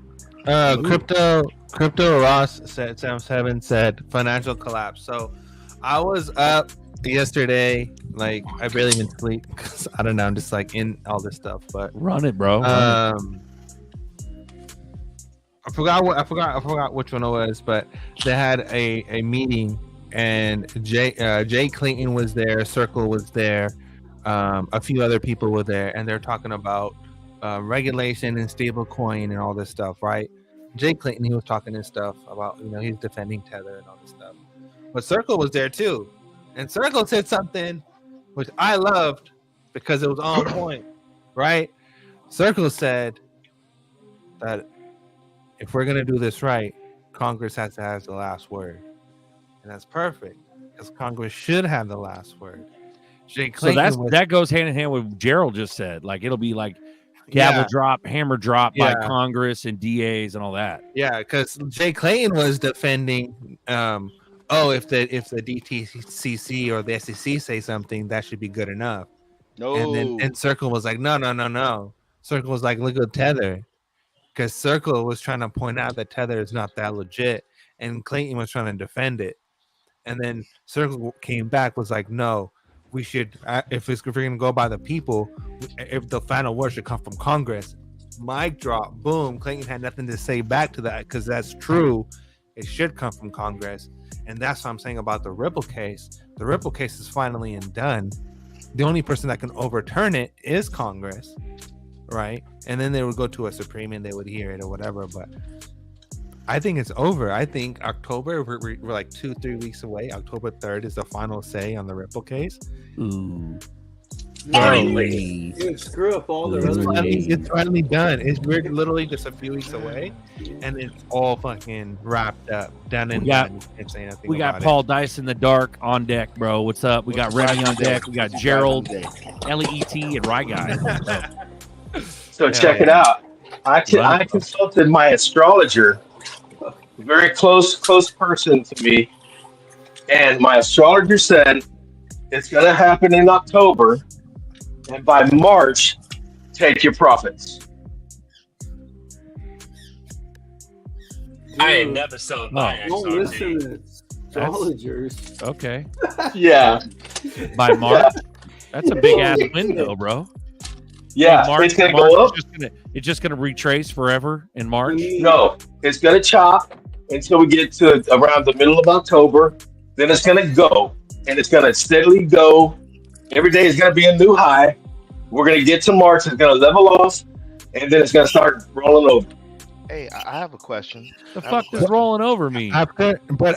Crypto Ross said financial collapse. So I was up yesterday Like I barely even sleep because I don't know. I'm just like in all this stuff. But run it, bro. I forgot which one it was, but they had a meeting and Jay Clayton was there, Circle was there, a few other people were there, and they're talking about regulation and stable coin and all this stuff, right? Jay Clayton, he was talking his stuff about, he's defending Tether and all this stuff. But Circle was there too. And Circle said something which I loved because it was on point, right? Circle said that if we're going to do this right, Congress has to have the last word. And that's perfect because Congress should have the last word. Jay Clayton so that goes hand in hand with what Gerald just said. Like it'll be like gavel drop, hammer drop by Congress and DAs and all that. Yeah, because Jay Clayton was defending if the DTCC or the SEC say something, that should be good enough. No. And Circle was like, no. Circle was like, look at Tether. Because Circle was trying to point out that Tether is not that legit. And Clayton was trying to defend it. And then Circle came back, was like, no, we should, if we're going to go by the people, if the final word should come from Congress. Mic drop, boom. Clayton had nothing to say back to that because that's true. It should come from Congress. And that's what I'm saying about the Ripple case. The Ripple case is finally done. The only person that can overturn it is Congress, right? And then they would go to a Supreme and they would hear it or whatever. But I think it's over. I think October, we're like 2-3 weeks away. October 3rd is the final say on the Ripple case. Ooh. Finally. Dude, screw up all the It's finally done. We're literally just a few weeks away, and it's all fucking wrapped up. Done and done. We got Paul Dice in the dark on deck, bro. What's up? We got Remy on deck. We got Gerald, LEET, and Rye Guy. So check it out. I consulted my astrologer, a very close person to me, and my astrologer said it's going to happen in October. And by March, take your profits. I ain't never sold my Don't listen to astrologers. Okay. Yeah. By March? That's a big ass window, bro. Yeah, it's going to go up. It's just going to retrace forever in March? No, it's going to chop until we get to around the middle of October. Then it's going to go, and it's going to steadily go. Every day is going to be a new high. We're going to get to March. It's going to level off, and then it's going to start rolling over. Hey, I have a question. The fuck does rolling over mean? After October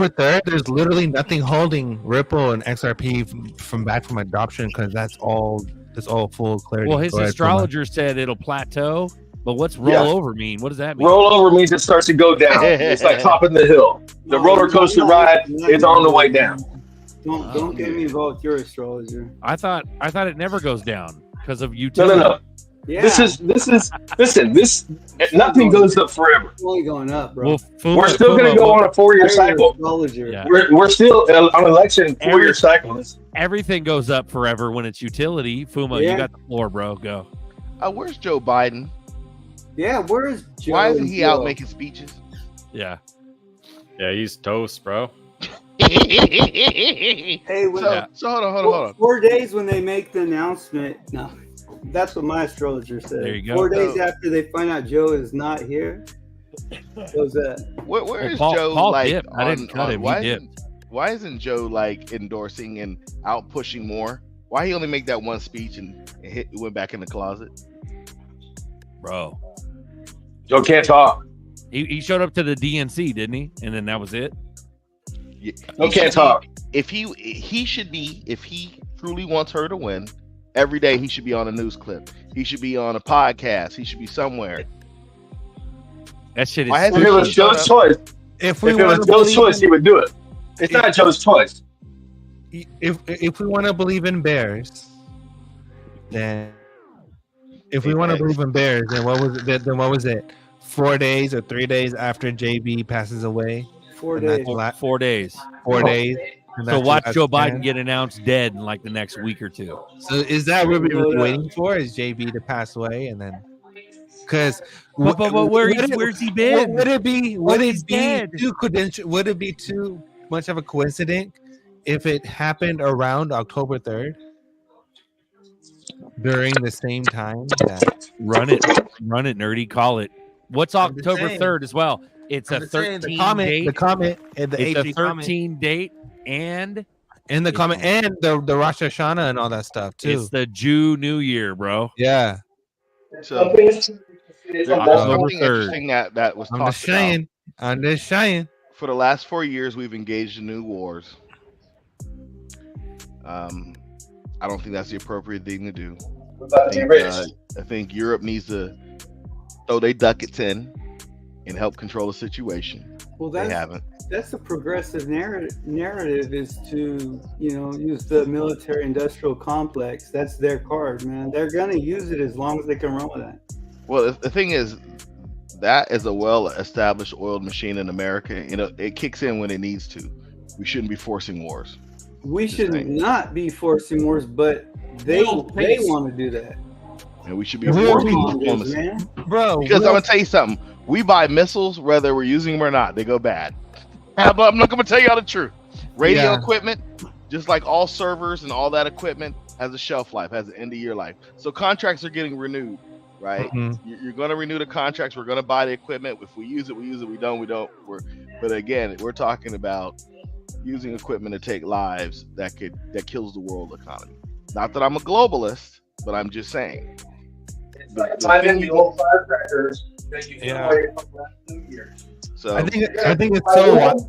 3rd, there's literally nothing holding Ripple and XRP from adoption because that's all full clarity. Well, his astrologer said it'll plateau, but what's roll over mean? What does that mean? Roll over means it starts to go down. It's like topping the hill. The roller coaster ride is on the way down. Don't get me involved with your astrologer. I thought it never goes down because of utility. No. Yeah. Listen, nothing goes up forever. It's only going up, bro. Well, we're still going to go on a 4-year cycle. Yeah. We're still on election 4-year cycles. Everything goes up forever when it's utility. Fuma, you got the floor, bro. Go. Where's Joe Biden? Yeah, where is Joe? Why isn't he out making speeches? Yeah. Yeah, he's toast, bro. Hey, so hold on. 4 days when they make the announcement. No, that's what my astrologer said. There you go. 4 days after they find out Joe is not here. What's that? Where is Paul, Joe? Paul like, dipped. I didn't cut him. Why isn't Joe like endorsing and out pushing more? Why he only make that one speech and went back in the closet? Bro, Joe can't talk. He showed up to the DNC, didn't he? And then that was it. Joe can't talk. If he should be, if he truly wants her to win, every day he should be on a news clip. He should be on a podcast. He should be somewhere. That shit is. If it was Joe's choice, if it was Joe's choice, he would do it. It's not Joe's choice. If we want to believe in bears, then then what was it? 4 days or 3 days after JB passes away. 4 days. 4 days. 4 days. So watch Joe Biden get announced dead in like the next week or two. So is that what we were waiting for? Is JB to pass away and then? Because where's he been? Would it be too much of a coincidence if it happened around October 3rd, during the same time, run it, nerdy. Call it. What's October 3rd as well? It's a 13 date. The comment, and the it's a HG 13 date, and the comment, and the Rosh Hashanah and all that stuff too. It's the Jew New Year, bro. Yeah. So there's something interesting that was talked about. I'm just saying. For the last 4 years, we've engaged in new wars. I don't think that's the appropriate thing to do. I think Europe needs to throw their ducats in and help control the situation. Well, they haven't. That's the progressive narrative is to, use the military-industrial complex. That's their card, man. They're gonna use it as long as they can run with that. Well, the thing is, that is a well-established oiled machine in America. It kicks in when it needs to. We shouldn't be forcing wars. We should not be forcing wars, but they want to do that. And we should be forcing diplomacy, bro. Because I'm gonna tell you something. We buy missiles, whether we're using them or not. They go bad. I'm not gonna tell y'all the truth. Radio equipment, just like all servers and all that equipment, has a shelf life, has an end-of-year life. So contracts are getting renewed, right? Mm-hmm. You're gonna renew the contracts. We're gonna buy the equipment. If we use it, we use it. We don't, we don't. But again, we're talking about using equipment to take lives that kills the world economy. Not that I'm a globalist, but I'm just saying. The old firecrackers that you get away from last New Year. So I think it's so wild.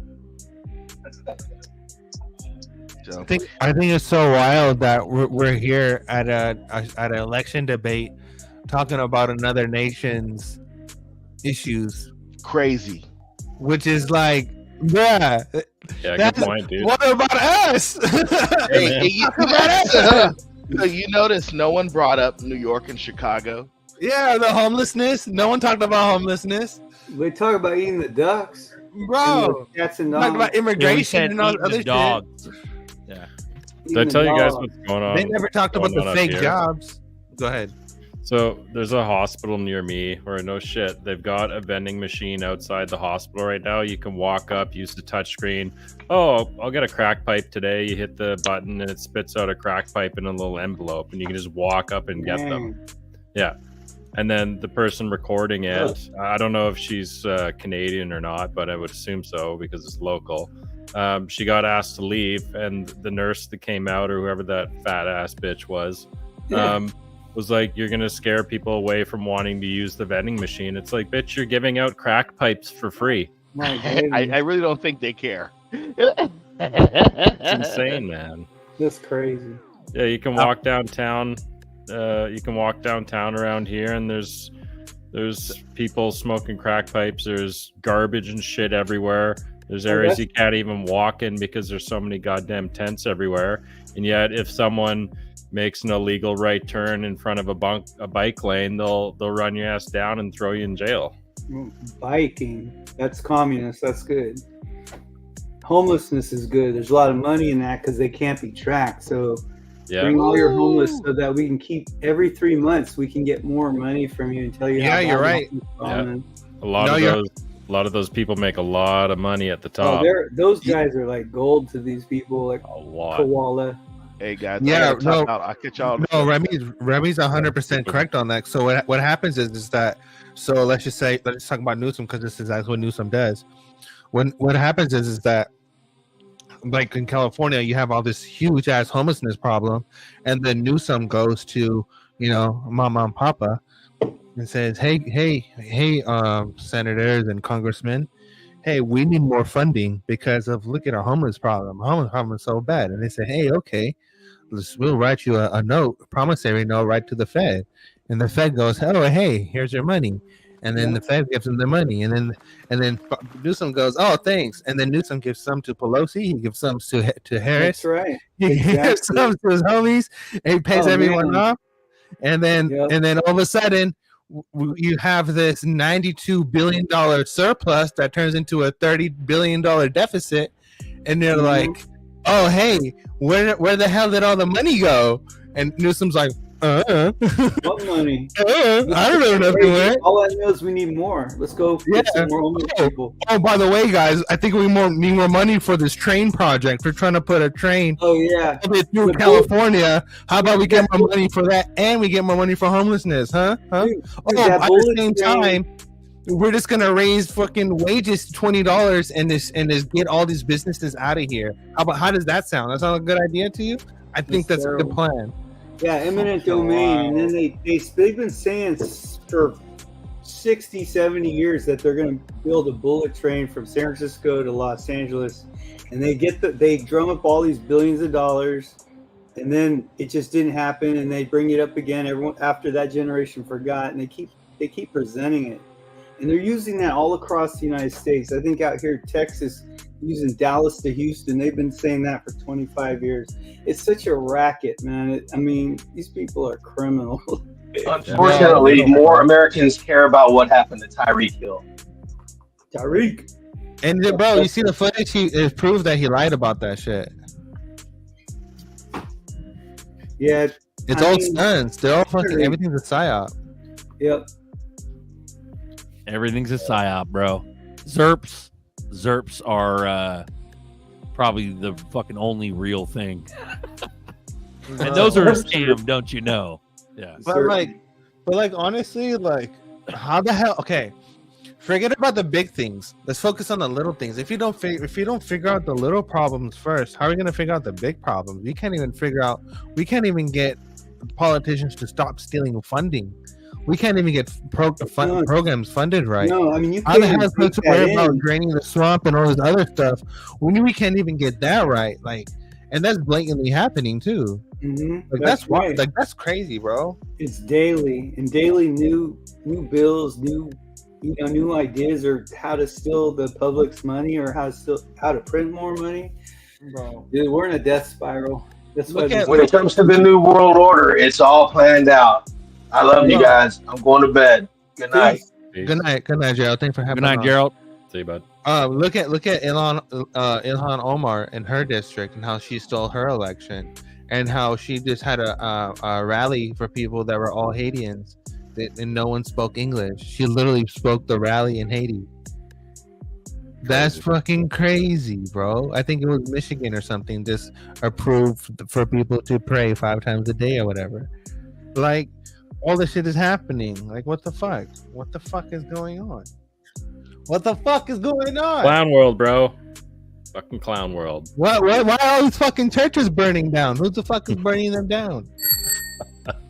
I think it's so wild that we're here at an election debate talking about another nation's issues. Crazy. Which is like, yeah, good point, dude. What about us? You notice no one brought up New York and Chicago. Yeah, the homelessness. No one talked about homelessness. They talk about eating the ducks, bro. Cats and dogs. Talk about immigration and all other dogs. Yeah. Did I tell you guys what's going on? They never talked about the fake jobs. Go ahead. So there's a hospital near me where, no shit, they've got a vending machine outside the hospital right now. You can walk up, use the touch screen. Oh, I'll get a crack pipe today. You hit the button and it spits out a crack pipe in a little envelope, and you can just walk up and get them. Yeah. And then the person recording it, I don't know if she's Canadian or not, but I would assume so because it's local. She got asked to leave, and the nurse that came out, or whoever that fat ass bitch was like, you're gonna scare people away from wanting to use the vending machine. It's like, bitch, you're giving out crack pipes for free. I really don't think they care. It's insane, man. That's crazy. Yeah, you can walk downtown. You can walk downtown around here, and there's people smoking crack pipes. There's garbage and shit everywhere. There's areas you can't even walk in because there's so many goddamn tents everywhere. And yet, if someone makes an illegal right turn in front of a bike lane, they'll run your ass down and throw you in jail. Biking, that's communist. That's good. Homelessness is good. There's a lot of money in that because they can't be tracked. So bring all your homeless so that we can keep every 3 months. We can get more money from you and tell you. Yeah, you're right. Yeah. A lot of those people make a lot of money at the top. Those guys are like gold to these people, like a lot. Koala. Hey guys, I'll catch y'all. No, Remy's 100% correct on that. So what happens is that, so let's talk about Newsom, because this is exactly what Newsom does. What happens is that, like in California, you have all this huge ass homelessness problem, and then Newsom goes to Mama and Papa and says, hey, senators and congressmen, hey, we need more funding because look at our homeless problem. Homeless problem is so bad. And they say, hey, okay, we'll write you a note, a promissory note, right to the Fed. And the Fed goes, oh, hey, here's your money. And then the Fed gives them the money. And then Newsom goes, oh, thanks. And then Newsom gives some to Pelosi. He gives some to Harris. That's right. He gives some to his homies. And he pays everyone off. And then all of a sudden, you have this $92 billion surplus that turns into a $30 billion deficit, and they're like, "Oh, hey, where the hell did all the money go?" And Newsom's like, What money? I don't know nothing. Right? All I know is we need more. Let's go get some more homeless people. Oh, by the way, guys, I think we need more money for this train project. We're trying to put a train. Through California. How about we get more money for that, and we get more money for homelessness, huh? Dude, at the same time, we're just gonna raise fucking wages to $20 and just get all these businesses out of here. How does that sound? That sound a good idea to you? I think that's a good plan. Yeah, eminent domain. And then they've been saying for 60, 70 years that they're going to build a bullet train from San Francisco to Los Angeles. And they drum up all these billions of dollars, and then it just didn't happen, and they bring it up again. Everyone after that generation forgot, and they keep presenting it. And they're using that all across the United States. I think out here, Texas, using Dallas to Houston, they've been saying that for 25 years. It's such a racket, man. These people are criminals. Unfortunately, more Americans care about what happened to Tyreek Hill. Tyreek. And bro, you see the footage? It proves that he lied about that shit. Yeah. It's all stunts. They're all fucking, everything's a psyop. Yep. Everything's a psyop, bro. Zerps are probably the fucking only real thing. And those are a scam, don't you know? Yeah. But honestly, how the hell? Okay, forget about the big things. Let's focus on the little things. If you don't figure out the little problems first, how are we gonna figure out the big problems? We can't even get politicians to stop stealing funding. We can't even get programs funded right. No, I mean, you how the hell is supposed to worry about draining the swamp and all this other stuff when we can't even get that right? And that's blatantly happening too. Mm-hmm. That's right. That's crazy, bro. It's daily new bills, new ideas, or how to steal the public's money, or how to print more money. Bro, dude, we're in a death spiral. That's when it comes to the new world order, it's all planned out. I love you guys. I'm going to bed. Good night. Good night, Gerald. Thanks for having me. Good night, Gerald. See you, bud. Look at Ilhan Omar in her district and how she stole her election, and how she just had a rally for people that were all Haitians, and no one spoke English. She literally spoke the rally in Haiti. That's fucking crazy, bro. I think it was Michigan or something just approved for people to pray 5 times a day or whatever. All this shit is happening. What the fuck? What the fuck is going on? What the fuck is going on? Clown world, bro. Fucking clown world. What? Why are all these fucking churches burning down? Who the fuck is burning them down?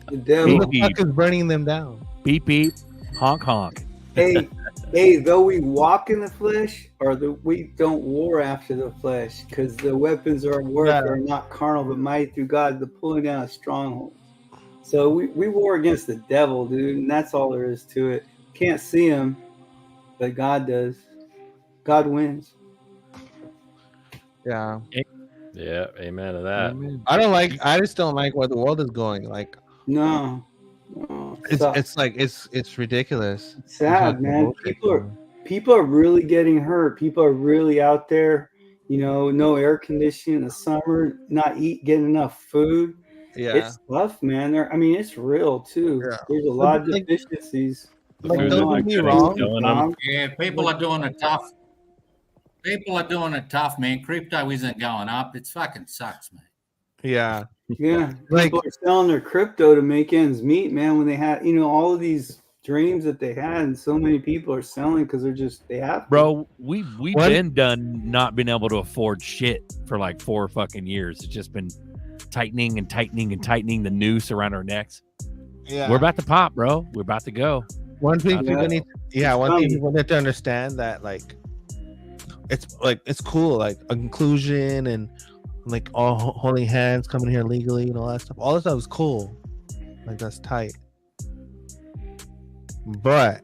The devil. Who the fuck is burning them down? Beep beep, honk honk. Hey, though we walk in the flesh, or we don't war after the flesh, because the weapons of our work are not carnal, but mighty through God, the pulling down of strongholds. So we war against the devil, dude, and that's all there is to it. Can't see him, but God does. God wins. Yeah. Yeah, amen to that. Amen. I just don't like where the world is going. No. It's ridiculous. It's sad, man. People are really getting hurt. People are really out there, no air conditioning in the summer, not getting enough food. Yeah, it's tough, man. It's real too. Yeah. There's a lot of deficiencies. Don't get me wrong. Yeah, people are doing it tough. People are doing it tough, man. Crypto isn't going up. It fucking sucks, man. Yeah. Yeah. People are selling their crypto to make ends meet, man. When they had, all of these dreams that they had, and so many people are selling because they have to. Bro, we've been done not being able to afford shit for 4 fucking years. It's just been tightening and tightening and tightening the noose around our necks. Yeah, we're about to pop, bro. We're about to go. One thing people need to understand that it's cool, inclusion and all holding hands, coming here legally and all that stuff. All that stuff is cool. That's tight. But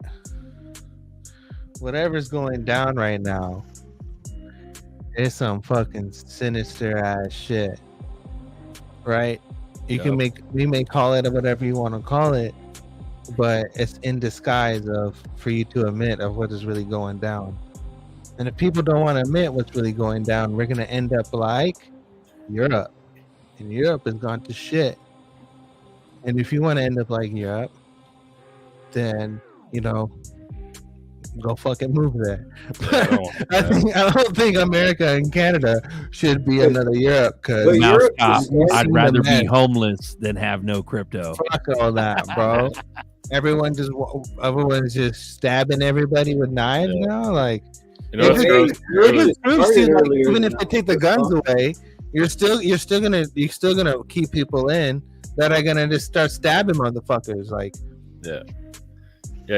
whatever's going down right now is some fucking sinister ass shit. Right? We may call it whatever you want to call it, but it's in disguise for you to admit of what is really going down. And if people don't want to admit what's really going down, we're gonna end up like Europe. And Europe has gone to shit. And if you want to end up like Europe, then go fucking move there. I don't think America and Canada should be another Europe. Because I'd rather be homeless than have no crypto. Fuck all that, bro. Everyone's just stabbing everybody with knives now. Like, even if they take the guns away, you're still gonna keep people in that are gonna just start stabbing motherfuckers. Like, yeah,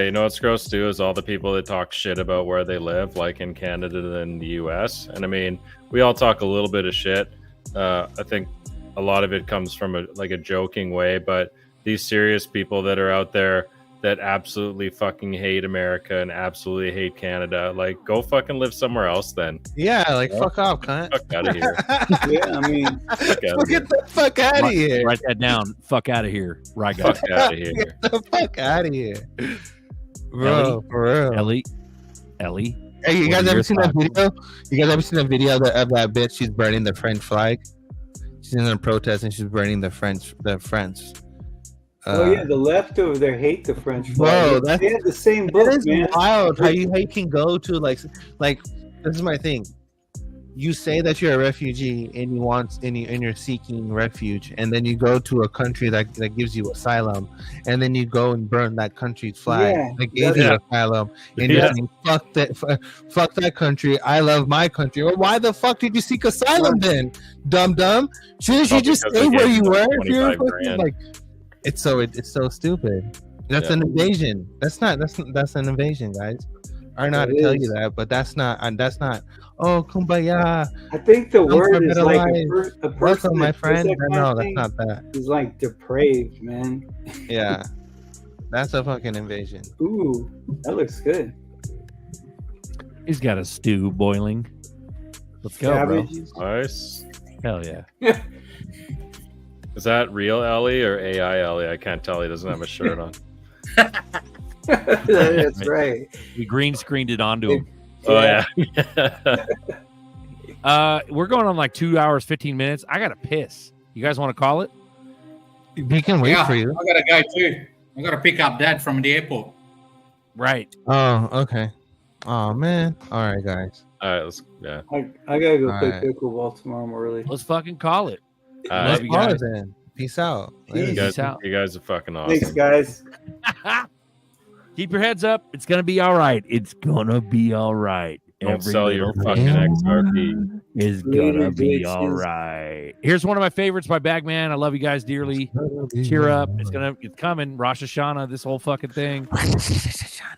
you know what's gross too is all the people that talk shit about where they live, like in Canada and the US. And I mean, we all talk a little bit of shit. I think a lot of it comes from a joking way, but these serious people that are out there that absolutely fucking hate America and absolutely hate Canada, like, go fucking live somewhere else then. Yeah, like, fuck off, cunt. Fuck out of here. Yeah, I mean, get the fuck out of here. Write that down. Fuck out of here. Right, guys. Fuck out of here. Get the fuck out of here. Bro, for real. Ellie. Hey, you guys ever seen that video? You guys ever seen a video of that bitch? She's burning the French flag. She's in a protest and she's burning the French. Oh yeah, the left over there hate the French flag. Bro, they had the same book, that is man. wild. How you can go to like this is my thing. You say that you're a refugee and you're seeking refuge, and then you go to a country that gives you asylum, and then you go and burn that country's flag that gave you asylum, and you're saying, fuck that country. I love my country. Well, why the fuck did you seek asylum then, dumb? Shouldn't you just stay where you were? If you're like, it's so stupid. That's an invasion. That's an invasion, guys. I don't know how to tell you that, but that's not. Oh, kumbaya. I think the word is like a person. Welcome, my friend. No, that's not that. He's like depraved, man. Yeah, that's a fucking invasion. Ooh, that looks good. He's got a stew boiling. Let's go, Cabbages. Bro. Nice. Hell yeah. Is that real Ellie or AI Ellie? I can't tell. He doesn't have a shirt on. That's right. We green screened it onto him. Oh yeah. We're going on like 2 hours, 15 minutes. I gotta piss. You guys want to call it? We can wait for you. I gotta go too. I gotta pick up Dad from the airport. Right. Oh, okay. Oh man. All right, guys. All right. I gotta go play pickleball tomorrow early. Let's fucking call it. Let's call it then. Peace out. You guys are fucking awesome. Thanks, guys. Keep your heads up. It's gonna be all right. It's gonna be all right. Don't sell your fucking XRP. Is gonna be all right. Here's one of my favorites by Bagman. I love you guys dearly. Cheer up. It's coming. Rosh Hashanah. This whole fucking thing.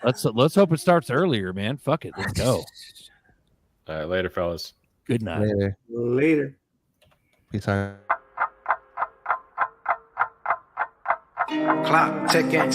Let's hope it starts earlier, man. Fuck it. Let's go. All right, later, fellas. Good night. Later. Peace out. Clock ticking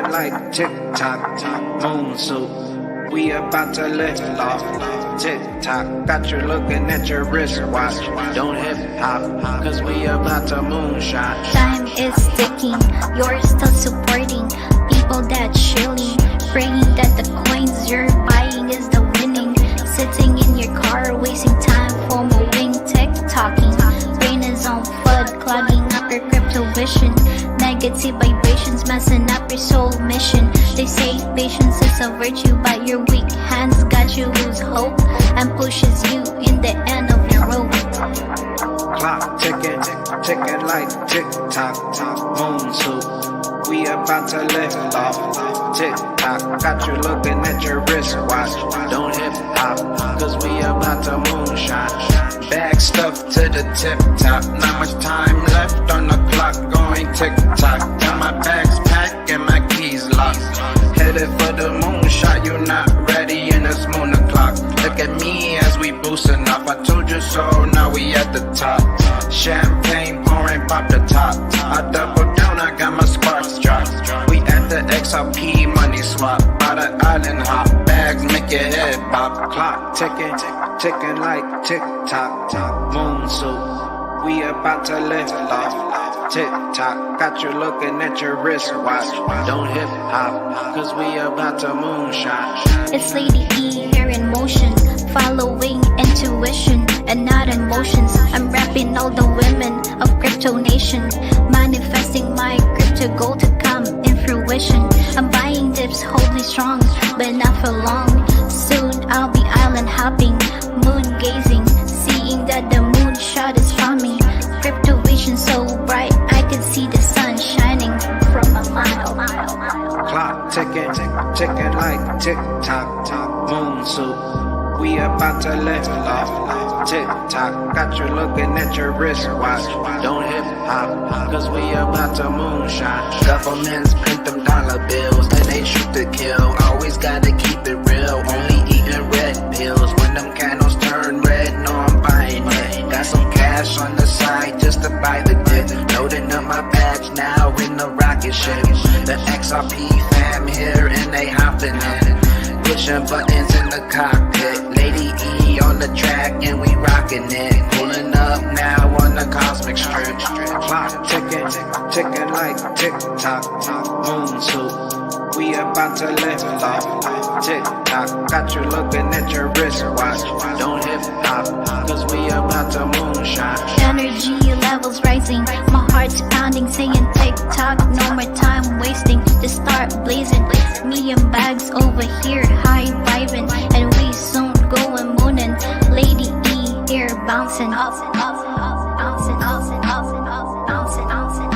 like tick-tock, moon suit. We about to lift off. Tick-tock, got you looking at your wristwatch. Don't hip-hop, cause we about to moonshot. Time is ticking, you're still supporting people that's chilling, praying that the coins you're buying is the winning. Sitting in your car, wasting time for moving, tick-tocking. Brain is on flood, clogging up your crypto vision. Negative vibrations messing up your soul mission. They say patience is a virtue, but your weak hands got you lose hope and pushes you in the end of your rope. Clock ticking like tick-tock, moon suit. We about to lift off. Tick-tock, got you looking at your wristwatch. Don't hip-hop, cause we about to moonshot. Bag stuffed to the tip-top. Not much time left on the clock, going tick-tock. Got my bags packed and my keys locked. Headed for the moonshot, you not ready and it's moon o'clock. Look at me as we boosting up. I told you so, now we at the top. Champagne pouring, pop the top. I double down, I got my sparks dropped. We at the XRP money swap. By the island hop, bags make your head pop. Clock ticking like tick-tock, moon suit. We about to lift off. tick tock. Got you looking at your wristwatch. Don't hip hop, cause we about to moonshot. It's Lady E here in motion, following intuition and not emotions. I'm rapping all the women of Crypto Nation, manifesting my crypto goal to come in fruition. I'm buying dips, holding strong, but not for long. Soon I'll be island hopping, moon gazing, seeing that the moon shot is coming. Crypto vision so bright, I can see the sun shining from a mile. Clock ticking, ticking like tick tock. Moon soup, we about to lift off. Tick tock, got you looking at your wristwatch. Don't hip hop, cause we about to moonshot. Governments print them dollar bills, and they shoot to kill. Always gotta keep it real, only eating red pills. When them candles turn red, no I'm buying it. Got some cash on the side just to buy the dip. Loading up my bags now in the rocket ship. The XRP fam here and they hopping in. Pushing buttons in the cockpit. Lady E on the track and we rocking it. Pulling up now on the cosmic strip. Clock ticking, ticking like tick tock. Moon soup, we about to lift off. Tick tock, got you looking at your wristwatch. Don't hip hop, cause we about to moonshot. Energy levels rising, my heart's pounding, saying tick tock, no more time wasting, just start blazing. Me and bags over here, high vibing, and we soon going mooning. Lady E here bouncing, bouncing, bouncing, bouncing, bouncing, bouncing, bouncing, bouncing, bouncing.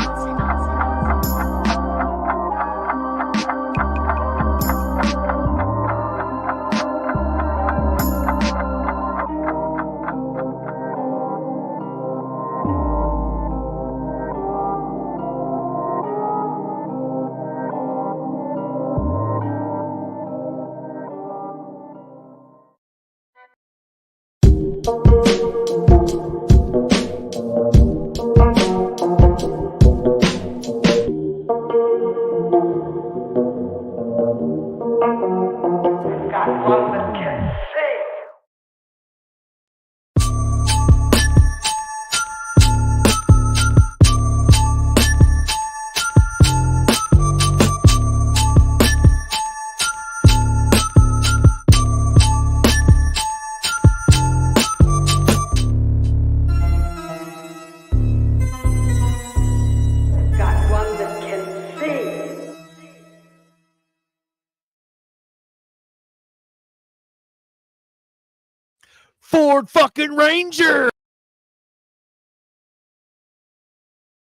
Ford fucking Ranger.